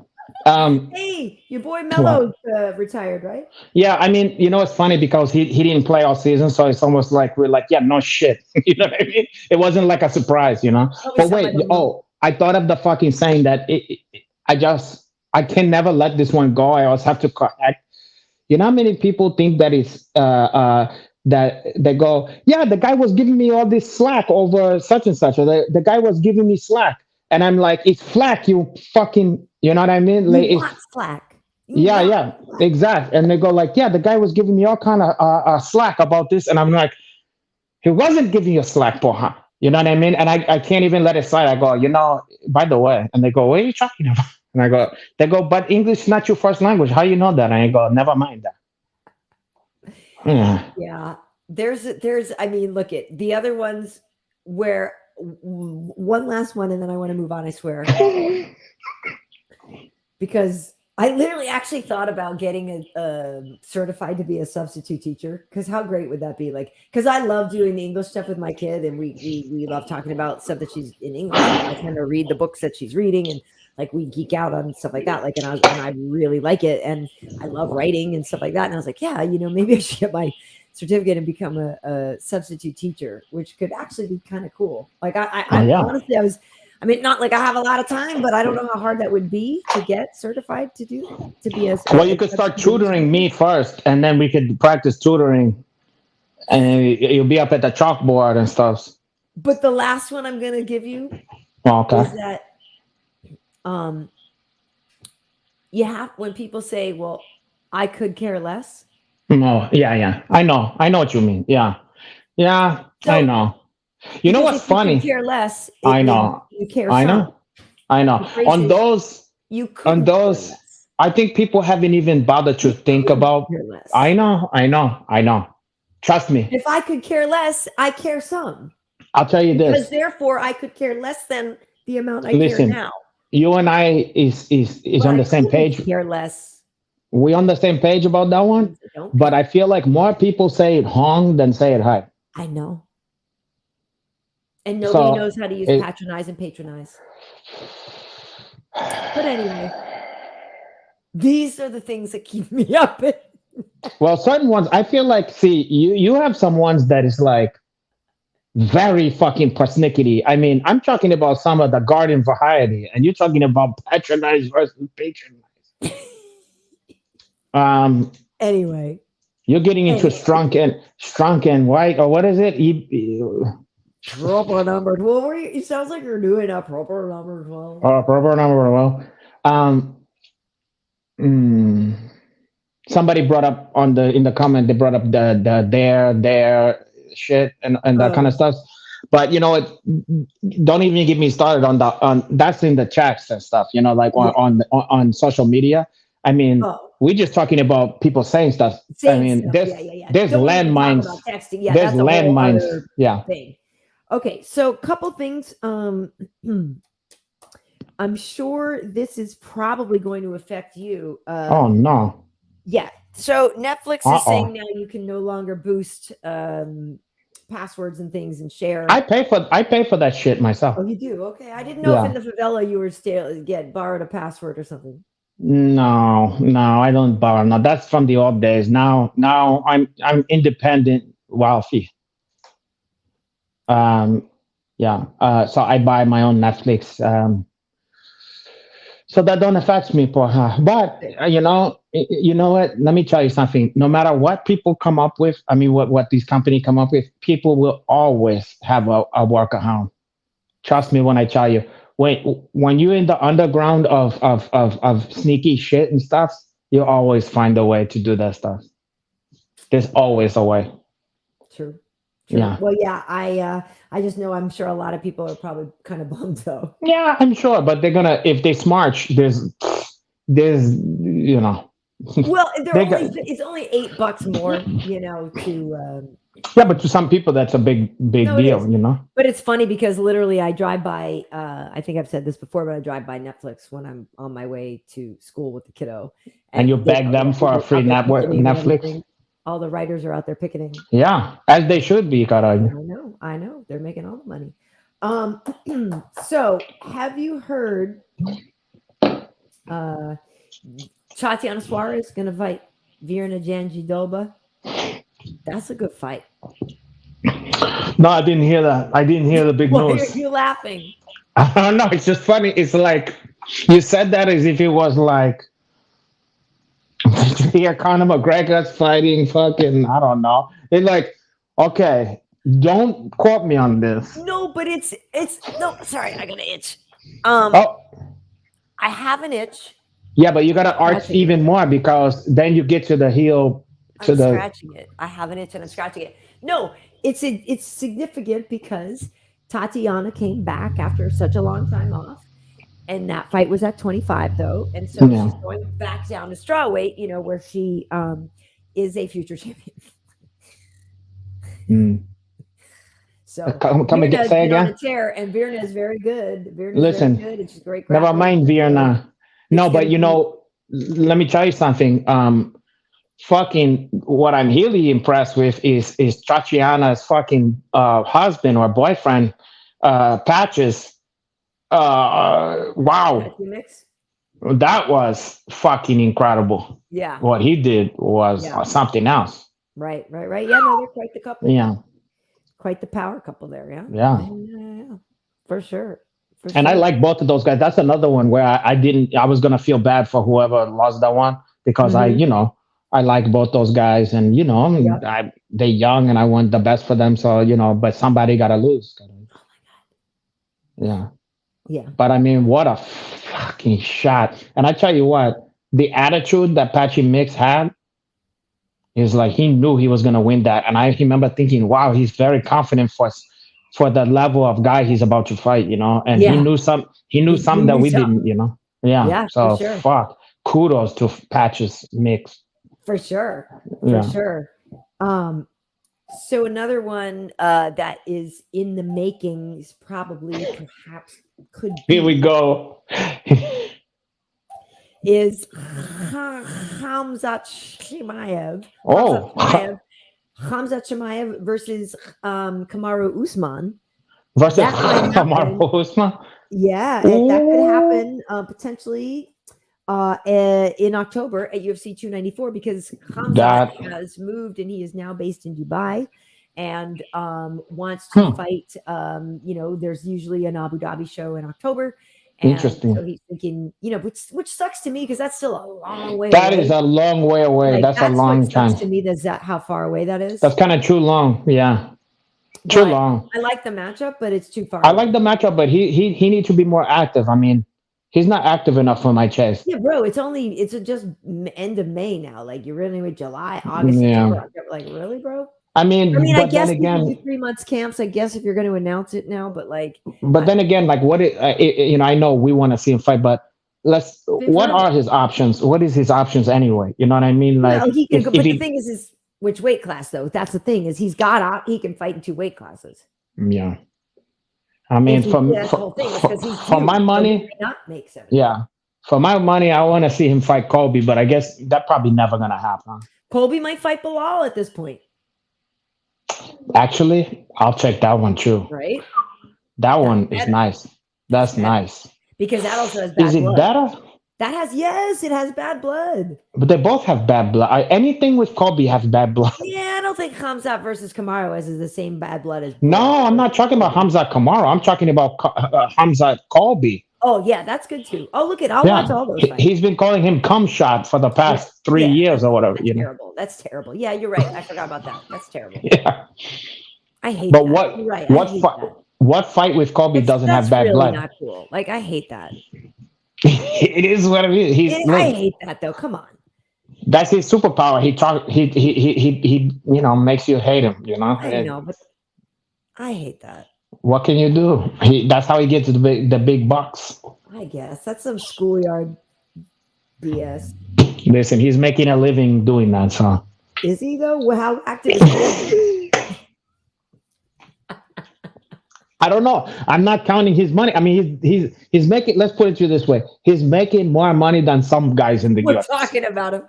B: Um,
A: Hey, your boy
B: what?
A: Mello retired, right?
B: Yeah, I mean, it's funny because he didn't play all season, so it's almost like we're like, yeah, no shit. You know what I mean? It wasn't like a surprise.
A: Probably
B: But
A: something I
B: wait,
A: don't know.
B: oh, I thought of the fucking saying that I can never let this one go. I always have to correct. You know how many people think that it's that they go, yeah, the guy was giving me all this slack over such and such, or the guy was giving me slack, and I'm like, it's flack, you fucking, you know what I mean?
A: You
B: Like, it's
A: want slack. You want
B: yeah,
A: slack.
B: exactly. And they go like, yeah, the guy was giving me all kind of slack about this, and I'm like, he wasn't giving you slack, porra. You know what I mean? And I can't even let it slide. I go, by the way, and they go, what are you talking about? And they go, but English is not your first language. How you know that? And I go, never mind that. Yeah.
A: Yeah. There's I mean, look at the other ones where one last one and then I want to move on, I swear. Because I literally actually thought about getting a certified to be a substitute teacher. Because how great would that be? Like, because I love doing the English stuff with my kid, and we love talking about stuff that she's in English. And I tend to read the books that she's reading, and like we geek out on stuff like that. Like, and I really like it, and I love writing and stuff like that. And I was like, yeah, maybe I should get my certificate and become a substitute teacher, which could actually be kind of cool. Like,
B: Oh
A: I
B: yeah.
A: honestly, I mean, not like I have a lot of time, but I don't know how hard that would be to get certified to do that, to be
B: Well, you could start tutoring me first, and then we could practice tutoring, and you'll be up at the chalkboard and stuff.
A: But the last one I'm going to give you
B: Okay.
A: is that um, you have when people say, "Well, I could care less."
B: No, yeah. I know what you mean. Yeah, I
A: So
B: know. You know
A: because
B: what's
A: if you can
B: funny?
A: care less,
B: I
A: it means
B: know,
A: you care
B: I
A: some.
B: know, I know.
A: The phrase is you
B: On
A: couldn't care
B: those,
A: less.
B: I think people haven't even bothered to
A: You
B: think
A: couldn't
B: about.
A: care less.
B: I know. Trust me.
A: If I could care less, I care some.
B: I'll tell you
A: Because
B: this.
A: therefore I could care less than the amount I care
B: Listen,
A: now.
B: you and I is
A: But
B: on
A: I
B: the same
A: couldn't
B: page.
A: care less.
B: We on the same page about that one.
A: Means I don't
B: But
A: care.
B: I feel like more people say it hong than say it high.
A: I know. And nobody
B: So
A: knows how to use
B: it,
A: patronize and patronize. But anyway, these are the things that keep me up.
B: well, certain ones I feel like. See, you have some ones that is like very fucking persnickety. I mean, I'm talking about some of the garden variety, and you're talking about patronize versus patronize. Um,
A: Anyway.
B: you're getting into strunk and white, or what is it?
A: Proper number 12. It sounds like you're doing a proper number 12.
B: Proper number. Well, um, mm, somebody brought up in the comment. They brought up the their shit and that kind of stuff. But you know what? Don't even get me started on that's in the chats and stuff. You know, like on social media. I mean, we're just talking about people saying stuff. I mean, there's
A: Don't even
B: landmines.
A: talk about texting. Yeah,
B: there's
A: that's a whole
B: landmines.
A: other
B: Yeah.
A: thing. Okay, so couple things. I'm sure this is probably going to affect you.
B: Oh no.
A: Yeah. So Netflix is saying now you can no longer boost passwords and things and share.
B: I pay for that shit myself.
A: Oh, you do? Okay. I didn't know if in the favela you were still borrowed a password or something.
B: No, I don't borrow. No, that's from the old days. Now I'm independent, wealthy. Yeah. So I buy my own Netflix. So that don't affect me, but you know what? Let me tell you something. No matter what people come up with, I mean, what these companies come up with, people will always have a workaround. Trust me when I tell you. When you're in the underground of sneaky shit and stuff, you always find a way to do that stuff. There's always a way.
A: True.
B: Yeah.
A: Well, yeah, I just know I'm sure a lot of people are probably kind of bummed though.
B: Yeah, I'm sure, but they're gonna if they smart, there's you know.
A: Well, it's only $8 more, you know, to
B: yeah, but to some people that's a big deal, you know.
A: But it's funny because literally I drive by I think I've said this before, but I drive by Netflix when I'm on my way to school with the kiddo.
B: And you beg them for a free Netflix.
A: All the writers are out there picketing.
B: Yeah, as they should be,
A: Karyn. I know. They're making all the money. So have you heard Tatiana Suarez gonna fight Virna Jandiroba? That's a good fight.
B: No, I didn't hear that. I didn't hear the big news.
A: Why are you laughing?
B: I don't know. It's just funny. It's like you said that as if it was like yeah, Conor McGregor's fighting fucking, I don't know. It's like, okay, don't quote me on this.
A: No, but it's no, sorry, I got an itch.
B: I
A: have an itch.
B: Yeah, but you gotta arch even more because then you get to the heel.
A: I'm scratching it. I have an itch and I'm scratching it. No, it's significant because Tatiana came back after such a long time off. And that fight was at 25, though. And so she's going back down to strawweight, you know, where she is a future champion. So
B: come again, say again.
A: On a chair, and Virna is very good.
B: Listen,
A: very good, and she's great.
B: Never mind Virna. No, but you know, let me tell you something. Fucking what I'm really impressed with is Tatiana's fucking husband or boyfriend, Patches. Wow, that was fucking incredible.
A: Yeah,
B: what he did was something else.
A: Right. Yeah, no, they're quite the couple.
B: Yeah,
A: quite the power couple there.
B: Yeah,
A: for sure.
B: And I like both of those guys. That's another one where I was gonna feel bad for whoever lost that one because I like both those guys, and they're young, and I want the best for them. So but somebody gotta lose.
A: Oh my God.
B: Yeah. But I mean, what a fucking shot! And I tell you what, the attitude that Patchy Mix had is like he knew he was gonna win that, and I remember thinking, wow, he's very confident for the level of guy he's about to fight, and
A: Yeah.
B: he knew
A: He
B: something that
A: knew
B: we
A: something.
B: didn't. Yeah.
A: Yeah,
B: So
A: for sure.
B: fuck, kudos to Patch's Mix.
A: For sure.
B: Yeah.
A: For sure. So another one that is in the makings, probably perhaps could
B: Here we
A: be,
B: go.
A: is Khamzat Chimaev.
B: Oh.
A: Khamzat Chimaev versus Kamaru Usman.
B: Versus
A: That might happen.
B: Kamaru Usman.
A: Yeah, that could happen potentially in October at UFC 294 because Khamzat has moved and he is now based in Dubai and wants to fight. There's usually an Abu Dhabi show in October. And
B: Interesting.
A: So he's thinking, which sucks to me because that's still a long way
B: That
A: away.
B: is a long way away.
A: Like,
B: that's a long
A: what
B: time.
A: Sucks to me. That's how far away that is.
B: That's kind of too long. Yeah. Too long.
A: I like the matchup, but it's too far.
B: I like the matchup, but he needs to be more active. I mean, he's not active enough for my chest.
A: Yeah, bro. It's just end of May now. Like you're running with July, August,
B: Yeah.
A: September. Like really, bro?
B: I mean,
A: I guess
B: then again,
A: you do 3 months camps. I guess if you're going to announce it now, but like.
B: But then again, like I know we want to see him fight, but what are his options? What is his options anyway? You know what I mean? Like,
A: well, he can go, but the thing is which weight class though? That's the thing is he can fight in 2 weight classes.
B: Yeah. I mean, for my money,
A: not make 7.
B: Yeah. For my money, I want to see him fight Colby, but I guess that probably never gonna happen.
A: Colby might fight Bilal at this point.
B: Actually, I'll check that one too.
A: Right?
B: That one is nice. That's nice.
A: Because that also has bad blood.
B: Is it better?
A: It has bad blood.
B: But they both have bad blood. Anything with Colby has bad blood.
A: Yeah, I don't think Khamzat versus Kamaru is the same bad blood as.
B: No, I'm not talking about Khamzat Kamaru. I'm talking about Khamzat Colby.
A: Oh yeah, that's good too. Oh look I'll watch all those fights.
B: He's been calling him cum shot for the past 3 years or whatever.
A: That's terrible. That's terrible. Yeah, you're right. I forgot about that. That's terrible.
B: Yeah.
A: I hate
B: but
A: that.
B: What?
A: You're right.
B: What fight with Colby doesn't have bad
A: really
B: blood?
A: Not cool. Like I hate that.
B: It is what it is.
A: I hate that though. Come on.
B: That's his superpower. He makes you hate him.
A: I know, but I hate that.
B: What can you do? That's how he gets the big bucks.
A: I guess that's some schoolyard BS.
B: Listen, he's making a living doing that. So
A: is he though? Well, how active is he?
B: I don't know. I'm not counting his money. I mean, he's making. Let's put it to you this way: he's making more money than some guys in the
A: We're
B: UFC.
A: talking about him.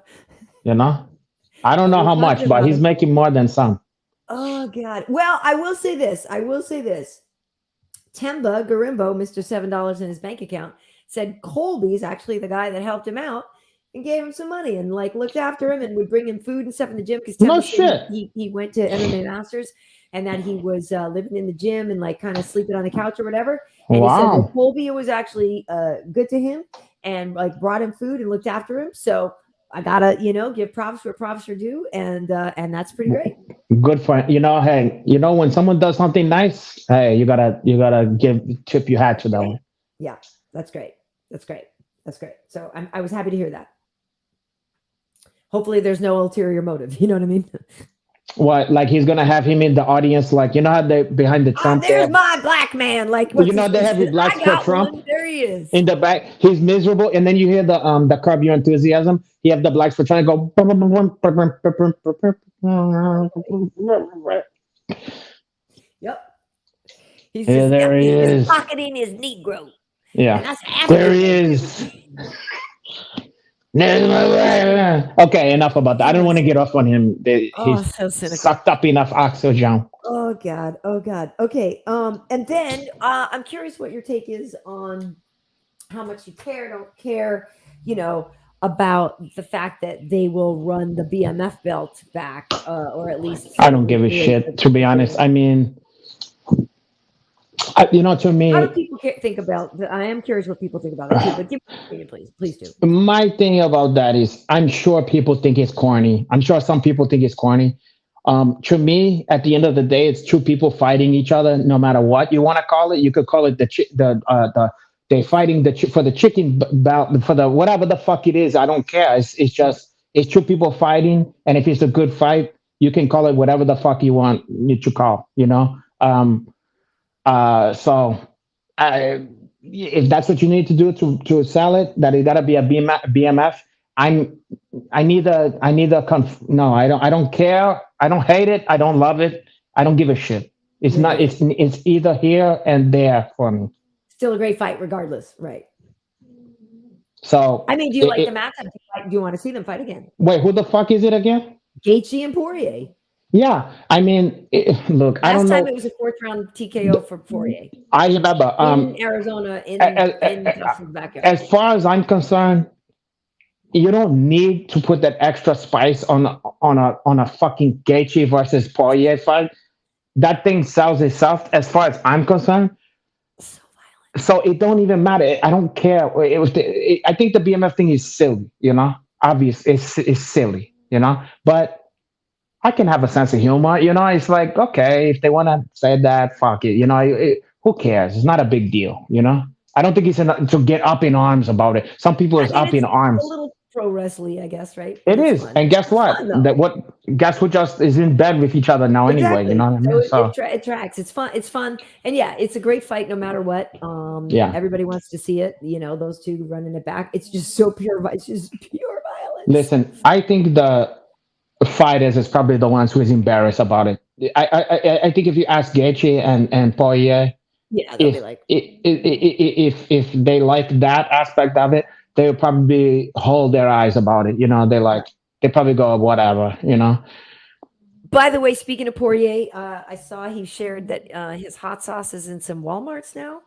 B: I don't know how much, but he's making more than some.
A: Oh God. Well, I will say this. Temba Garimbo, Mr. $7 in his bank account, said Colby's actually the guy that helped him out and gave him some money and like looked after him and would bring him food and stuff in the gym because
B: no shit.
A: He went to MMA Masters and that he was living in the gym and like kind of sleeping on the couch or whatever. And he said that Colby was actually good to him and like brought him food and looked after him. So I gotta, give props where props are due, and that's pretty great.
B: Good for hey, when someone does something nice, hey, you gotta tip your hat to that one.
A: Yeah, that's great. So I was happy to hear that. Hopefully, there's no ulterior motive. You know what I mean?
B: What, like he's gonna have him in the audience, like how they behind the Trump?
A: There's my black man. Like
B: they have his black for Trump.
A: One. There he is
B: in the back. He's miserable, and then you hear the Curb Your Enthusiasm. He have the blacks for trying to go.
A: Yep. He's
B: there he is.
A: Pocketing his Negro.
B: Yeah. There he is. Okay, enough about that. I don't want to get off on him. He's
A: so cynical.
B: Sucked up enough oxygen.
A: Oh God. Okay. And then I'm curious what your take is on how much you don't care, about the fact that they will run the BMF belt back, or at least.
B: I don't give a shit, to be honest. I mean, to me,
A: how do people think about that? I am curious what people think about that too, but give me an opinion, please do.
B: My thing about that is I'm sure people think it's corny. I'm sure some people think it's corny. To me, at the end of the day, it's two people fighting each other, no matter what you want to call it. You could call it the They fighting for the chicken belt for the whatever the fuck it is. I don't care. It's just it's two people fighting, and if it's a good fight, you can call it whatever the fuck you want it to call. You know. So if that's what you need to do to sell it, that it gotta be a BMF. I'm I need no, I don't care. I don't hate it. I don't love it. I don't give a shit. It's not. It's either here and there for me.
A: Still a great fight, regardless, right?
B: So
A: I mean, do you like the match? Do you want to see them fight again?
B: Wait, who the fuck is it again?
A: Gaethje and Poirier.
B: Yeah, I mean, look, I don't know.
A: Last time it was a 4th round TKO for Poirier.
B: I remember
A: in Arizona in Dustin's backyard.
B: As far as I'm concerned, you don't need to put that extra spice on a fucking Gaethje versus Poirier fight. That thing sells itself, as far as I'm concerned.
A: So violent.
B: So it don't even matter. I don't care. I think the BMF thing is silly. You know, obvious. It's silly. You know, but I can have a sense of humor. You know, it's like, okay, if they want to say that, fuck it. You know, who cares? It's not a big deal. You know, I don't think it's enough to get up in arms about it. Some people is up in arms.
A: A little pro wrestling, I guess, right?
B: It is, fun. And guess what? Guess who just is in bed with each other now anyway? You know what I mean?
A: So it tracks. It's fun, and yeah, it's a great fight no matter what. Everybody wants to see it. You know, those two running it back. It's just so pure. It's just pure violence.
B: Listen, I think the fighters is probably the ones who is embarrassed about it. I think if you ask Gaethje and Poirier,
A: they'll be like,
B: if they like that aspect of it, they'll probably hold their eyes about it. You know, they probably go whatever. You know.
A: By the way, speaking of Poirier, I saw he shared that his hot sauce is in some Walmarts now.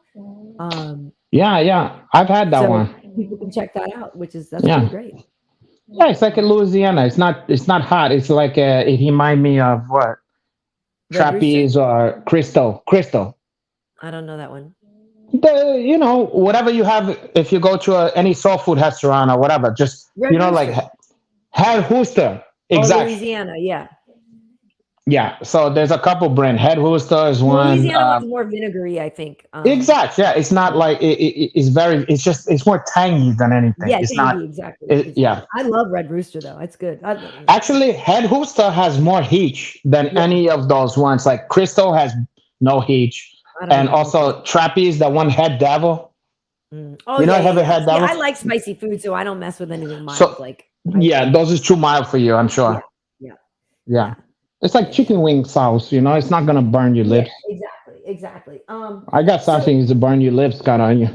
B: Yeah, I've had that one.
A: People can check that out, that's pretty great.
B: Yeah, it's like in Louisiana. It's not hot. It's like it reminds me of what? Trapeze or Crystal.
A: I don't know that one.
B: Whatever you have, if you go to any soul food restaurant or whatever, just
A: Red Rooster.
B: Like Head Rooster. Exactly.
A: Louisiana, yeah.
B: Yeah, so there's a couple brands. Head Rooster is one.
A: Louisiana one's more vinegary, I think.
B: Exactly. Yeah, it's not like it's more tangy than anything.
A: Yeah,
B: it's
A: tangy,
B: not
A: exactly.
B: Yeah.
A: I love Red Rooster though. It's good.
B: Actually, Head Rooster has more heat than any of those ones. Like Crystal has no heat, and also Trapeze, the one Head Devil.
A: Oh, have a Head Devil. Yeah, I like spicy food, so I don't mess with anything mild. So,
B: those is too mild for you, I'm sure. Yeah. It's like chicken wing sauce, you know. It's not gonna burn your lips.
A: Exactly.
B: I got something to burn your lips, kind of on you.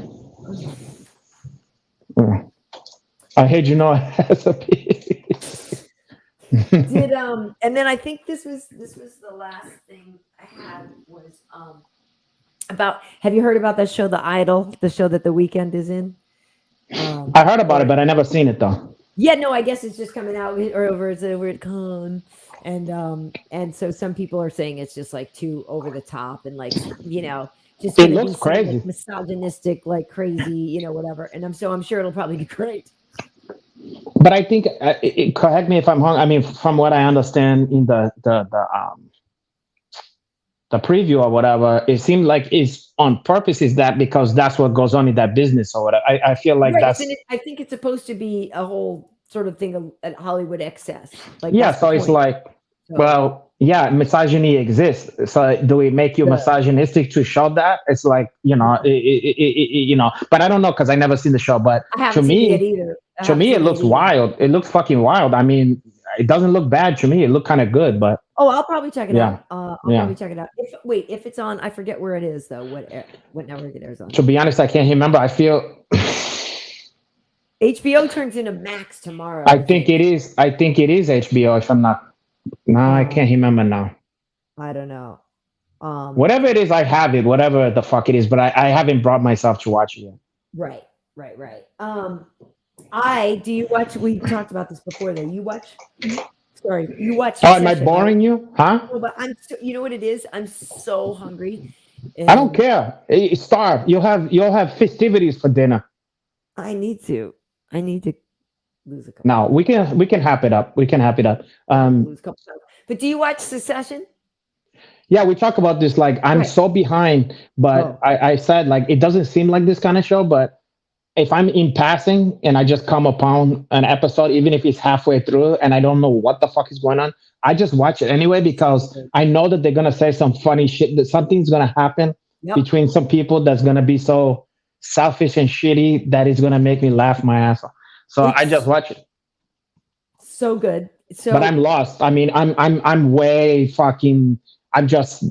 B: I heard you know a recipe.
A: And then I think this was the last thing I had was about. Have you heard about that show, The Idol? The show that The Weeknd is in.
B: I heard about it, but I never seen it though.
A: Yeah, no, I guess it's just coming out over at Con. And so some people are saying it's just like too over the top and like, just
B: it looks crazy,
A: like misogynistic, like crazy, whatever. And I'm sure it'll probably be great.
B: But I think, correct me if I'm wrong. I mean, from what I understand in the preview or whatever, it seemed like it's on purpose. Is that because that's what goes on in that business or whatever? I feel like I
A: think it's supposed to be a whole sort of thing at Hollywood excess. Like
B: so it's like. Well, yeah, misogyny exists. So do we make you misogynistic to show that? It's like, but I don't know because I never seen the show. But to me, it looks wild. It looks fucking wild. I mean, it doesn't look bad to me. It looked kind of good, but
A: I'll probably check it out. Probably check it out. If it's on, I forget where it is though. What network it airs on?
B: To be honest, I can't remember. I feel
A: HBO turns into Max tomorrow.
B: I think it is HBO. If I'm not. No, I can't remember now.
A: I don't know.
B: Whatever it is, I have it. Whatever the fuck it is, but I haven't brought myself to watch it yet.
A: Right. Do you watch? We talked about this before. Though you watch. Sorry, you watch.
B: Oh, am I boring you? Huh?
A: No, but you know what it is? I'm so hungry.
B: I don't care. Starve. You'll have festivities for dinner.
A: I need to lose a couple.
B: No, we can hap it up. Lose a couple.
A: But do you watch Succession?
B: Yeah, we talk about this. Like, I'm
A: Right.
B: so behind, but
A: Oh.
B: I said, like, it doesn't seem like this kind of show. But if I'm in passing and I just come upon an episode, even if it's halfway through and I don't know what the fuck is going on, I just watch it anyway because I know that they're gonna say some funny shit. That something's gonna happen
A: Yep.
B: between some people that's gonna be so selfish and shitty that is gonna make me laugh my ass off. So I
A: It's
B: just watch it.
A: so good. So,
B: But I'm lost. I mean, I'm way fucking. I'm just,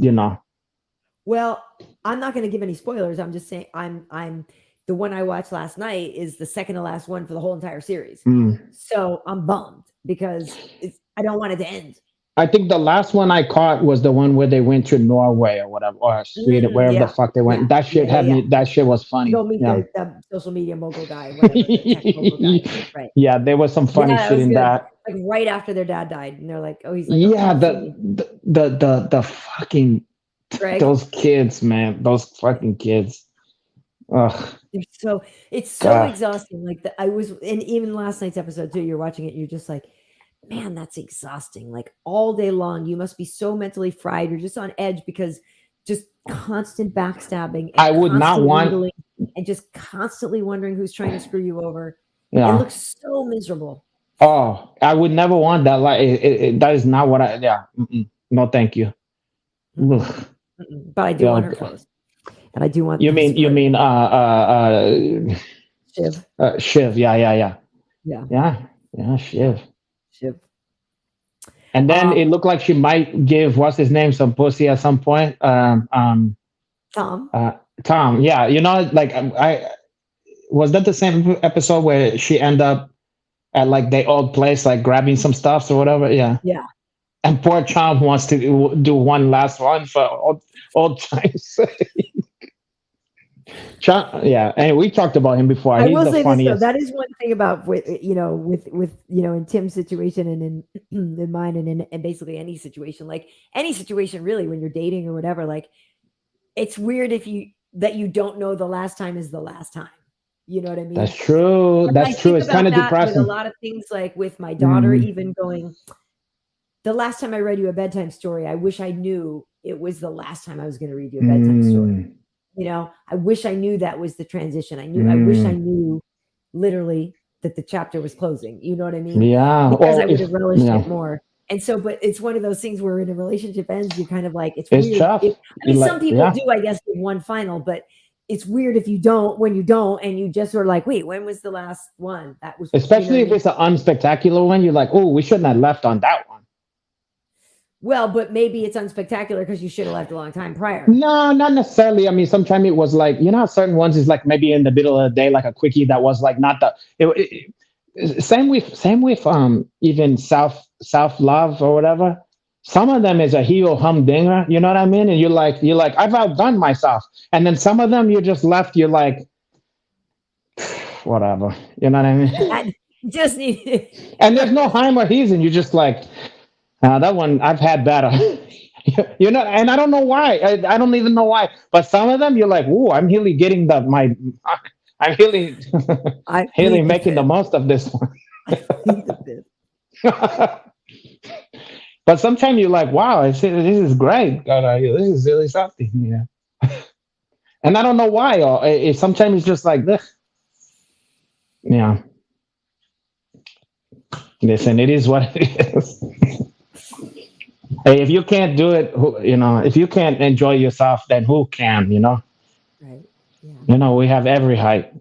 A: well, I'm not going to give any spoilers. I'm just saying I'm the one I watched last night is the second to last one for the whole entire series. So I'm bummed because I don't want it to end.
B: I think the last one I caught was the one where they went to Norway or whatever, or Sweden, wherever the fuck they went.
A: Yeah.
B: That shit had me. That shit was funny.
A: Go meet
B: Yeah.
A: the social media mogul guy, whatever, the tech mogul guy. Right.
B: Yeah, there was some funny shit in
A: good.
B: that.
A: Like right after their dad died, and they're like, "Oh, he's like,
B: Yeah,
A: okay,
B: the fucking
A: Greg.
B: those kids, man, those fucking kids. Ugh.
A: It's so exhausting. Like and even last night's episode too. You're watching it, you're just like, man, that's exhausting. Like all day long, you must be so mentally fried. You're just on edge because just constant backstabbing. And
B: I would not want,
A: and just constantly wondering who's trying to screw you over.
B: Yeah,
A: it looks so miserable.
B: Oh, I would never want that. Like, that is not what I. Yeah, no, thank you.
A: But I do want her clothes, and I do want.
B: You mean
A: Shiv?
B: Shiv, yeah, Shiv. And then it looked like she might give what's his name some pussy at some point.
A: Tom.
B: Tom, yeah, like I was that the same episode where she ended up at like the old place, like grabbing some stuff or whatever. Yeah.
A: Yeah.
B: And poor Tom wants to do one last one for old time's sake. Yeah, and we talked about him before.
A: I
B: He's
A: will
B: the
A: say
B: funniest.
A: this though, that is one thing about with in Tim's situation and in mine and in basically any situation, like any situation really when you're dating or whatever, like it's weird that you don't know the last time is the last time. You know what I mean?
B: That's true. That's true. It's kind of depressing.
A: With a lot of things, like with my daughter, even going, the last time I read you a bedtime story, I wish I knew it was the last time I was going to read you a bedtime story. I wish I knew that was the transition. I wish I knew literally that the chapter was closing. You know what I mean?
B: Yeah.
A: Because I would have relished it more. And so, but it's one of those things where when a relationship ends, you kind of like, it's weird.
B: Tough.
A: Some people do, I guess, in one final, but it's weird if you don't, when you don't, and you just sort of like, wait, when was the last one? That was,
B: especially if it's an unspectacular one, you're like, oh, we shouldn't have left on that one.
A: Well, but maybe it's unspectacular because you should have left a long time prior.
B: No, not necessarily. I mean, sometimes it was like, certain ones is like maybe in the middle of the day, like a quickie that was like not the. Same with even South Love or whatever. Some of them is a heel humdinger, you know what I mean? And you're like, I've outdone myself. And then some of them you're just left, you're like, whatever, you know what I mean?
A: I just need.
B: And there's no rhyme or reason. You're just like, that one I've had better. And I don't know why. I don't even know why. But some of them you're like, ooh, I'm really getting I'm really making the most of this one. But sometimes you're like, wow, this is great. This is really something. Yeah. And I don't know why. Or sometimes it's just like this. Yeah. Listen, it is what it is. Hey, if you can't do it, if you can't enjoy yourself, then who can,
A: Right. Yeah.
B: We have every height.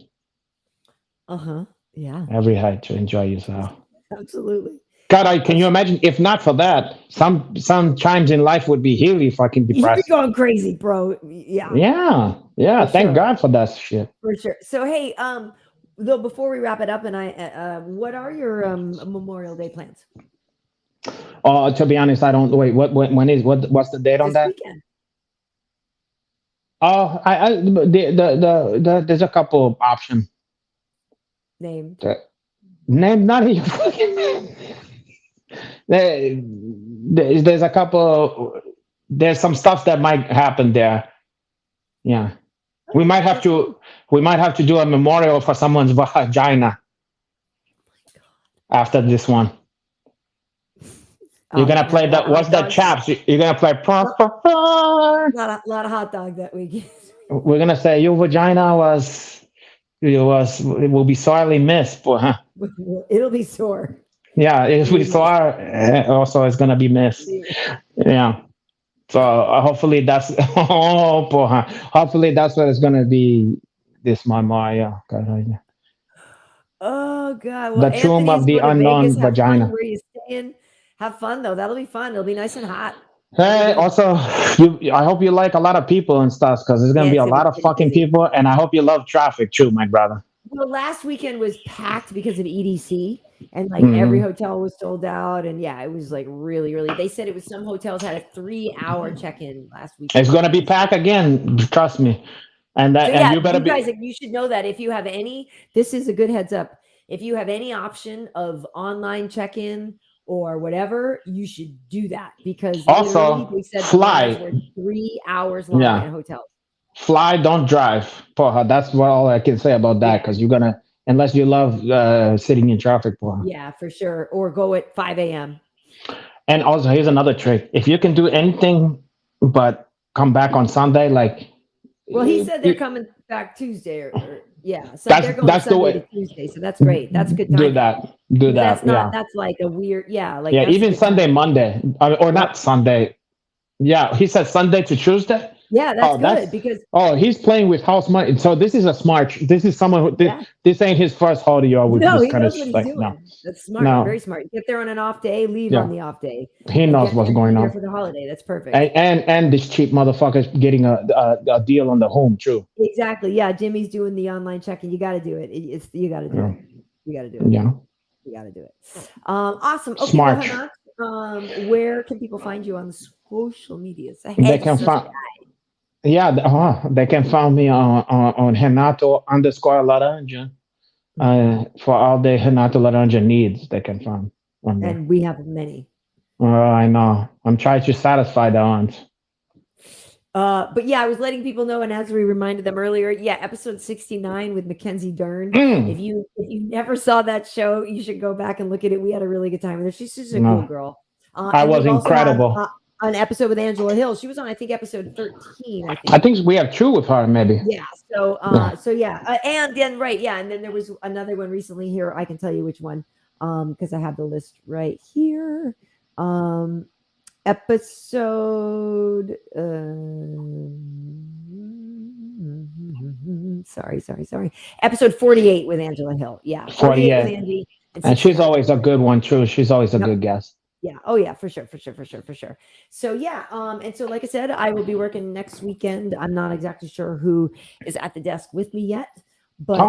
A: Yeah.
B: Every height to enjoy yourself.
A: Absolutely.
B: God, can you imagine? If not for that, some times in life would be really fucking depressing.
A: You'd be going crazy, bro. Yeah.
B: Yeah. Thank God for that shit.
A: For sure. So, hey, though, before we wrap it up, what are your Memorial Day plans?
B: To be honest, I don't. Wait, what's the date on that?
A: Weekend.
B: Oh, there's a couple of options.
A: Name.
B: Name not your fucking name. There's a couple. There's some stuff that might happen there. Yeah, we might have to do a memorial for someone's vagina after this one. You're gonna
A: And
B: play
A: a lot
B: that.
A: of
B: What's
A: hot
B: that
A: dogs.
B: chaps? You're gonna play.
A: Lot of hot dog that weekend.
B: We're gonna say your vagina will be sorely missed, but huh?
A: It'll be sore.
B: Yeah, if we
A: Believe me.
B: saw her, also it's gonna be missed. Yeah. So hopefully that's oh boy, huh? Hopefully that's what it's gonna be this month. Yeah.
A: Oh God. Well,
B: The tomb
A: Anthony's
B: of the
A: going to Vegas.
B: unknown
A: Have fun.
B: vagina.
A: Where you staying? Have fun though. That'll be fun. It'll be nice and hot.
B: Hey,
A: It'll be
B: also, I hope you like a lot of people and stuff because there's gonna
A: Yeah,
B: be
A: it's
B: a
A: gonna
B: lot
A: be
B: of
A: pretty
B: fucking
A: busy.
B: people, and I hope you love traffic too, my brother.
A: Well, last weekend was packed because of EDC, and like
B: Mhm.
A: every hotel was sold out, and yeah, it was like really, really. They said it was some hotels had a 3-hour check-in last weekend.
B: It's gonna be packed again, trust me. And
A: So yeah,
B: you better
A: you
B: be.
A: guys, you should know that if you have any, this is a good heads up. If you have any option of online check-in or whatever, you should do that because
B: Also,
A: literally they said the lines
B: fly.
A: were 3 hours long
B: Yeah.
A: in hotels.
B: Fly, don't drive. Porra, that's what all I can say about that because you're gonna, unless you love sitting in traffic. Porra.
A: Yeah, for sure. Or go at 5 a.m.
B: And also, here's another trick: if you can do anything but come back on Sunday, like.
A: Well, he said they're
B: you-
A: coming back Tuesday, or yeah, so they're going
B: that's the
A: Sunday
B: way.
A: to Tuesday, so that's great. That's a good time.
B: Do that. Do that.
A: That's not.
B: Yeah.
A: That's like a weird. Yeah, like
B: Yeah.
A: that's a
B: Even
A: good time.
B: Sunday, Monday, or not Sunday. Yeah, he said Sunday to Tuesday.
A: Yeah, that's good because
B: He's playing with house money. So this is a smart. This is someone who.
A: Yeah.
B: This ain't his first rodeo with
A: no,
B: this
A: he
B: kind of
A: knows what he's
B: like.
A: doing.
B: No,
A: That's smart.
B: No.
A: Very smart. Get there on an off day, leave
B: Yeah.
A: on the off day.
B: he
A: and
B: knows
A: get
B: what's
A: there,
B: going
A: be there
B: on.
A: for the holiday. That's perfect.
B: And this cheap motherfucker's getting a deal on the home too.
A: Exactly. Yeah, Jimmy's doing the online check-in. You got to do it. It's you got to do it. You got to do it.
B: Yeah.
A: You got to do it. Awesome. Okay,
B: Smart.
A: well, Hanak, where can people find you on the social media?
B: They can find. Yeah, they can find me on Renato _Laranja. For all the Renato Laranja needs, they can find on there.
A: And we have many.
B: I know. I'm trying to satisfy the ones.
A: But yeah, I was letting people know, and as we reminded them earlier, yeah, episode 69 with Mackenzie Dern.
B: Mm.
A: If you never saw that show, you should go back and look at it. We had a really good time with her. She's just a cool girl.
B: I was incredible.
A: An episode with Angela Hill. She was on, I think, episode 13.
B: I think we have 2 with her, maybe.
A: Yeah. So, and then and then there was another one recently here. I can tell you which one, because I have the list right here. Episode. Sorry. Episode 48 with Angela Hill. Yeah,
B: 48
A: with Angie.
B: And she's always a good one too. She's always a good guest.
A: Yeah. Oh yeah, for sure. So yeah. And so like I said, I will be working next weekend. I'm not exactly sure who is at the desk with me yet, but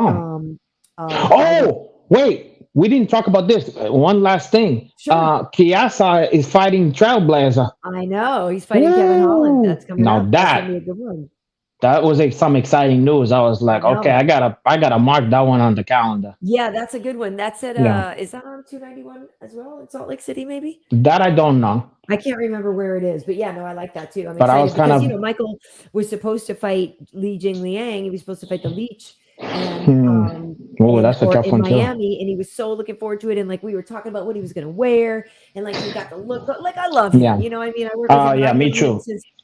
B: wait, we didn't talk about this. One last thing.
A: Sure.
B: Kiasa is fighting Trailblazer.
A: I know he's fighting Kevin Holland. That's coming
B: now
A: up.
B: That's
A: gonna be a good one.
B: That was some exciting news. I was like, okay, I gotta mark that one on the calendar.
A: Yeah, that's a good one. That's at is that on 291 as well in Salt Lake City, maybe?
B: That I don't know.
A: I can't remember where it is, but yeah, no, I like that too. I'm
B: but
A: excited
B: I was
A: because
B: kind of,
A: Michael was supposed to fight Li Jing Liang. He was supposed to fight the Leech. And,
B: that's a tough one too.
A: In Miami, and he was so looking forward to it. And like we were talking about what he was going to wear, and like he got the look. Like I love him.
B: Yeah.
A: You know what I mean? I work with him.
B: Yeah, me too.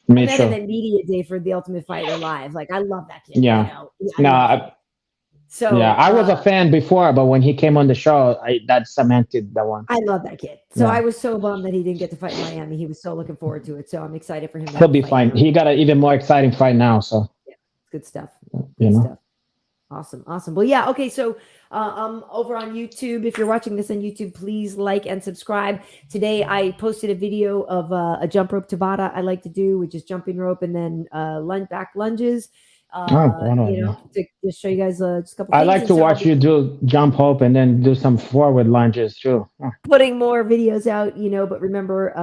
A: I met him at Media Day for the Ultimate Fighter Live. Like I love that kid.
B: Yeah.
A: You know?
B: I was a fan before, but when he came on the show, that cemented that one.
A: I love that kid. So I was so bummed that he didn't get to fight in Miami. He was so looking forward to it. So I'm excited for him.
B: He'll be fine. Now. He got an even more exciting fight now. So
A: yeah, good stuff.
B: Good stuff.
A: Awesome. Well, yeah. Okay. So over on YouTube, if you're watching this on YouTube, please like and subscribe. Today, I posted a video of a jump rope Tabata I like to do, which is jumping rope and then back lunges. To just show you guys just a couple.
B: I like to watch you do jump rope and then do some forward lunges too.
A: Putting more videos out, but remember,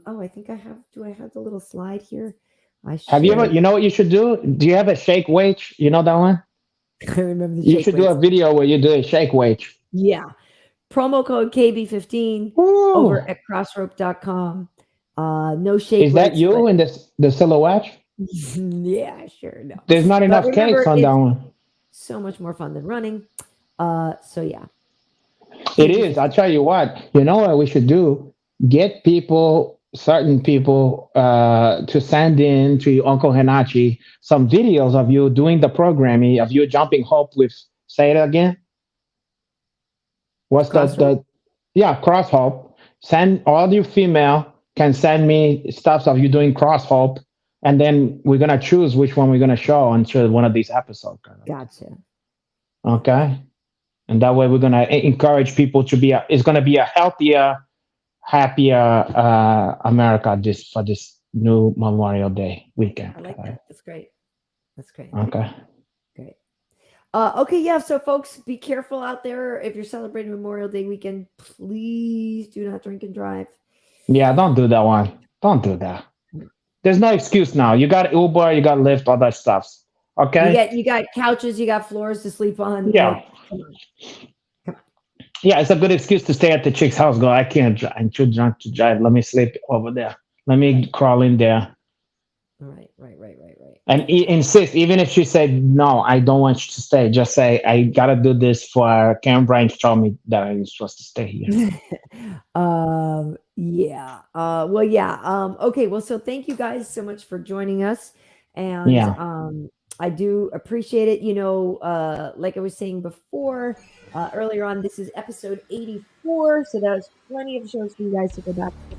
A: I think I have. Do I have the little slide here? I should.
B: Have you ever? You know what you should do? Do you have a shake weight? You know that one?
A: I remember the
B: you should do a video where you do a shake weight.
A: Yeah. Promo code KB15 over at crossrope.com. No shake.
B: Is that you in the silhouette?
A: Yeah, sure. No.
B: There's not enough cakes on that one.
A: So much more fun than running. So yeah.
B: It is. I'll tell you what. You know what we should do? get people, certain people, to send in to Uncle Hanachi some videos of you doing the programming of you jumping hope with. Say it again. What's
A: Cross
B: the yeah, cross hope. Send all you female can send me stuff of you doing cross hope, and then we're gonna choose which one we're gonna show until one of these episodes.
A: Gotcha.
B: Okay, and that way we're gonna encourage people to be. It's gonna be a healthier, happier America for this new Memorial Day weekend.
A: I like that. That's great. That's great.
B: Okay.
A: Great. Okay, yeah. So, folks, be careful out there. If you're celebrating Memorial Day weekend, please do not drink and drive.
B: Yeah, don't do that one. Don't do that. There's no excuse now. You got Uber, you got Lyft, all that stuff. Okay.
A: You got couches, you got floors to sleep on.
B: Yeah.
A: Like, come on.
B: Yeah, it's a good excuse to stay at the chick's house. Go, I can't. I'm too drunk to drive. Let me sleep over there. Let me crawl in there.
A: Right.
B: And insist, even if she said no, I don't want you to stay. Just say I gotta do this for Bryant told me that I'm supposed to stay here.
A: Yeah. Well, yeah. Okay. Well, so thank you guys so much for joining us, and I do appreciate it. You know, like I was saying before, earlier on, this is episode 84, so there's plenty of shows for you guys to go back to.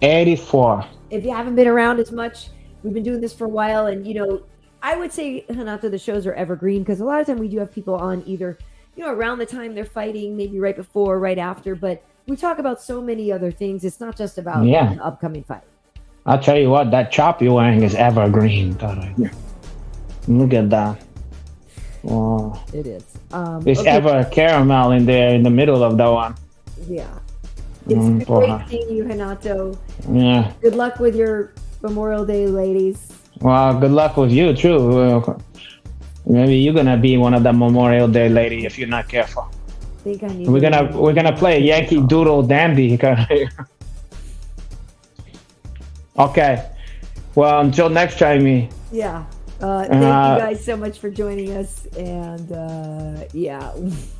B: 84.
A: If you haven't been around as much, we've been doing this for a while, and you know, I would say Renato, the shows are evergreen because a lot of time we do have people on either, you know, around the time they're fighting, maybe right before, right after, but we talk about so many other things. It's not just about an upcoming fight. I'll
B: tell you what, that chop you're wearing is evergreen. Look at that. Wow.
A: It is.
B: There's ever caramel in there in the middle of that one.
A: Yeah. It's been great seeing you, Renato.
B: Yeah.
A: Good luck with your Memorial Day, ladies.
B: Well, good luck with you too. Maybe you're gonna be one of the Memorial Day lady if you're not careful.
A: I think I need.
B: We're gonna play Yankee Doodle Dandy. Okay. Well, until next time.
A: Yeah. Thank you guys so much for joining us, and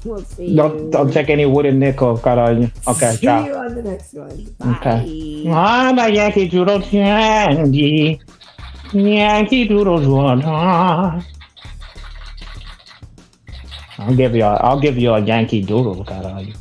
A: we'll see you.
B: Don't take any wooden nickel, caralho. Okay,
A: see
B: ciao.
A: you on the next one. Bye.
B: Okay. I'm a Yankee Doodle Dandy. Yankee Doodle Dandy. I'll give you a Yankee Doodle, caralho.